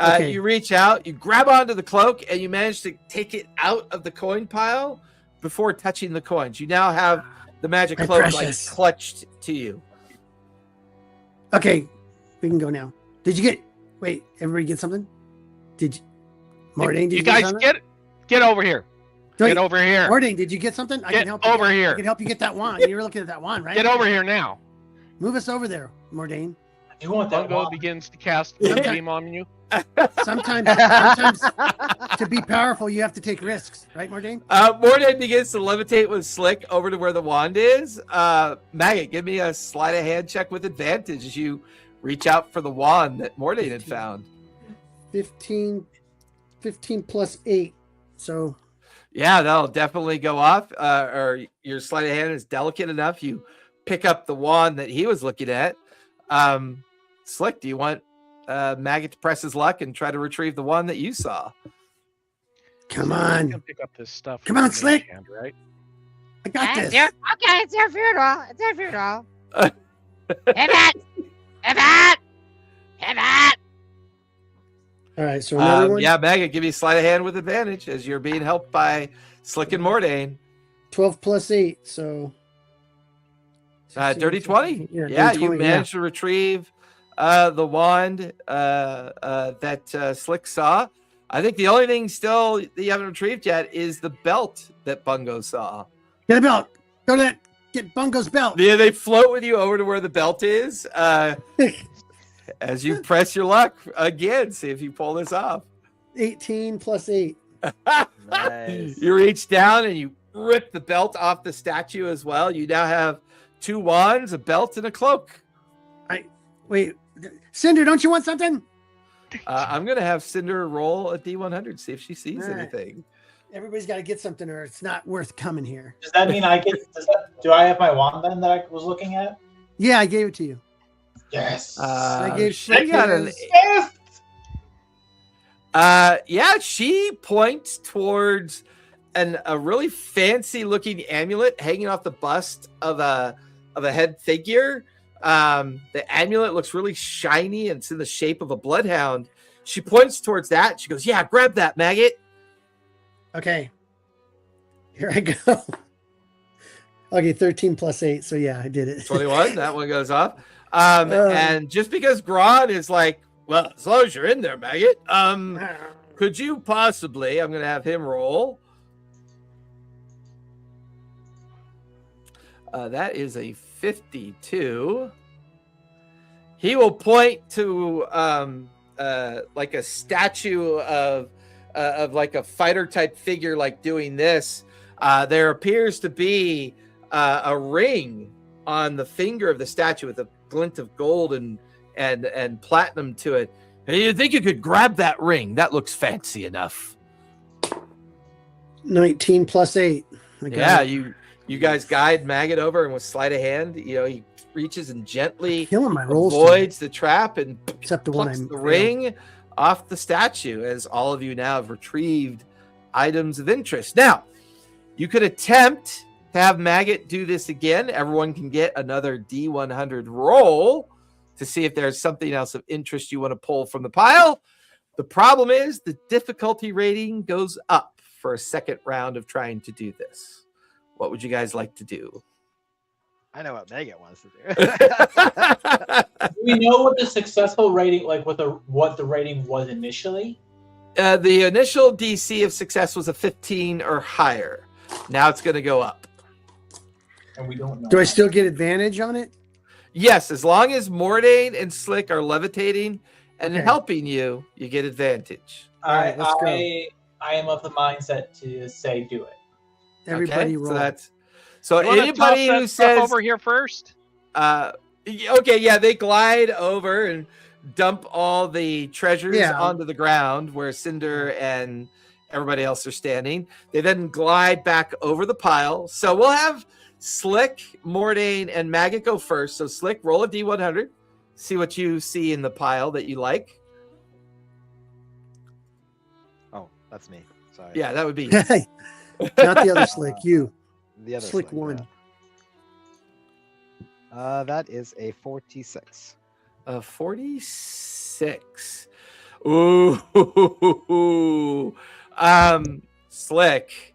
Okay. You reach out, you grab onto the cloak, and you manage to take it out of the coin pile before touching the coins. You now have the magic My cloak precious. like clutched to you. Okay, we can go now. Did you get? Wait, everybody get something? Did you? Mordane, did you, You guys get something? get over here. Wait, Get over here. Mordane, did you get something? I Get can help you over get, here. I can help you get that wand. You were looking at that wand, right? Get over here now. Move us over there, Mordane. I do want that Bungo wand. begins to cast Yeah. beam on you. Sometimes to be powerful, you have to take risks, right, Mordane? Mordane begins to levitate with Slick over to where the wand is. Maggot, give me a sleight of hand check with advantage as you reach out for the wand that Mordane had found. 15 plus 8. So Yeah, that'll definitely go off. Or your sleight of hand is delicate enough. You pick up the wand that he was looking at. Slick, do you want Maggot to press his luck and try to retrieve the wand that you saw? come You on, can pick up this stuff. Come from on, the Slick. hand, right? I got this. Okay, it's your funeral. It's your funeral. Pivot. Pivot. Pivot. All right, so another one. Yeah, Maggot, give me a sleight of hand with advantage as you're being helped by Slick and Mordane. 12 plus 8, so Dirty 20. Yeah, Yeah, dirty you 20, managed to retrieve the wand that Slick saw. I think the only thing still that you haven't retrieved yet is the belt that Bungo saw. Get a belt. Go to that Get Bungo's belt. Yeah, they float with you over to where the belt is. As you press your luck again, see if you pull this off. 18 plus 8. Nice. You reach down and you rip the belt off the statue as well. You now have 2 wands, a belt, and a cloak. Wait, Cinder, don't you want something? I'm gonna have Cinder roll a D100, see if she sees All right. anything. Everybody's got to get something, or it's not worth coming here. Does that mean I get? Do I have my wand then that I was looking at? Yeah, I gave it to you. Yes. I gave She got an Yes! yeah, she points towards a really fancy looking amulet hanging off the bust of a head figure. The amulet looks really shiny and it's in the shape of a bloodhound. She points towards that. She goes, "Yeah, grab that, maggot." Okay. Here I go. Okay, 13 plus 8. So yeah, I did it. 21. That one goes off. And just because Grodd is like, "Well, as long as you're in there, maggot, could you possibly?" I'm gonna have him roll. That is a 52. He will point to like a statue of like a fighter type figure, like doing this. There appears to be a ring on the finger of the statue with a glint of gold and platinum to it. And you think you could grab that ring? That looks fancy enough. 19 plus 8. Yeah, you guys guide Maggot over, and with sleight of hand, he reaches and gently Killing my rolls. avoids the trap and Except the one plucks I'm the ring off the statue, as all of you now have retrieved items of interest. Now, you could attempt to have Maggot do this again. Everyone can get another D100 roll to see if there's something else of interest you want to pull from the pile. The problem is the difficulty rating goes up for a second round of trying to do this. What would you guys like to do? I know what Megan wants to do. Do we know what the successful rating, like what the rating was initially? The initial DC of success was a 15 or higher. Now it's going to go up. And we don't know. Do I still get advantage on it? Yes, as long as Mordain and Slick are levitating and Okay. helping you, you get advantage. Alright, let's go. I am of the mindset to say do it. Everybody roll. So You wanna anybody toss who that stuff says over here first. okay, yeah, they glide over and dump all the treasures Yeah. onto the ground where Cinder and everybody else are standing. They then glide back over the pile. So we'll have Slick, Mordain, and Maggot go first. So Slick, roll a D100. See what you see in the pile that you like. Oh, that's me. Sorry. Yeah, that would be. Not the other Slick. You. The other Slick Slick, one. yeah. That is a 46. 46. Ooh. Slick,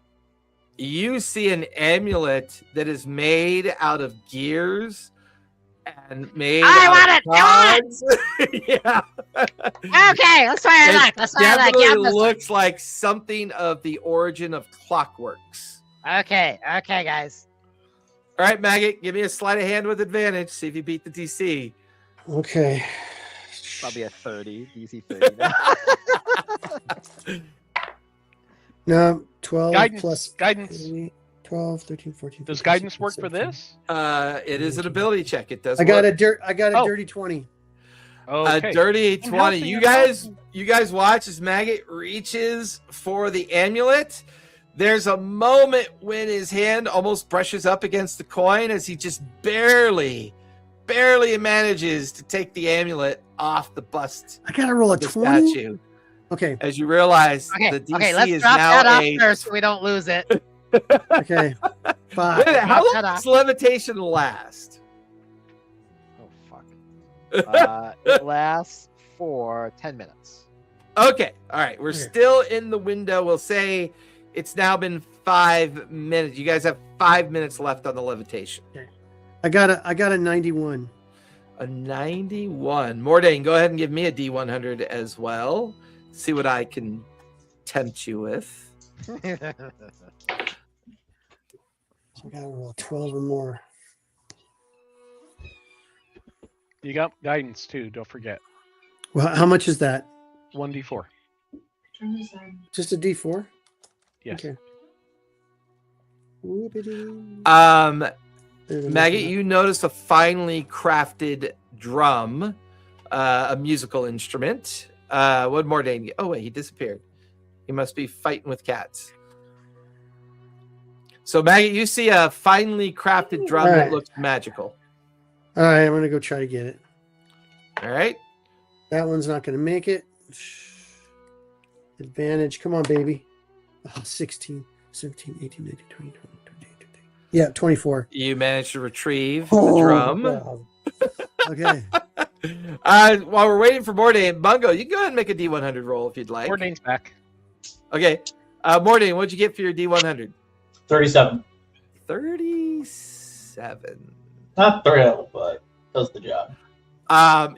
you see an amulet that is made out of gears and made I out want of cogs. Yeah. Okay, let's try It our luck. Let's try our luck. definitely Yeah, this one. looks like something of the origin of clockworks. Okay, guys. All right, Maggot, give me a sleight of hand with advantage. See if you beat the DC. Okay. Probably a 30. DC 30 now. No, 12 Guidance. plus Guidance. 8, 12, 13, 14. Does 15, guidance 16, work for 17. this? It is an ability check. It does. I got work. a Oh. dirty 20. Okay. A dirty 20. helping, You I'm guys, helping. you guys watch as Maggot reaches for the amulet. There's a moment when his hand almost brushes up against the coin as he just barely manages to take the amulet off the bust I gotta roll a of the 20. statue. Okay. As you realize Okay, the DC okay, let's is drop that now off a. first so we don't lose it. Okay. Wait a 5. minute, how long Drop that does levitation last? Oh, fuck. It lasts for 10 minutes. Okay, all right, we're Okay. still in the window. We'll say it's now been 5 minutes. You guys have 5 minutes left on the levitation. I got a 91. A 91. Mordain, go ahead and give me a D100 as well. See what I can tempt you with. So I gotta roll 12 or more. You got guidance too. Don't forget. Well, how much is that? 1d4. Just a D4? Yes. Okay. Whoopity. Maggot, you notice a finely crafted drum, a musical instrument. What more, Dane? Oh wait, he disappeared. He must be fighting with cats. So, Maggot, you see a finely crafted drum All that right. looks magical. All right, I'm gonna go try to get it. All right. That one's not gonna make it. Advantage. Come on, baby. Oh, 16, 17, 18, 19, 20, 21, 22, 23. Yeah, 24. You managed to retrieve Oh, the drum. wow. Okay. While we're waiting for Mordain, Bungo, you can go ahead and make a D100 roll if you'd like. Mordain's back. Okay. Mordain, what'd you get for your D100? 37. 37. Not thrilled, but does the job.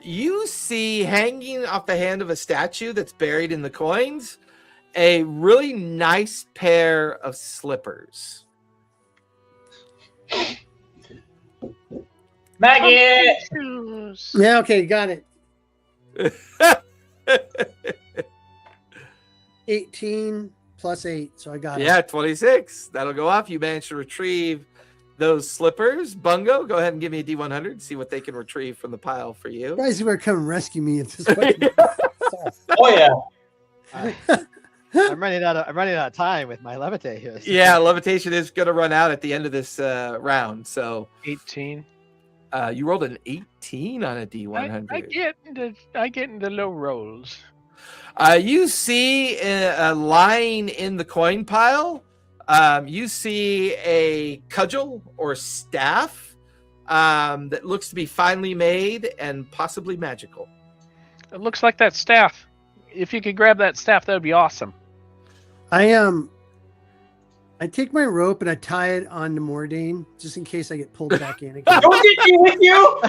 You see hanging off the hand of a statue that's buried in the coins a really nice pair of slippers. Maggot! Shoes. Yeah, okay, got it. 18 plus 8, so I got it. Yeah, 26. That'll go off. You managed to retrieve those slippers. Bungo, go ahead and give me a D100. See what they can retrieve from the pile for you. You guys were come rescue me at this point. Oh, yeah. I'm running out of time with my levitate here. so- Yeah, levitation is going to run out at the end of this round. So 18. you rolled an 18 on a D100. I get into low rolls. You see lying in the coin pile, you see a cudgel or staff that looks to be finely made and possibly magical. It looks like that staff. If you could grab that staff, that would be awesome. I take my rope and I tie it on to Mordain just in case I get pulled back in again. Don't get me with you!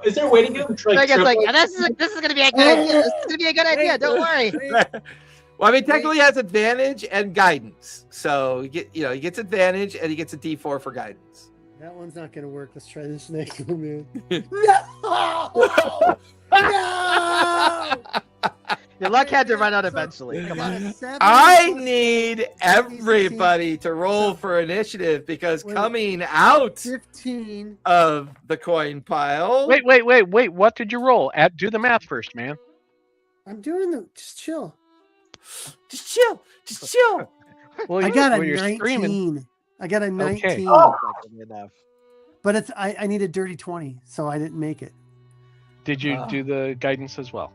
Is there a way to get him to Like, it's triple? like, this is gonna be a good idea. This is gonna be a good idea. Don't worry. Well, I mean, technically he has advantage and guidance. So he gets advantage and he gets a D4 for guidance. That one's not going to work. Let's try this next one, man. No! No! Your luck had to run out eventually. Come on. I need everybody to roll for initiative because Wait. coming out 15. of the coin pile. Wait. What did you roll? Do the math first, man. I'm doing the. Just chill. Just chill. Just chill. Well, I got a you're 19. screaming. I got a 19. Okay. Oh. Enough. But it's I need a dirty 20, so I didn't make it. Did you do the guidance as well?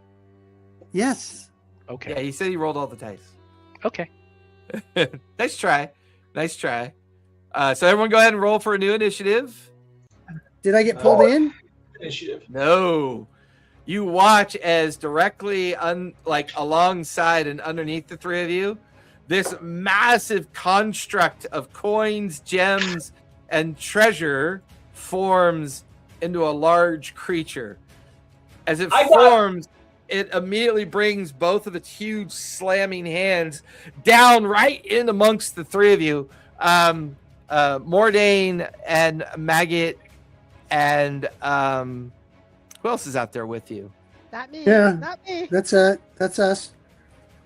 Yes. Okay. Yeah, he said he rolled all the dice. Okay. Nice try. Nice try. So everyone go ahead and roll for a new initiative. Did I get pulled in? Initiative. No. You watch as directly alongside and underneath the three of you, this massive construct of coins, gems, and treasure forms into a large creature. As it forms, it immediately brings both of its huge slamming hands down right in amongst the three of you. Mordain and Maggot and who else is out there with you? Not me. Yeah. Not me. That's it. That's us.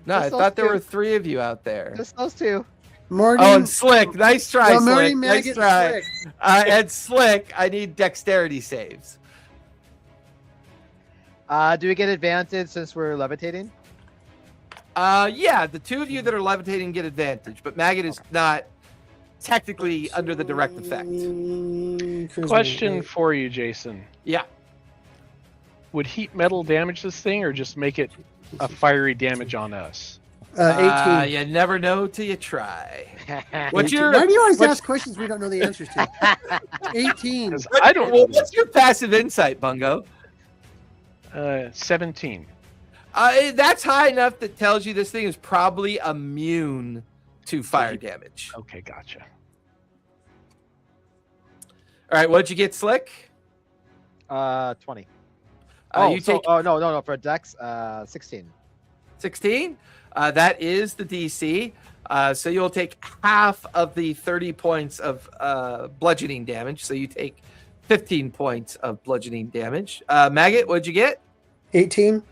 No, I Just thought there those two. were three of you out there. Just those two. Mordain. Oh, and Slick. Nice try, Well, Slick. Mordain, Nice Maggot, try. Slick. And Slick, I need dexterity saves. Do we get advantage since we're levitating? Yeah, the two of you that are levitating get advantage, but Maggot is not technically under the direct effect. Charisma. Question for you, Jason. Yeah. Would heat metal damage this thing or just make it a fiery damage on us? 18. You never know till you try. What's 18. your Why do you always what's- ask questions we don't know the answers to? 18. 'Cause I don't. Well, what's your passive insight, Bungo? 17. That's high enough that tells you this thing is probably immune to fire damage. Okay, gotcha. All right, what'd you get, Slick? 20. You take no, for Dex, 16. 16. That is the DC. So you'll take half of the 30 points of bludgeoning damage. So you take 15 points of bludgeoning damage. Maggot, what'd you get? 18.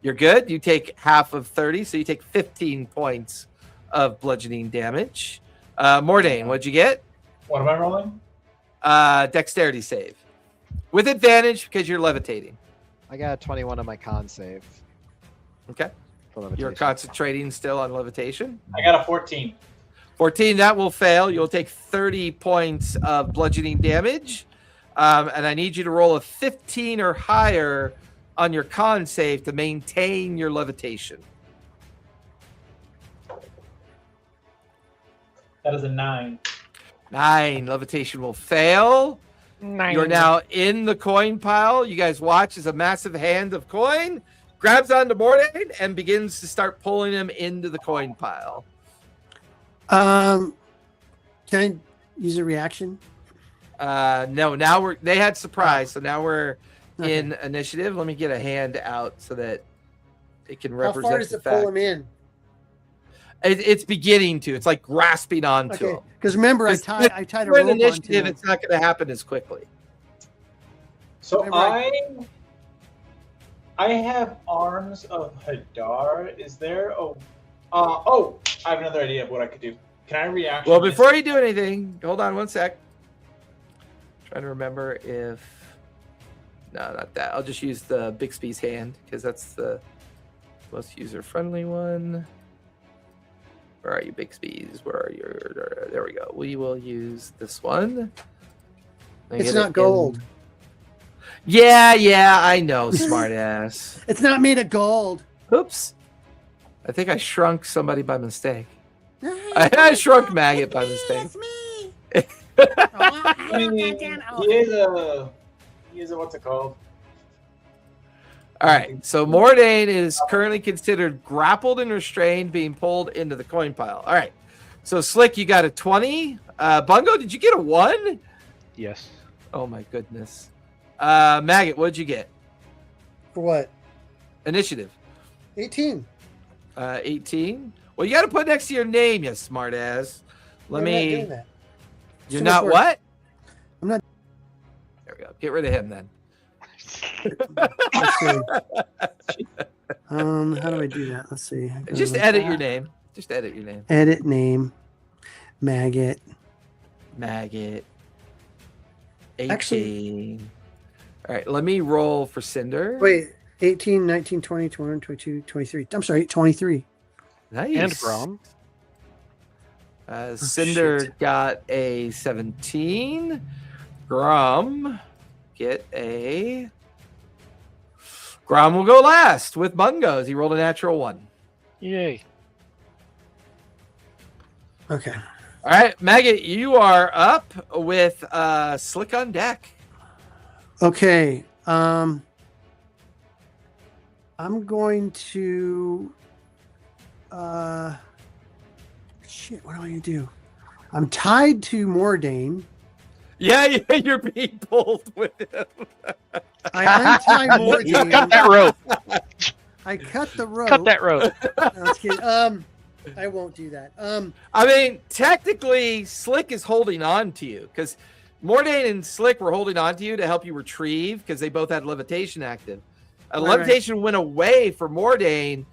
You're good. You take half of 30, so you take 15 points of bludgeoning damage. Mordain, what'd you get? What am I rolling? Dexterity save. With advantage because you're levitating. I got a 21 on my con save. Okay. For levitation. You're concentrating still on levitation. I got a 14. 14, that will fail. You'll take 30 points of bludgeoning damage. And I need you to roll a 15 or higher on your con save to maintain your levitation. That is a 9. 9. Levitation will fail. 9. You're now in the coin pile. You guys watch as a massive hand of coin grabs onto Mordain and begins to start pulling him into the coin pile. Can I use a reaction? No, now they had surprise, so now we're Okay. in initiative. Let me get a hand out so that it can How represent far does the it fact. pull him in? It's beginning to. It's like grasping onto Okay, him. because remember, I Because tied a for an rope onto initiative, him. it's not going to happen as quickly. So Right. I have arms of Hadar. Is there a I have another idea of what I could do. Can I react? Well, before you do anything, hold on one sec. Trying to remember if... No, not that. I'll just use the Bixby's hand because that's the most user-friendly one. Where are you, Bixby's? Where are you? There we go. We will use this one. It's not gold. Yeah, I know, smartass. It's not made of gold. Oops. I think I shrunk somebody by mistake. I shrunk Maggot by mistake. He is a what's it called? All right, so Mordain is currently considered grappled and restrained, being pulled into the coin pile. All right, so Slick, you got a 20. Bungo, did you get a 1? Yes. Oh my goodness. Maggot, what'd you get? For what? Initiative. 18. 18. Well, you got to put next to your name, you smartass. I'm not doing that. You're Too not much work. what? I'm not. There we go. Get rid of him then. Let's see. How do I do that? Let's see. I go Just like edit that. your name. Just edit your name. Edit Maggot. name. Maggot. 18. Actually- All right, let me roll for Cinder. Wait. 18, 19, 20, 21, 22, 23. I'm sorry, 23. Nice. And Grom. Cinder shit. got a 17. Grom get a... Grom will go last with Bungos. He rolled a natural 1. Yay. Okay. All right, Maggot, you are up with Slick on deck. Okay. I'm going to shit, what am I gonna do? I'm tied to Mordain. Yeah, you're being pulled with him. I untie Cut Mordain. that rope. I cut the rope. Cut that rope. No, I'm just kidding. I won't do that. I mean, technically, Slick is holding on to you because Mordain and Slick were holding on to you to help you retrieve because they both had levitation active. Right, Levitation went away for Mordain,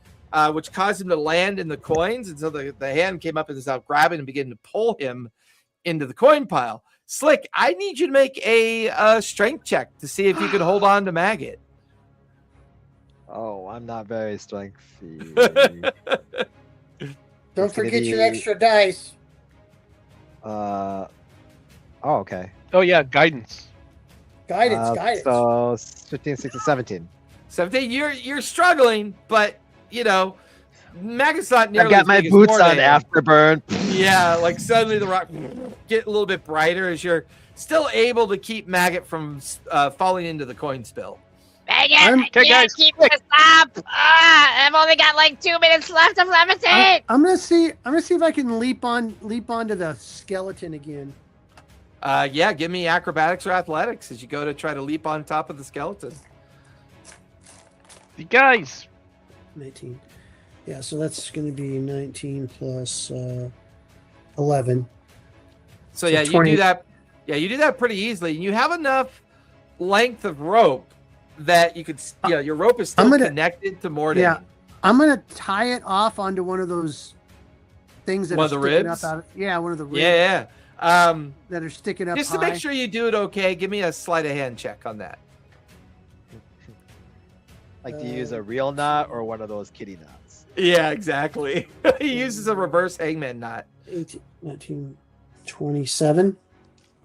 which caused him to land in the coins, and so the hand came up and was out grabbing and began to pull him into the coin pile. Slick, I need you to make a strength check to see if you can hold on to Maggot. Oh, I'm not very strengthy. Don't forget your extra dice. Oh, okay. Oh yeah, guidance. Guidance. So 15, 16, 17. 17, you're struggling, but you know, Maggot's not nearly I've got as my big as boots on Mordain. afterburn. Yeah, like suddenly the rock get a little bit brighter as you're still able to keep Maggot from falling into the coin spill. Maggot, I'm- I Okay, can't guys, keep this up. I've only got like 2 minutes left of levitate. I'm gonna see if I can leap onto the skeleton again. Yeah, give me acrobatics or athletics as you go to try to leap on top of the skeleton. You guys. 19. Yeah, so that's going to be 19 plus 11. So yeah, 20. you do that. Yeah, you do that pretty easily. You have enough length of rope that you could, your rope is still connected to Mordain. Yeah, I'm gonna tie it off onto one of those things that One are of the sticking ribs? up out. One of the ribs. Yeah. That are sticking up Just high. to make sure you do it okay, give me a sleight of hand check on that. Like, do you use a real knot or one of those kitty knots? Yeah, exactly. He uses a reverse hangman knot. 18, 19, 27.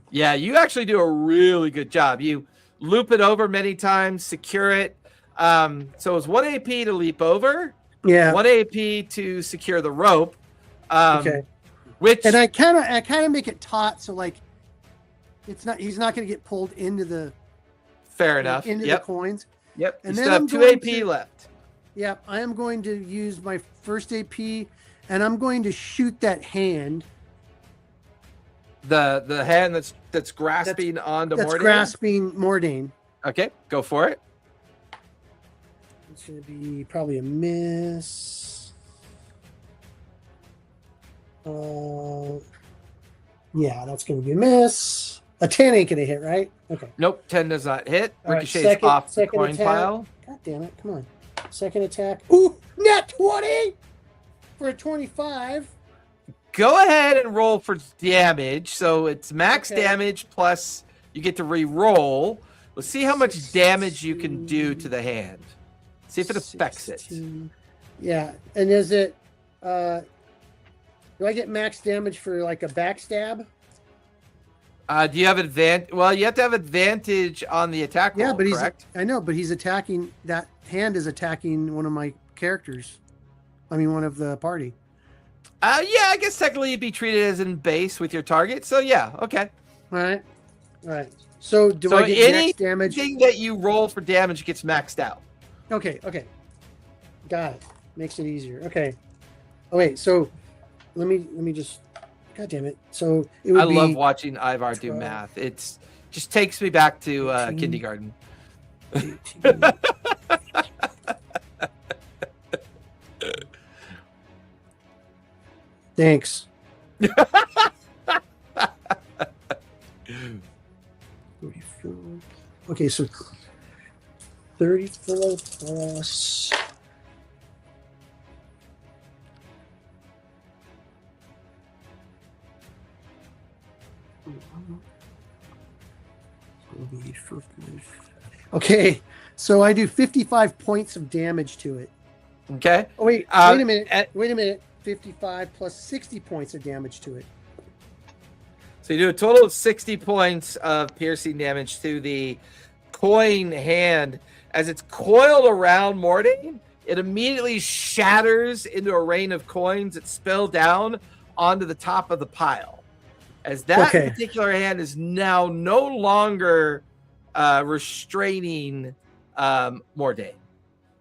Yeah, you actually do a really good job. You loop it over many times, secure it. So it's 1 AP to leap over. Yeah. 1 AP to secure the rope. Okay. Which And I kind of make it taut, so like, he's not going to get pulled into the. fair enough. Into Yep. the coins. Yep. And You then still I'm have 2 going AP left. Yeah, I am going to use my first AP, and I'm going to shoot that hand. The hand that's grasping onto That's Mordain. grasping Mordain. Okay, go for it. It's going to be probably a miss. Yeah, that's going to be a miss. A 10 ain't going to hit, right? Okay. Nope, 10 does not hit. All right, Ricochets off the second coin attack. pile. God damn it. Come on. Second attack. Ooh, net 20 for a 25. Go ahead and roll for damage. So it's max Okay. damage plus you get to re-roll. Let's see how much damage you can do to the hand. See if it affects 16. Yeah, and is it? Do I get max damage for like a backstab? Do you have advantage? Well, you have to have advantage on the attack roll, Yeah, but correct? I know, but he's attacking. That hand is attacking one of my characters. I mean, one of the party. Yeah, I guess technically you'd be treated as in base with your target. So yeah, okay. All right. So do I get max damage? Anything that you roll for damage gets maxed out. Okay. Got it. Makes it easier. Okay. Oh wait. So let me just. God damn it. So it would I be. love watching Ivar do 12. math. It's just takes me back to 18. kindergarten. 18. Thanks. 34. Okay, so 34 plus. Okay, so I do 55 points of damage to it. Okay. Oh wait, wait a minute. and- Wait a minute. 55 plus 60 points of damage to it. So you do a total of 60 points of piercing damage to the coin hand. As it's coiled around Mordain, it immediately shatters into a rain of coins that spill down onto the top of the pile. As that Okay. particular hand is now no longer restraining Mordain.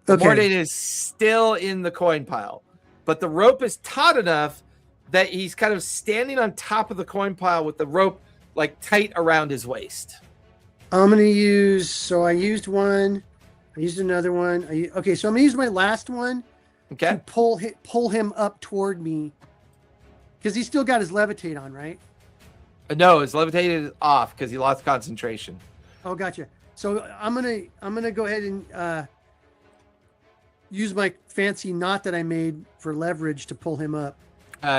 Okay. Mordain is still in the coin pile, but the rope is taut enough that he's kind of standing on top of the coin pile with the rope like tight around his waist. I'm gonna use. So I used one. I used another one. Okay, so I'm gonna use my last one Okay. to pull him up toward me, because he's still got his levitate on, right? No, his levitated is off because he lost concentration. Oh, gotcha. So I'm gonna go ahead and use my fancy knot that I made for leverage to pull him up.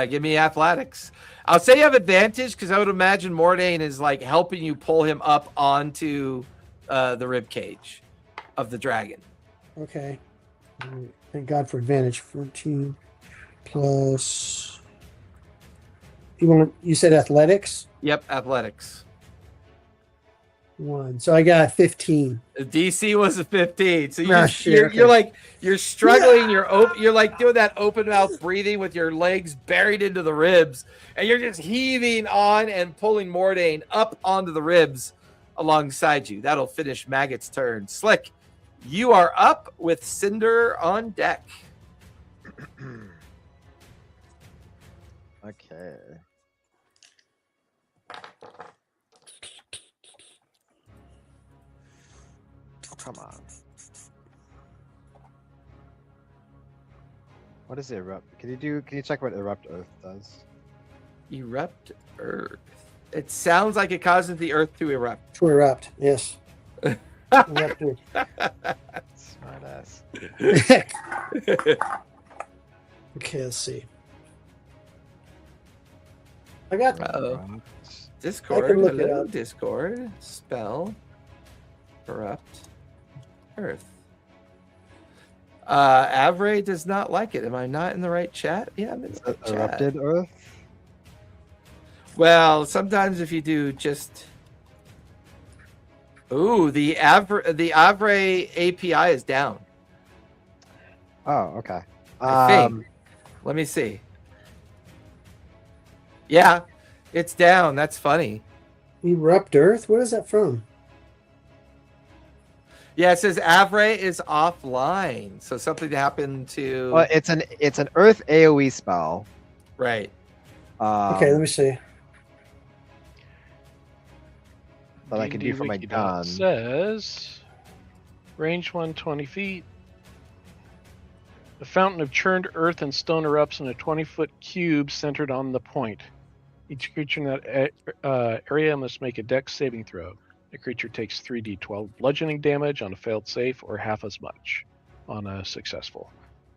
Give me athletics. I'll say you have advantage because I would imagine Mordain is like helping you pull him up onto the rib cage of the dragon. Okay. Thank God for advantage. 14 plus. You said athletics? Yep, athletics. 1. So I got 15. The DC was a 15, so Ah, shit, okay. you're struggling. You're like doing that open mouth breathing with your legs buried into the ribs, and you're just heaving on and pulling Mordain up onto the ribs alongside you. That'll finish Maggot's turn. Slick, you are up with Cinder on deck. Okay. Come on. What is erupt? Can you check what erupt earth does? Erupt earth. It sounds like it causes the earth to erupt. To erupt, yes. Erupt earth. Smartass. Okay, let's see. I got Discord. I can look it Hello, up. Discord. Spell. Erupt earth. Avray does not like it. Am I not in the right chat? Yeah, I'm in the right chat. Erupted earth. Well, sometimes if you do just... Ooh, the Avray API is down. Oh, okay. I think. Let me see. Yeah, it's down. That's funny. Erupt earth? What is that from? Yeah, it says Avray is offline. So something happened to... Well, it's an earth AoE spell. Right. Okay, let me see. That I can do for my D&D gun. Wiki says range 120 feet. The fountain of churned earth and stone erupts in a 20-foot cube centered on the point. Each creature in that area must make a dex saving throw. The creature takes 3d12 bludgeoning damage on a failed save, or half as much on a successful.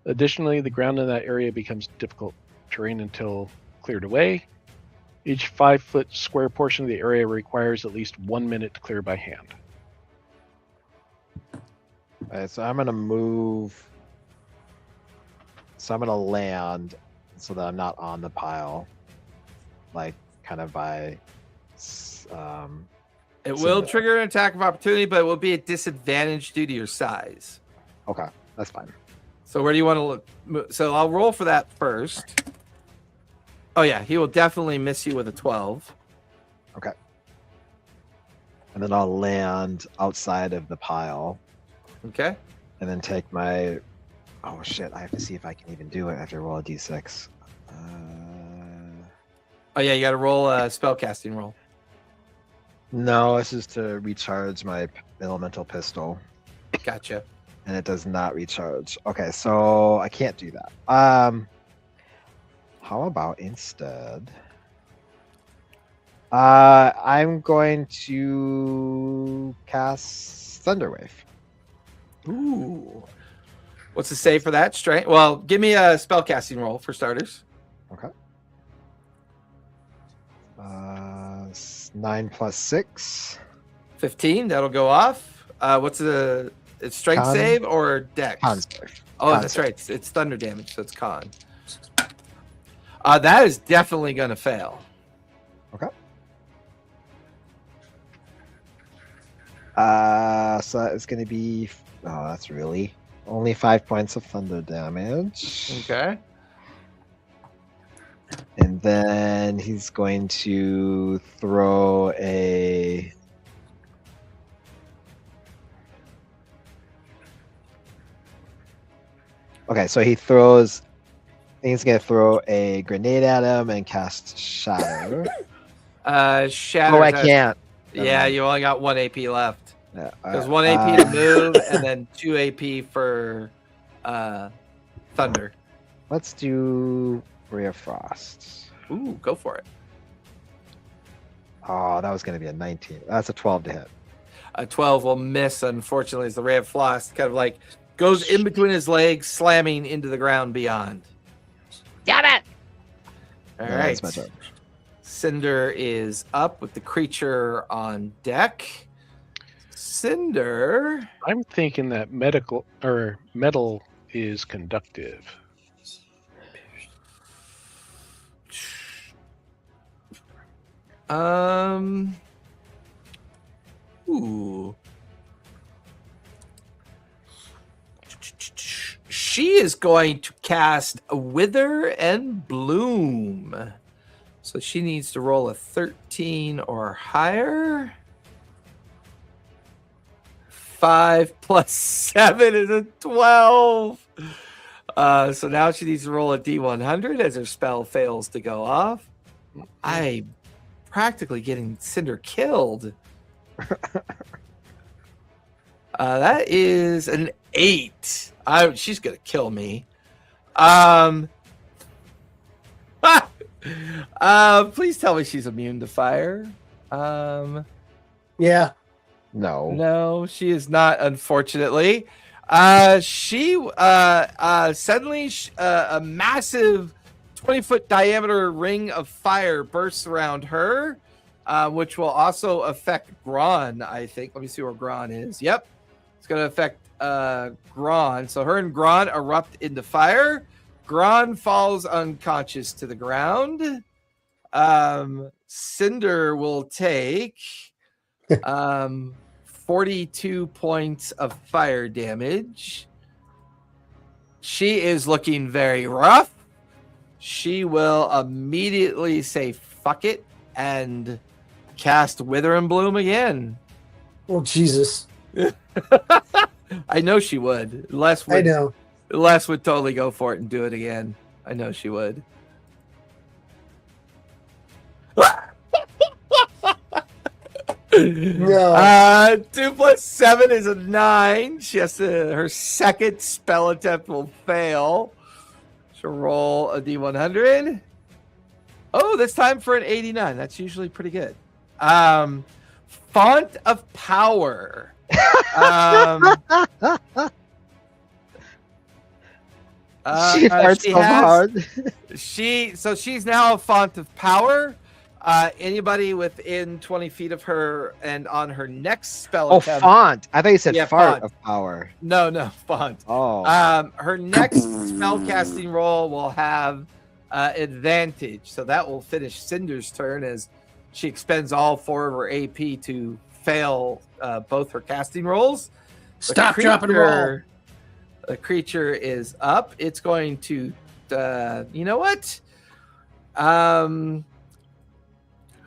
Additionally, the ground in that area becomes difficult terrain until cleared away. Each 5-foot square portion of the area requires at least 1 minute to clear by hand. Alright, so I'm gonna move. So I'm gonna land so that I'm not on the pile, like kind of by. It will trigger an attack of opportunity, but it will be at disadvantage due to your size. Okay, that's fine. So where do you want to look? So I'll roll for that first. Oh yeah, he will definitely miss you with a 12. Okay. And then I'll land outside of the pile. Okay. And then take my. Oh shit! I have to see if I can even do it. I have to roll a d6. Oh yeah, you got to roll a spellcasting roll. No, this is to recharge my elemental pistol, Gotcha. and it does not recharge. Okay, so I can't do that. How about instead? I'm going to cast Thunderwave. Ooh. What's the save for that? Strength. Well, give me a spellcasting roll for starters. Okay. 9 plus 6. 15. That'll go off. What's the? It's strength Con. save or dex? Con save. Oh, Con that's save. right. It's thunder damage, so it's con. That is definitely going to fail. Okay. So that is going to be. Oh, that's really only 5 points of thunder damage. Okay. And then he's going to throw a. Okay, so he throws. I think he's going to throw a grenade at him and cast Shadow. Shatter. Oh, I can't. Never Yeah, mind. you only got 1 AP left. Yeah, There's 1 AP to move, and then 2 AP for thunder. Let's do Ray of Frost. Ooh, go for it. Oh, that was going to be a 19. That's a 12 to hit. A 12 will miss, unfortunately, as the Ray of Frost kind of like goes in between his legs, slamming into the ground beyond. Damn it! All Yeah, right. that's my turn. Cinder is up with the creature on deck. Cinder. I'm thinking that metal is conductive. Ooh. She is going to cast a Wither and Bloom. So she needs to roll a 13 or higher. 5 plus 7 is a 12. So now she needs to roll a D100 as her spell fails to go off. I'm practically getting Cinder killed. That is an 8. She's gonna kill me. Please tell me she's immune to fire. Yeah. No, she is not, unfortunately. She suddenly a massive 20-foot diameter ring of fire bursts around her, which will also affect Gron, I think. Let me see where Gron is. Yep. It's going to affect Gron. So her and Gron erupt into fire. Gron falls unconscious to the ground. Cinder will take 42 points of fire damage. She is looking very rough. She will immediately say fuck it and cast Wither and Bloom again. Oh, Jesus. I know she would. Les would totally go for it and do it again. I know she would. No. 2 plus 7 is a 9. She has to, her second spell attempt will fail. She'll roll a D100. Oh, this time for an 89. That's usually pretty good. Font of Power. She farts so hard. She's now a Font of Power. Anybody within 20 feet of her and on her next spell attempt. Font. I thought you said fart font. of power. No, font. Oh. Her next spell casting roll will have advantage. So that will finish Cinder's turn as she expends all 4 of her AP to fail both her casting rolls. Stop, drop, and roll. The creature is up. It's going to, you know what?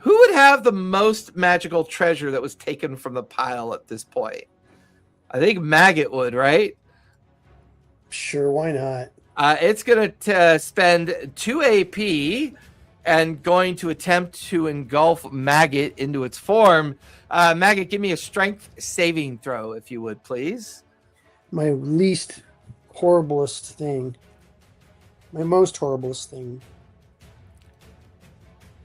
Who would have the most magical treasure that was taken from the pile at this point? I think Maggot would, right? Sure, why not? It's going to spend 2 AP and going to attempt to engulf Maggot into its form. Maggot, give me a strength saving throw, if you would, please. My least horriblest thing. My most horriblest thing.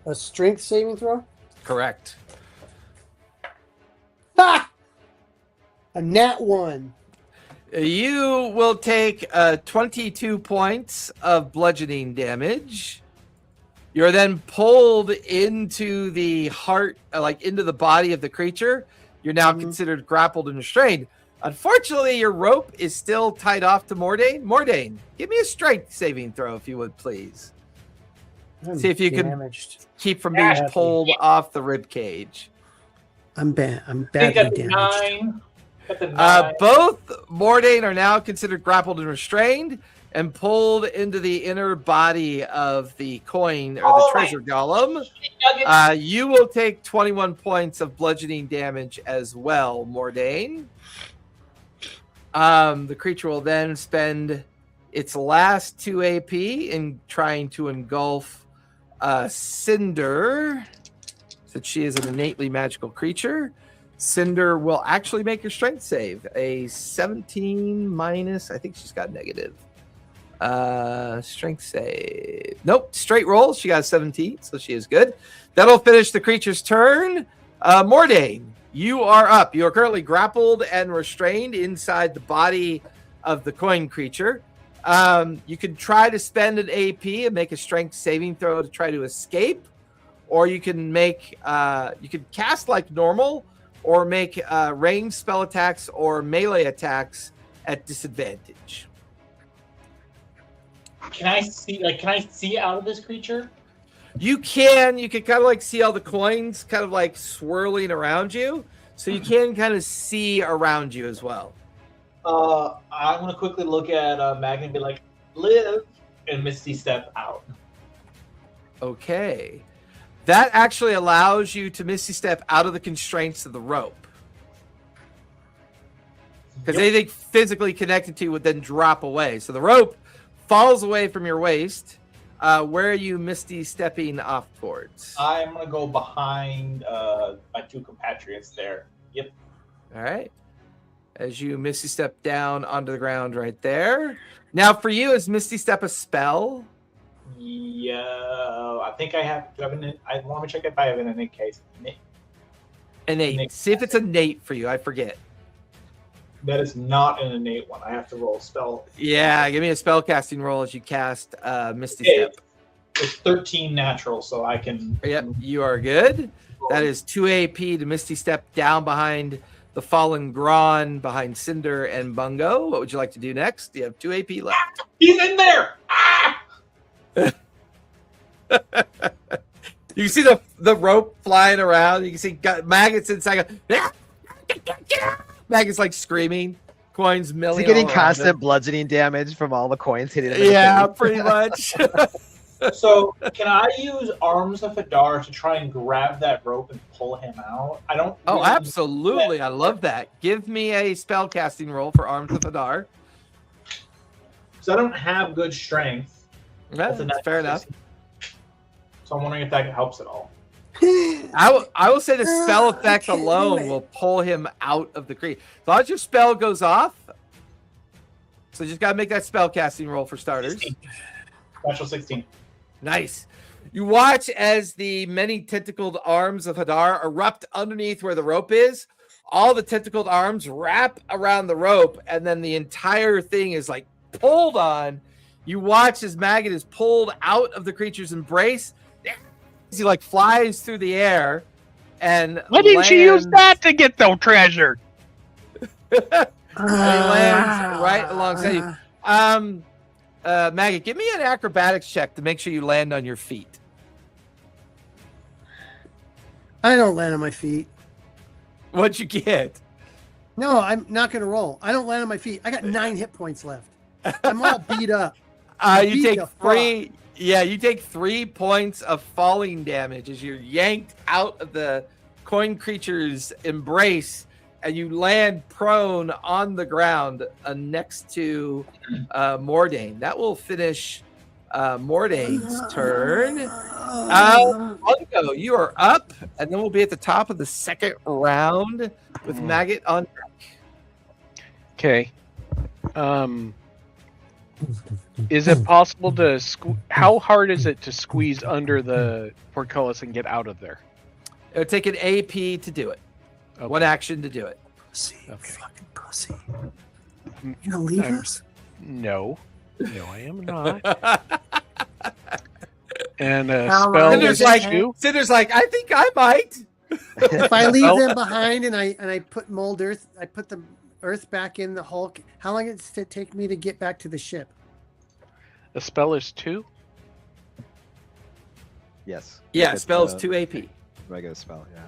A strength saving throw? Correct. Ha! A nat 1. You will take 22 points of bludgeoning damage. You're then pulled into the heart, like into the body of the creature. You're now considered grappled and restrained. Unfortunately, your rope is still tied off to Mordain. Mordain, give me a strength saving throw, if you would, please. See if you can keep from being pulled off the rib cage. I'm badly damaged. 9. Both Mordain are now considered grappled and restrained and pulled into the inner body of the coin or the treasure golem. You will take 21 points of bludgeoning damage as well, Mordain. The creature will then spend its last 2 AP in trying to engulf Cinder, since she is an innately magical creature. Cinder will actually make her strength save. A 17 minus, I think she's got negative. Strength save. Nope, straight roll. She got a 17, so she is good. That'll finish the creature's turn. Mordain, you are up. You are currently grappled and restrained inside the body of the coin creature. You can try to spend an AP and make a strength saving throw to try to escape, or you can make you can cast like normal, or make ranged spell attacks or melee attacks at disadvantage. Can I see out of this creature? You can kind of like see all the coins kind of like swirling around you, so you can kind of see around you as well. I'm gonna quickly look at Magnet and be like, live, and Misty step out. Okay. That actually allows you to Misty step out of the constraints of the rope. Because anything physically connected to you would then drop away. So the rope falls away from your waist. Where are you Misty stepping off towards? I'm gonna go behind my 2 compatriots there. Yep. All right. As you Misty step down onto the ground right there. Now, for you, is Misty Step a spell? Yeah, I think I have. Let me check if I have an innate case. Innate. See if it's innate for you. I forget. That is not an innate one. I have to roll a spell. Yeah, give me a spell casting roll as you cast Misty Step. It's 13 natural, so I can. Yep, you are good. That is 2 AP to Misty Step down behind the fallen Gron, behind Cinder and Bungo. What would you like to do next? You have 2 AP left. He's in there! Ah! You can see the rope flying around. You can see maggots inside. Maggots like screaming. Coins milling. Is he getting all around constant him. bludgeoning damage from all the coins hitting him? in the Yeah, face? pretty much. So, can I use Arms of Hadar to try and grab that rope and pull him out? I don't. Oh, really- absolutely. I love that. Give me a spell casting roll for Arms of Hadar. So I don't have good strength. Yeah, That's a that's fair natural enough. 16. So I'm wondering if that helps at all. I will say the spell effect alone will pull him out of the creek. As long as your spell goes off. So you just got to make that spell casting roll for starters. 16. Natural 16. Nice. You watch as the many tentacled arms of Hadar erupt underneath where the rope is. All the tentacled arms wrap around the rope, and then the entire thing is like pulled on. You watch as Maggot is pulled out of the creature's embrace. He like flies through the air and Why didn't you use lands- that to get the treasure? and he lands right alongside you. Maggot, give me an acrobatics check to make sure you land on your feet. I don't land on my feet. What'd you get? No, I'm not going to roll. I don't land on my feet. I got 9 hit points left. I'm all beat up. You Beat take the 3. Yeah, you take 3 points of falling damage as you're yanked out of the coin creature's embrace, and you land prone on the ground next to Mordain. That will finish Mordain's turn. Bungo, you are up, and then we'll be at the top of the second round with Maggot on deck. Okay. Is it possible to how hard is it to squeeze under the portcullis and get out of there? It would take an AP to do it. Okay. One action to do it. Pussy. Okay. Fucking pussy. You gonna leave I'm- us? No, I am not. And How spell long Cinder's does it like, take? two. Cinder's like, I think I might. If I leave Well- them behind and I put mold earth, I put the earth back in the Hulk. How long does it take me to get back to the ship? A spell is 2. Yes. Yeah, It's spells the 2 AP. Regular spell, yeah.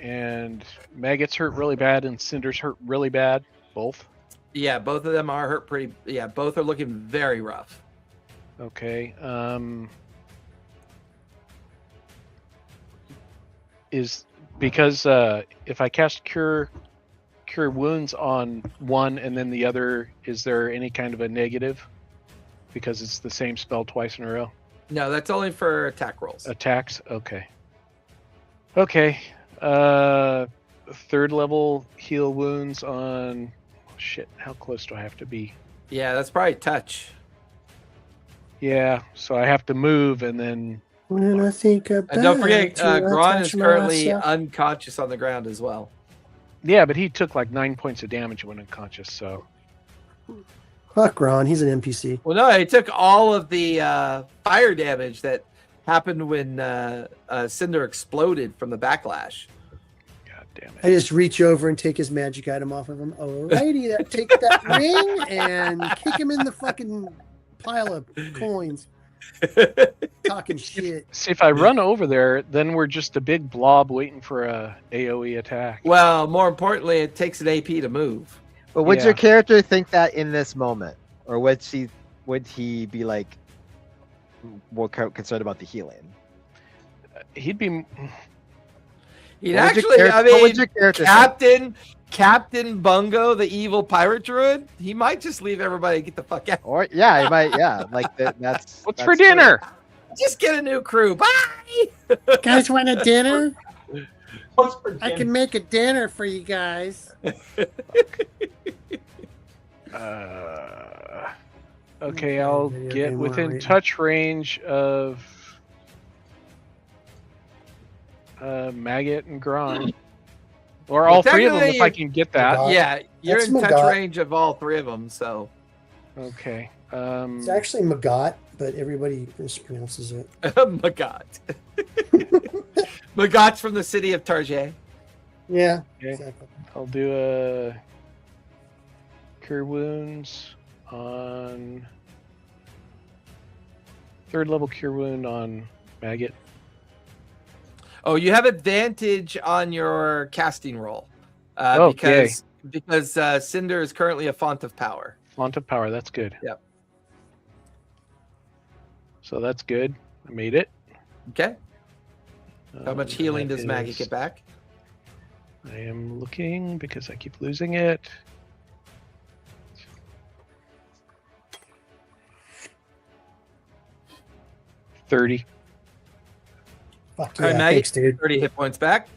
And Maggot's hurt really bad, and Cinder's hurt really bad. Both. Yeah, both of them are hurt pretty. Yeah, both are looking very rough. Okay. Is because if I cast cure wounds on one and then the other, is there any kind of a negative? Because it's the same spell twice in a row. No, that's only for attack rolls. Attacks. Okay. Okay. Third level heal wounds on. Shit. How close do I have to be? Yeah, that's probably touch. Yeah. So I have to move and then. When I think about And don't forget, you, I Gron is touch currently myself. unconscious on the ground as well. Yeah, but he took like 9 points of damage when unconscious. So. Fuck Ron, he's an NPC. Well, no, he took all of the fire damage that happened when Cinder exploded from the backlash. God damn it. I just reach over and take his magic item off of him. Alrighty, take that ring and kick him in the fucking pile of coins. Talking shit. See, if I run over there, then we're just a big blob waiting for a AoE attack. Well, more importantly, it takes an AP to move. But would Yeah. your character think that in this moment? Or would he be like more concerned about the healing? He'd be. He'd What would actually, your I what would mean, your character think? Captain Bungo, the evil pirate druid, he might just leave everybody and get the fuck out. Or yeah, he might. Yeah, like that's. What's that's for true. dinner? Just get a new crew. Bye. Guys want a dinner? What's for I dinner? can make a dinner for you guys. Okay, I'll video get game within warrior. touch range of Maggot and Gron. Or Well, all three of them if I technically, can get that. Yeah, you're That's in touch Magot. range of all three of them. So Okay. It's actually Magot, but everybody mispronounces it. Magot. Magot's from the city of Tarjay. Yeah, Okay. exactly. I'll do a Cure Wounds on 3rd level Cure Wound on Maggot. Oh, you have advantage on your casting roll Oh, because Cinder is currently a font of power. Font of Power, that's good. Yep. So that's good. I made it. Okay. How much healing that does Maggie is- get back? I am looking because I keep losing it. $30. Fuck All right, yeah, Maggie, thanks, dude. 30 hit points back.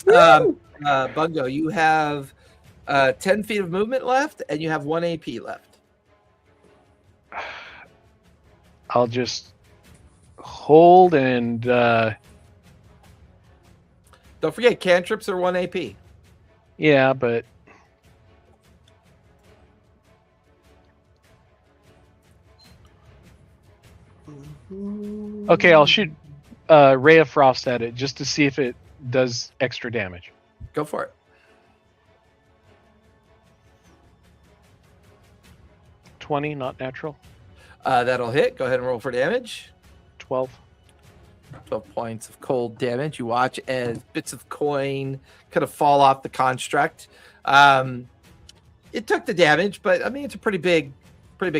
Bungo, you have 10 feet of movement left, and you have 1 AP left. I'll just hold and Don't forget, cantrips are 1 AP. yeah, but okay, I'll shoot Ray of Frost at it just to see if it does extra damage. Go for it. 20, not natural. That'll hit. Go ahead and roll for damage. 12. 12 points of cold damage. You watch as bits of coin kind of fall off the construct. It took the damage, but I mean it's a pretty big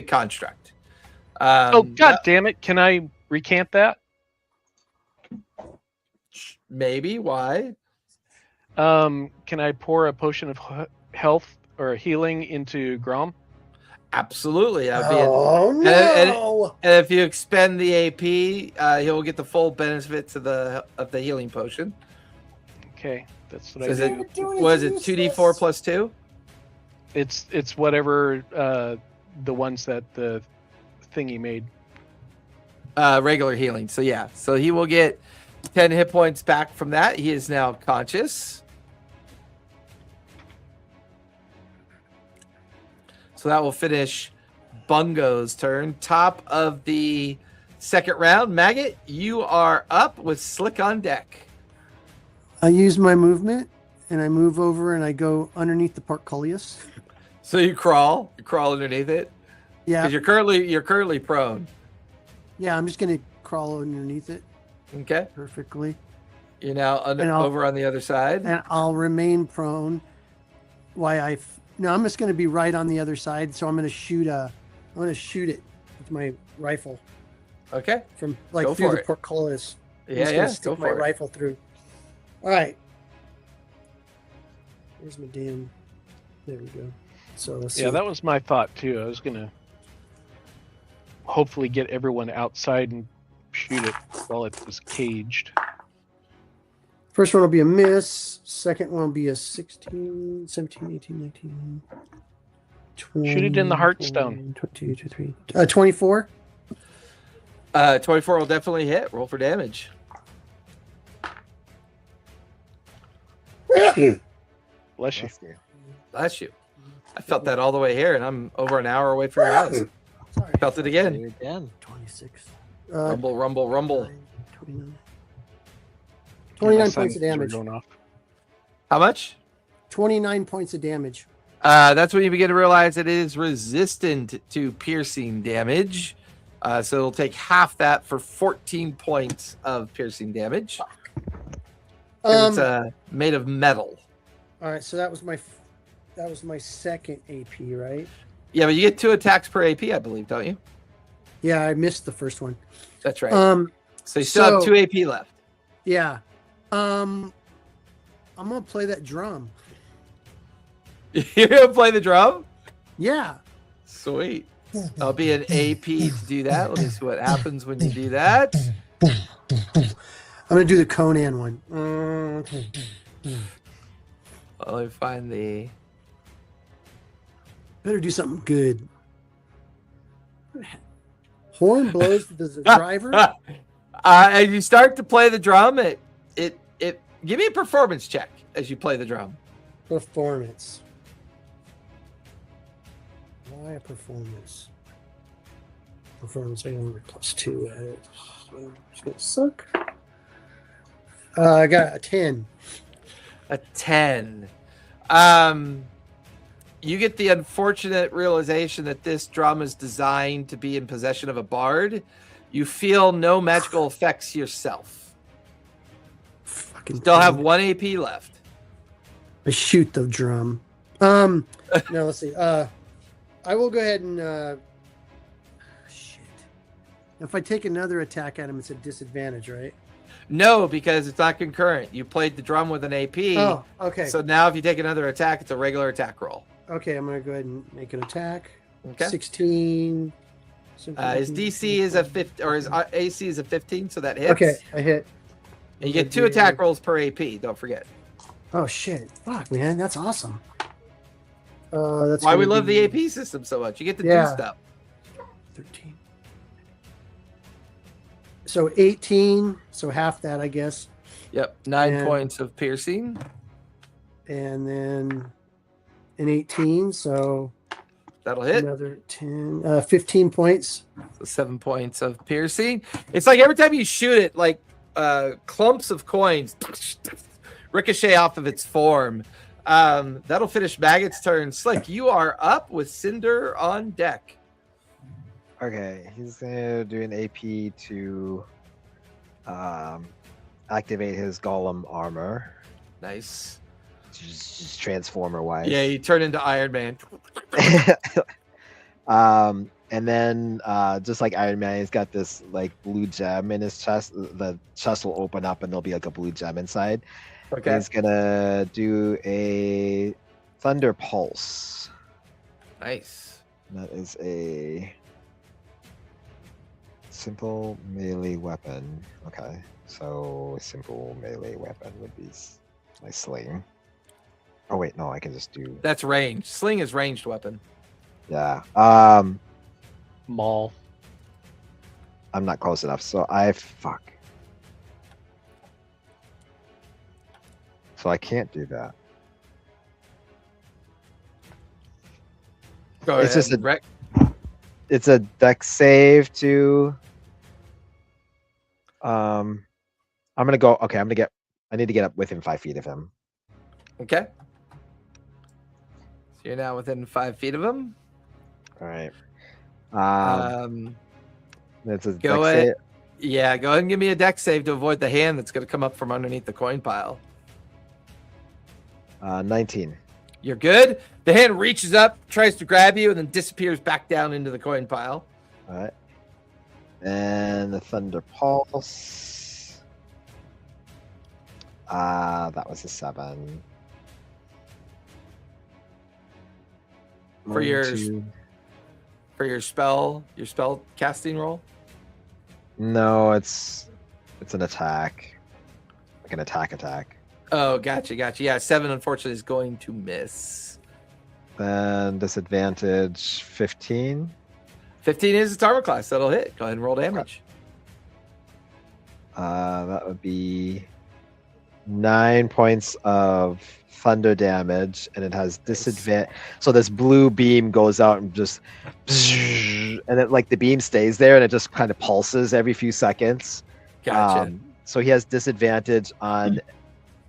construct. Oh god damn it! Can I recant that? Maybe. Why? Can I pour a potion of health or healing into Grom? Absolutely. That'd be Oh no! and if you expend the AP, he'll get the full benefits of the healing potion. Okay, that's what So I is do. it was it 2d4 plus 2? It's whatever the ones that the thingy made. Regular healing. So yeah. So he will get 10 hit points back from that. He is now conscious. So that will finish Bungo's turn. Top of the second round. Maggot, you are up with Slick on deck. I use my movement and I move over and I go underneath the portcullis. So you crawl underneath it Yeah, because you're currently prone. yeah. I'm just gonna crawl underneath it Okay, perfectly, you're now And I'll- over on the other side. and I'll remain prone. No, I'm just gonna be right on the other side. So I'm gonna shoot it with my rifle Okay, from Go through for the it. portcullis. I'm yeah, just yeah. gonna Go stick my for it. rifle through. All right. Where's my damn? There we go. So let's see. Yeah, that was my thought too. I was gonna hopefully get everyone outside and shoot it while it was caged. First one will be a miss. Second one will be a 16, 17, 18, 19, 20. Shoot it in the Heartstone. 22, 23. 24. 24 will definitely hit. Roll for damage. Bless you. Bless you. I felt that all the way here, and I'm over an hour away from your house. Sorry. Felt it again. Again. 26. Rumble, rumble, rumble. 29. My 29 sunglasses points of are damage. going off. How much? 29 points of damage. That's when you begin to realize it is resistant to piercing damage. So it'll take half that for 14 points of piercing damage. 'Cause it's made of metal. All right, so that was my second AP, right? Yeah, but you get 2 attacks per AP, I believe, don't you? Yeah, I missed the first one. That's right. So you still have so- 2 AP left. Yeah. I'm gonna play that drum. You're gonna play the drum? Yeah. Sweet. I'll be an AP to do that. Let me see what happens when you do that. I'm gonna do the Conan one. Let me find the Better do something good. Horn blows the driver. As you start to play the drum, it give me a performance check as you play the drum. Performance. Why a performance? Performance, I only +2 at it. So it's gonna suck. I got a 10. A 10. You get the unfortunate realization that this drum is designed to be in possession of a bard. You feel no magical effects yourself. Fucking Still have 1 AP left. I shoot the drum. No, let's see. I will go ahead and shit. If I take another attack at him, it's a disadvantage, right? No, because it's not concurrent. You played the drum with an AP. Oh, okay. So now if you take another attack, it's a regular attack roll. Okay, I'm gonna go ahead and make an attack. Okay. 16. His DC is a 15, or his AC is a 15, so that hits. Okay, I hit. And you get 2 attack rolls per AP. Don't forget. Oh shit! Fuck, man, that's awesome. That's why we gonna love be the AP system so much. You get to do Yeah. stuff. 13. So 18. So half that, I guess. Yep, 9 And- points of piercing. And then an 18. So That'll hit. another 10. 15 points. So 7 points of piercing. It's like every time you shoot it, like clumps of coins ricochet off of its form. That'll finish Maggot's turn. Slick, you are up with Cinder on deck. Okay, he's gonna do an AP to activate his golem armor, Nice. just transformer wise. Yeah, you turn into Iron Man. And then just like Iron Man, he's got this like blue gem in his chest. The chest will open up and there'll be like a blue gem inside. Okay. He's gonna do a thunder pulse. Nice. That is a simple melee weapon. Okay, so a simple melee weapon would be my sling. Oh wait, no, I can just do. That's ranged. Sling is ranged weapon. Yeah. Maul. I'm not close enough, so fuck. So I can't do that. Go It's ahead. just It's a dex save to. I'm gonna go. Okay, I need to get up within 5 feet of him. Okay. So you're now within 5 feet of him. All right. It's a Go dex ahead. save. Yeah, go ahead and give me a dex save to avoid the hand that's going to come up from underneath the coin pile. 19. You're good. The hand reaches up, tries to grab you, and then disappears back down into the coin pile. All right. And the thunder pulse. That was a 7. For your spell casting roll. No, it's an attack. Like an attack. Oh, gotcha. Yeah, 7 unfortunately is going to miss. Then disadvantage 15. 15 is its armor class. That'll hit. Go ahead and roll damage. That would be 9 points of thunder damage, and it has disadvantage. So this blue beam goes out and just, and it like the beam stays there, and it just kind of pulses every few seconds. Gotcha. So he has disadvantage on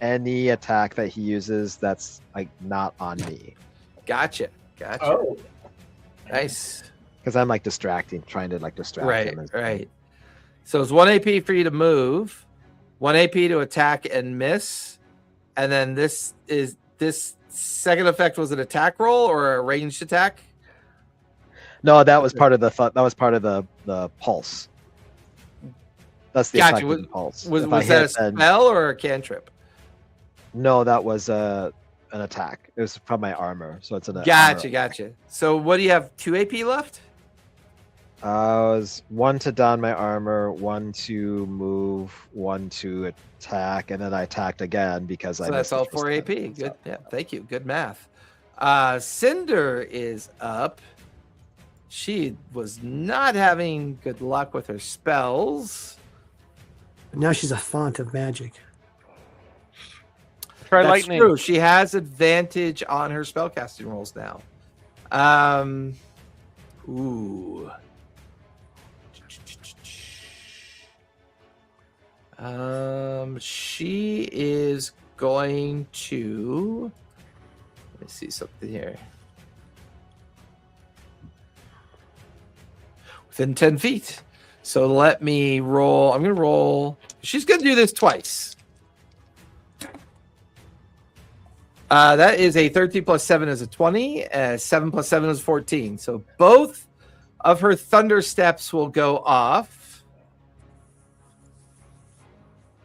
any attack that he uses that's like not on me, Gotcha. Oh, Nice. because I'm like trying to distract him. Right. So it's 1 AP for you to move, 1 AP to attack and miss, and then this second effect was an attack roll or a ranged attack. No, that was part of the pulse. That's the Gotcha. effect of the pulse. Was If I that a hit, then- spell or a cantrip? No, that was an attack. It was from my armor, so it's an Gotcha. So what do you have? 2 AP left? Was 1 to don my armor, 1 to move, 1 to attack, and then I attacked again because I So that's missed the all first 4 AP. time. Good. Yeah. Thank you. Good math. Cinder is up. She was not having good luck with her spells. Now she's a font of magic. Try That's lightning. true. She has advantage on her spellcasting rolls now. Ooh. She is going to. Let me see something here. Within 10 feet. So let me roll. I'm going to roll. She's going to do this twice. That is a 13 plus 7 is a 20. 7 plus 7 is 14. So both of her thunder steps will go off.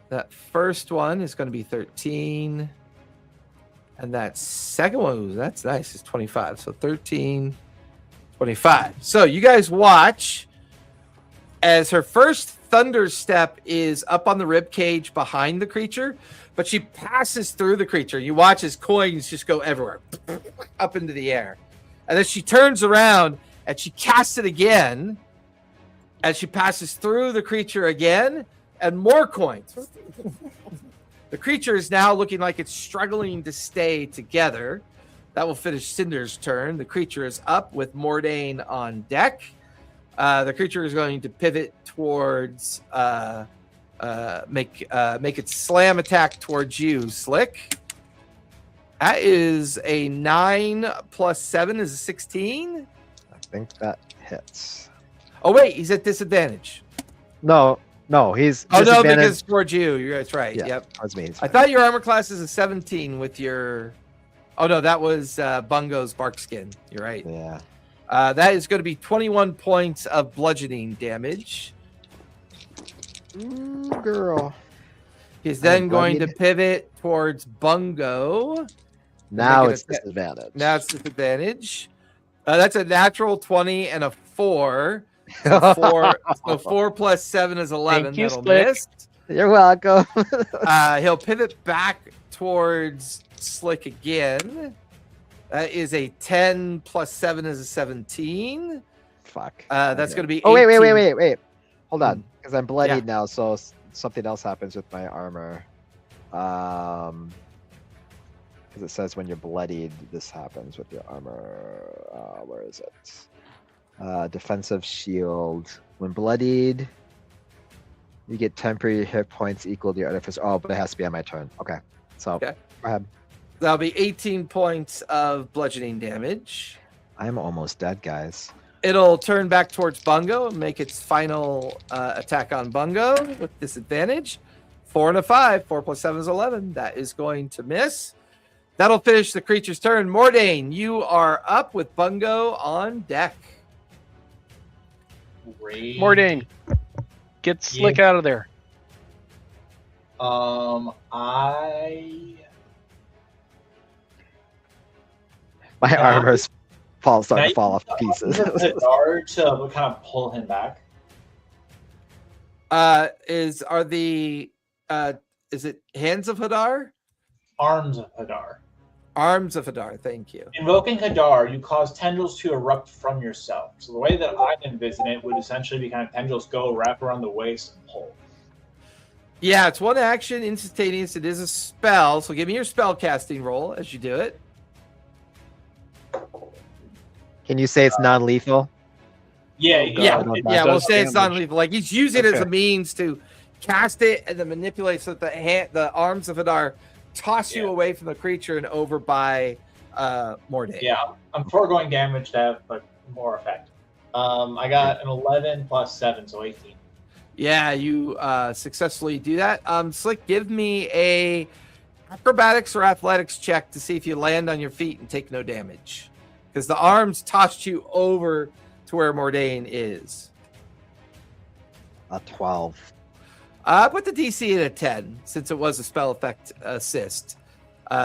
That first one is going to be 13. And that second one, ooh, that's nice, is 25. So 13, 25. So you guys watch as her first thunder step is up on the rib cage behind the creature, but she passes through the creature. You watch as coins just go everywhere, up into the air. And then she turns around and she casts it again as she passes through the creature again, and more coins. The creature is now looking like it's struggling to stay together. That will finish Cinder's turn. The creature is up with Mordain on deck. The creature is going to pivot towards make its slam attack towards you, Slick. That is a 9 plus 7 is a 16. I think that hits. Oh wait, he's at disadvantage. No, he's. Oh no, disadvantage. because towards you. That's right. Yeah, Yep. towards me. I thought your armor class is a 17 with your. Oh no, that was Bungo's bark skin. You're right. Yeah. That is going to be 21 points of bludgeoning damage. Girl. He's then going to bloodied. pivot towards Bungo. Now Make it it's a- disadvantage. Now it's disadvantage. That's a natural 20 and a 4. So 4 plus 7 is 11. Thank you, That'll Slick. miss. You're welcome. He'll pivot back towards Slick again. That is a 10 plus 7 is a 17. Fuck. That's Okay. going to be 18. Oh wait. Hold on, because I'm bloodied Yeah. now, so something else happens with my armor. Because it says when you're bloodied, this happens with your armor. Where is it? Defensive shield. When bloodied, you get temporary hit points equal to your artificer. Oh, but it has to be on my turn. Okay, so Okay. go ahead. That'll be 18 points of bludgeoning damage. I'm almost dead, guys. It'll turn back towards Bungo and make its final attack on Bungo with disadvantage. 4 and a 5. 4 plus 7 is 11. That is going to miss. That'll finish the creature's turn. Mordain, you are up with Bungo on deck. Great. Mordain, get Slick out of there. My Yeah. armor's starting Now to fall off to pieces. The guard to kind of pull him back. Is it Hands of Hadar? Arms of Hadar. Arms of Hadar, thank you. Invoking Hadar, you cause tendrils to erupt from yourself. So the way that I envision it would essentially be kind of tendrils go, wrap around the waist, and pull. Yeah, it's one action, instantaneous. It is a spell, so give me your spell casting roll as you do it. Can you say it's non-lethal? Yeah, Yeah, God, that yeah, we'll does say it's damage. non-lethal. Like he's using it as a Okay. means to cast it and then manipulate so that the arms of Hadar toss you Yeah. away from the creature and over by Mordain. Yeah, I'm foregoing damage to have, but more effect. I got an 11 plus 7, so 18. Yeah, you successfully do that. Slick, give me a acrobatics or athletics check to see if you land on your feet and take no damage. Because the arms tossed you over to where Mordain is. A 12. Put the DC at a 10, since it was a spell effect assist.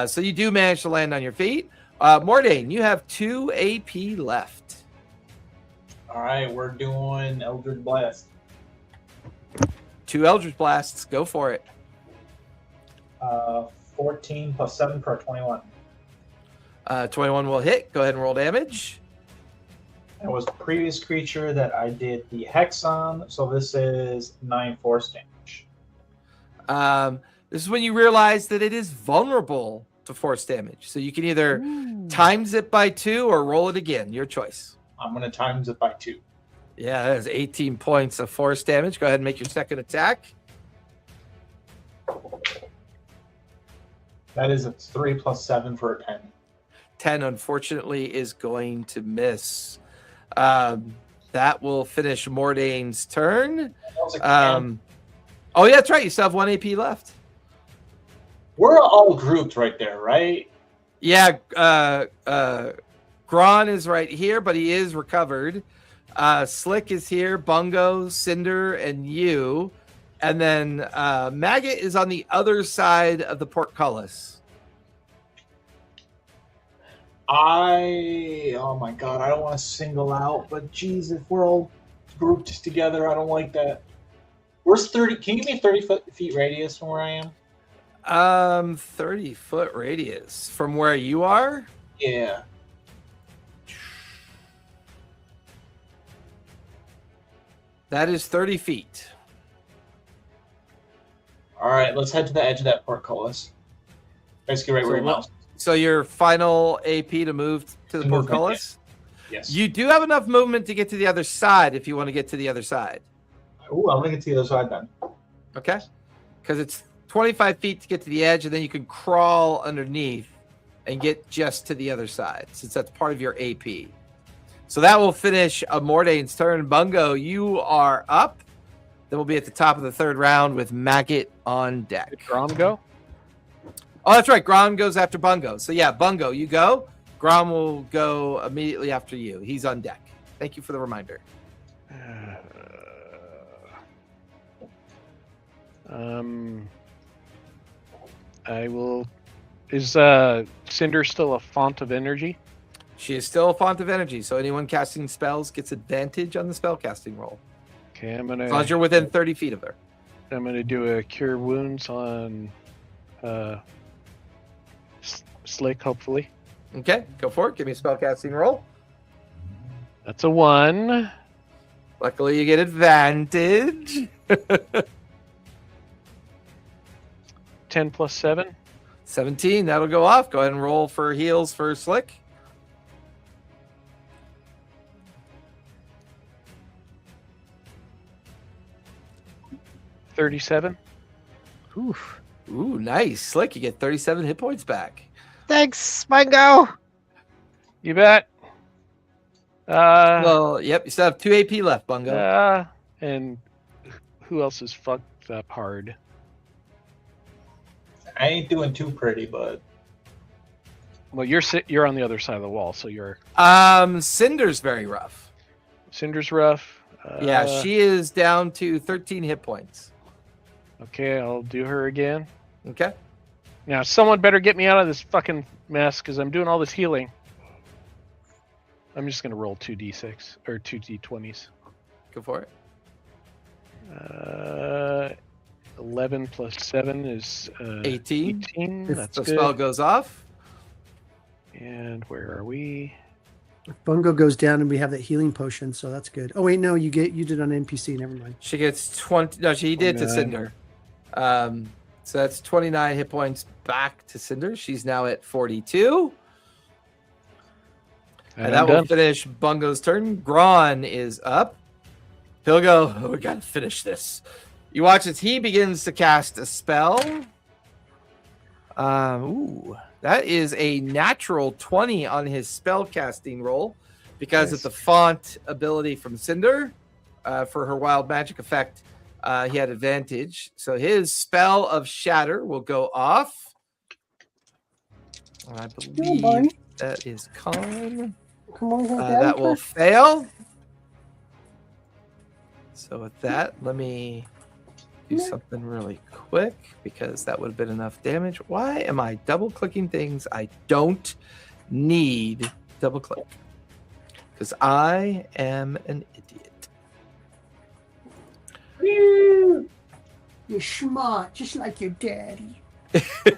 So you do manage to land on your feet. Mordain, you have 2 AP left. All right, we're doing Eldritch Blast. 2 Eldritch Blasts. Go for it. 14 plus 7 for 21. 21 will hit. Go ahead and roll damage. It was the previous creature that I did the hex on, so this is 9 force damage. This is when you realize that it is vulnerable to force damage. So you can either times it by 2 or roll it again. Your choice. I'm going to times it by 2. Yeah, that is 18 points of force damage. Go ahead and make your second attack. That is a 3 plus 7 for a 10. 10, unfortunately, is going to miss. That will finish Mordane's turn. Oh, yeah, that's right. You still have 1 AP left. We're all grouped right there, right? Yeah, Gron is right here, but he is recovered. Slick is here, Bungo, Cinder, and you. And then Maggot is on the other side of the portcullis. Oh my god, I don't want to single out, but geez, if we're all grouped together, I don't like that. Where's 30? Can you give me a 30 feet radius from where I am? 30-foot radius from where you are? Yeah. That is 30 feet. All right, let's head to the edge of that portcullis. Basically, right where your mouse. So your final AP to move to the portcullis? Yes. You do have enough movement to get to the other side if you want to get to the other side. Ooh, I'm gonna get to the other side then. Okay. Because it's 25 feet to get to the edge, and then you can crawl underneath and get just to the other side, since that's part of your AP. So that will finish Mordane's turn. Bungo, you are up. Then we'll be at the top of the third round with Maggot on deck. Did Grom go? Oh, that's right. Grom goes after Bungo. So yeah, Bungo, you go. Grom will go immediately after you. He's on deck. Thank you for the reminder. I will. Is Cinder still a font of energy? She is still a font of energy, so anyone casting spells gets advantage on the spell casting roll. Okay, I'm gonna. As long as you're within 30 feet of her. I'm gonna do a cure wounds on Slick, hopefully. Okay, go for it. Give me a spell casting roll. That's a 1. Luckily, you get advantage. 10 plus 7. 17, that'll go off. Go ahead and roll for heals for Slick. $37. Ooh, nice. Slick, you get 37 hit points back. Thanks, Bungo. You bet. Well, yep, you still have 2 AP left, Bungo. And who else is fucked up hard? I ain't doing too pretty, but Well, you're on the other side of the wall, so you're. Cinder's very rough. Cinder's rough. Yeah, she is down to 13 hit points. Okay, I'll do her again. Okay. Now, someone better get me out of this fucking mess because I'm doing all this healing. I'm just gonna roll 2d6 or 2d20s. Go for it. 11 plus 7 is 18. 18. That's The good. spell goes off. And where are we? If Bungo goes down and we have that healing potion, so that's good. Oh wait, no, you did on NPC. Never mind. She gets 20. No, she did to 29. Cinder. So that's 29 hit points back to Cinder. She's now at 42. And that will finish Bungo's turn. Gron is up. He'll go, oh, we gotta finish this. You watch as he begins to cast a spell. That is a natural 20 on his spell casting roll because of the font ability from Cinder for her wild magic effect. He had advantage. So his spell of shatter will go off. I believe that is con. Come on, That will fail. So with that, let me do something really quick because that would have been enough damage. Why am I double clicking things I don't need double click? Because I am an idiot. You're smart, just like your daddy.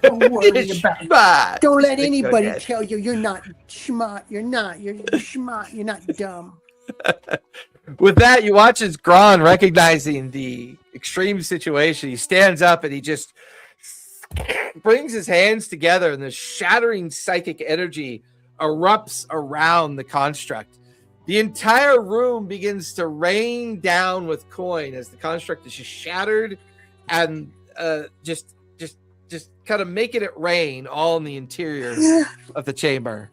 Don't worry about it. Smart. Don't let Go anybody ahead. tell you you're not smart. You're not. You're smart. You're not dumb. With that, you watch as Gron, recognizing the extreme situation, he stands up and he just brings his hands together, and the shattering psychic energy erupts around the construct. The entire room begins to rain down with coin as the construct is just shattered and just kind of making it rain all in the interior of the chamber.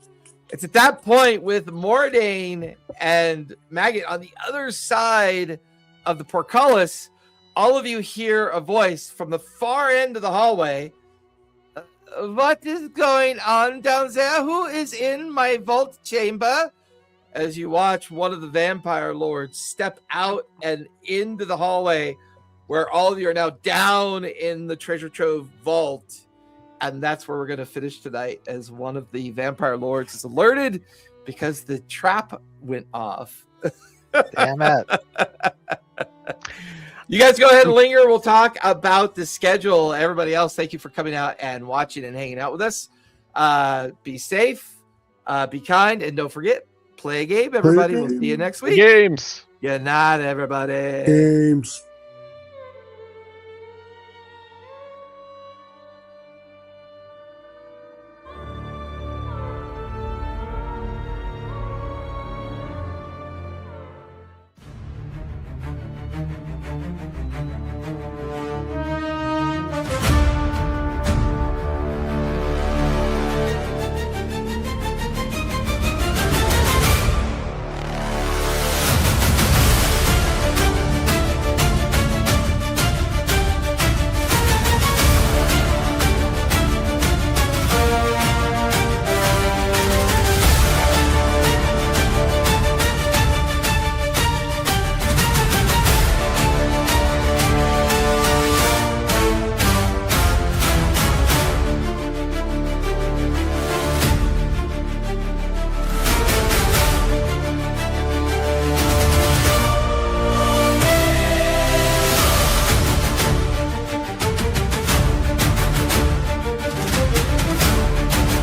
It's at that point with Mordain and Maggot on the other side of the portcullis, all of you hear a voice from the far end of the hallway. What is going on down there? Who is in my vault chamber? As you watch one of the vampire lords step out and into the hallway where all of you are now down in the treasure trove vault. And that's where we're going to finish tonight, as one of the vampire lords is alerted because the trap went off. Damn it. You guys go ahead and linger. We'll talk about the schedule. Everybody else, thank you for coming out and watching and hanging out with us. Be safe, be kind, and don't forget, play a game, everybody. We'll see you next week. Games. Good night, everybody. Games.